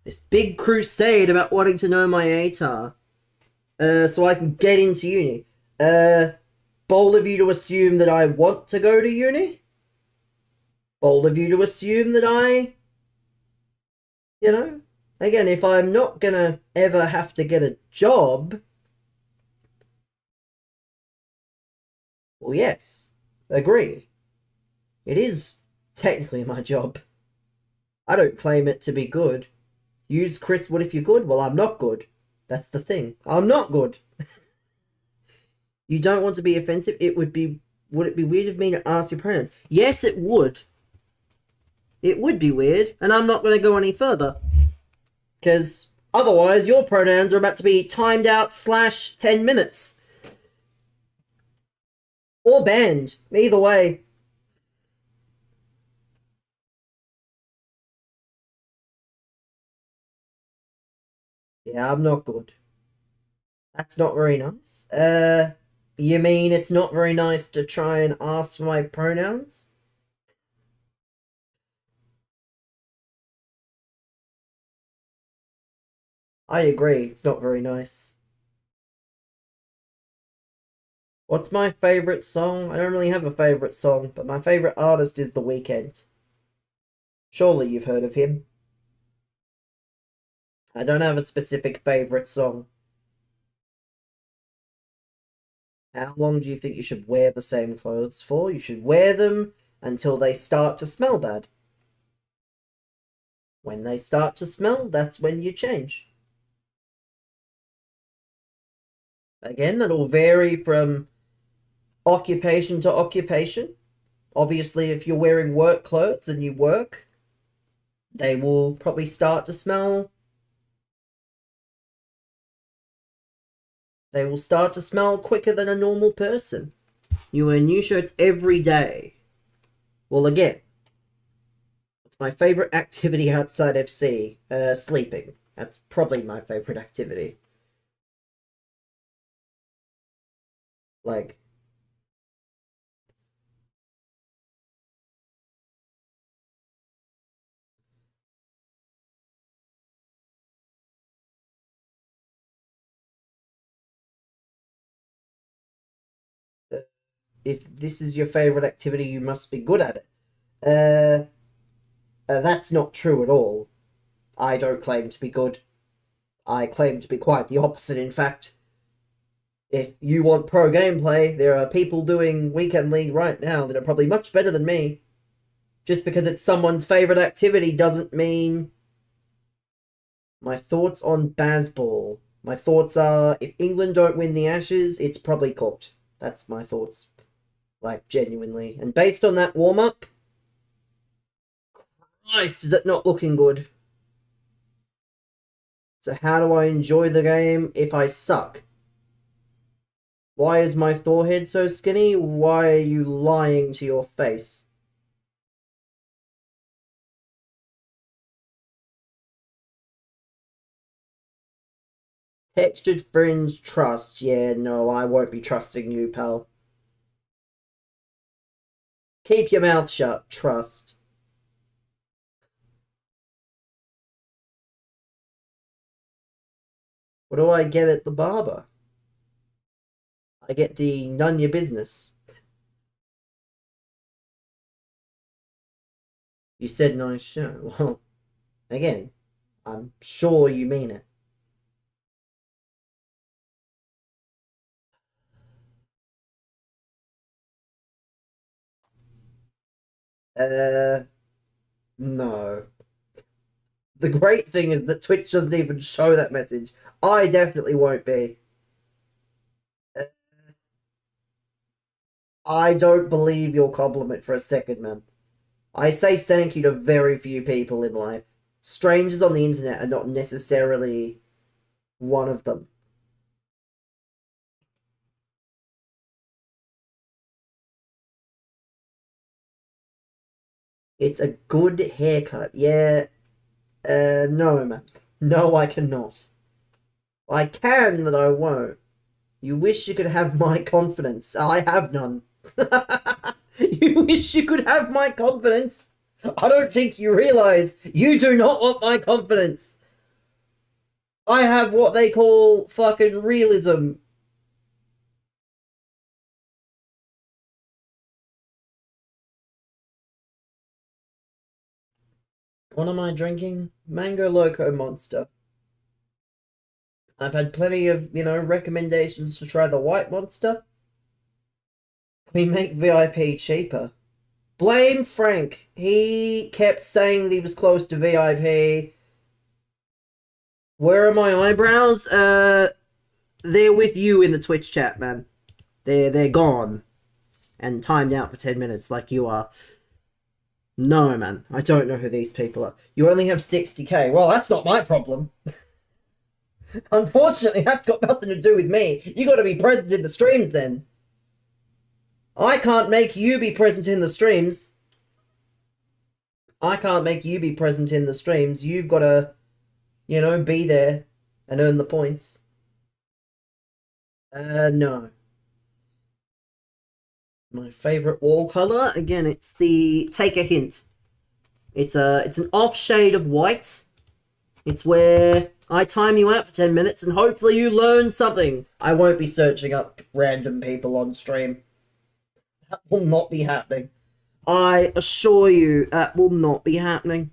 This big crusade about wanting to know my ATAR. So I can get into uni. Uh, Bold of you to assume that I want to go to uni. Bold of you to assume that you know, again, if I'm not gonna ever have to get a job, well, yes, agree. It is technically my job. I don't claim it to be good. Use Chris Wood if you're good. Well, I'm not good. That's the thing. I'm not good. You don't want to be offensive? Would it be weird of me to ask your pronouns? Yes, it would. It would be weird, and I'm not going to go any further. Because otherwise, your pronouns are about to be timed out / 10 minutes. Or banned. Either way. Yeah, I'm not good. That's not very nice. You mean it's not very nice to try and ask for my pronouns? I agree, it's not very nice. What's my favourite song? I don't really have a favourite song, but my favourite artist is The Weeknd. Surely you've heard of him. I don't have a specific favourite song. How long do you think you should wear the same clothes for? You should wear them until they start to smell bad. When they start to smell, that's when you change. Again, that'll vary from occupation to occupation. Obviously, if you're wearing work clothes and you work, they will probably start to smell. They will start to smell quicker than a normal person. You wear new shirts every day. Well, again, what's my favorite activity outside FC? Sleeping. That's probably my favorite activity. Like, if this is your favorite activity, you must be good at it. Uh, that's not true at all. I don't claim to be good. I claim to be quite the opposite, in fact. If you want pro gameplay, there are people doing Weekend League right now that are probably much better than me. Just because it's someone's favourite activity doesn't mean... My thoughts on Bazball. My thoughts are, if England don't win the Ashes, it's probably cooked. That's my thoughts. Like, genuinely. And based on that warm-up, Christ, is it not looking good? So how do I enjoy the game if I suck? Why is my Thor head so skinny? Why are you lying to your face? Textured fringe trust. Yeah, no, I won't be trusting you, pal. Keep your mouth shut, trust. What do I get at the barber? I get the none your business. You said nice show. Well, again, I'm sure you mean it. Uh, no. The great thing is that Twitch doesn't even show that message. I definitely won't be. Uh, I don't believe your compliment for a second, man. I say thank you to very few people in life. Strangers on the internet are not necessarily one of them. It's a good haircut. Yeah, no, man. No, I cannot. I can, that I won't. You wish you could have my confidence. I have none. You wish you could have my confidence. I don't think you realize you do not want my confidence. I have what they call fucking realism. What am I drinking? Mango Loco Monster. I've had plenty of, recommendations to try the White Monster. We make VIP cheaper. Blame Frank. He kept saying that he was close to VIP. Where are my eyebrows? They're with you in the Twitch chat, man. They're gone. And timed out for 10 minutes like you are. No, man. I don't know who these people are. You only have 60k. Well, that's not my problem. Unfortunately, that's got nothing to do with me. You gotta be present in the streams then. I can't make you be present in the streams. I can't make you be present in the streams. You've gotta, be there and earn the points. No. My favorite wall color, again, it's the Take a Hint. It's an off shade of white. It's where I time you out for 10 minutes and hopefully you learn something. I won't be searching up random people on stream. That will not be happening. I assure you, that will not be happening.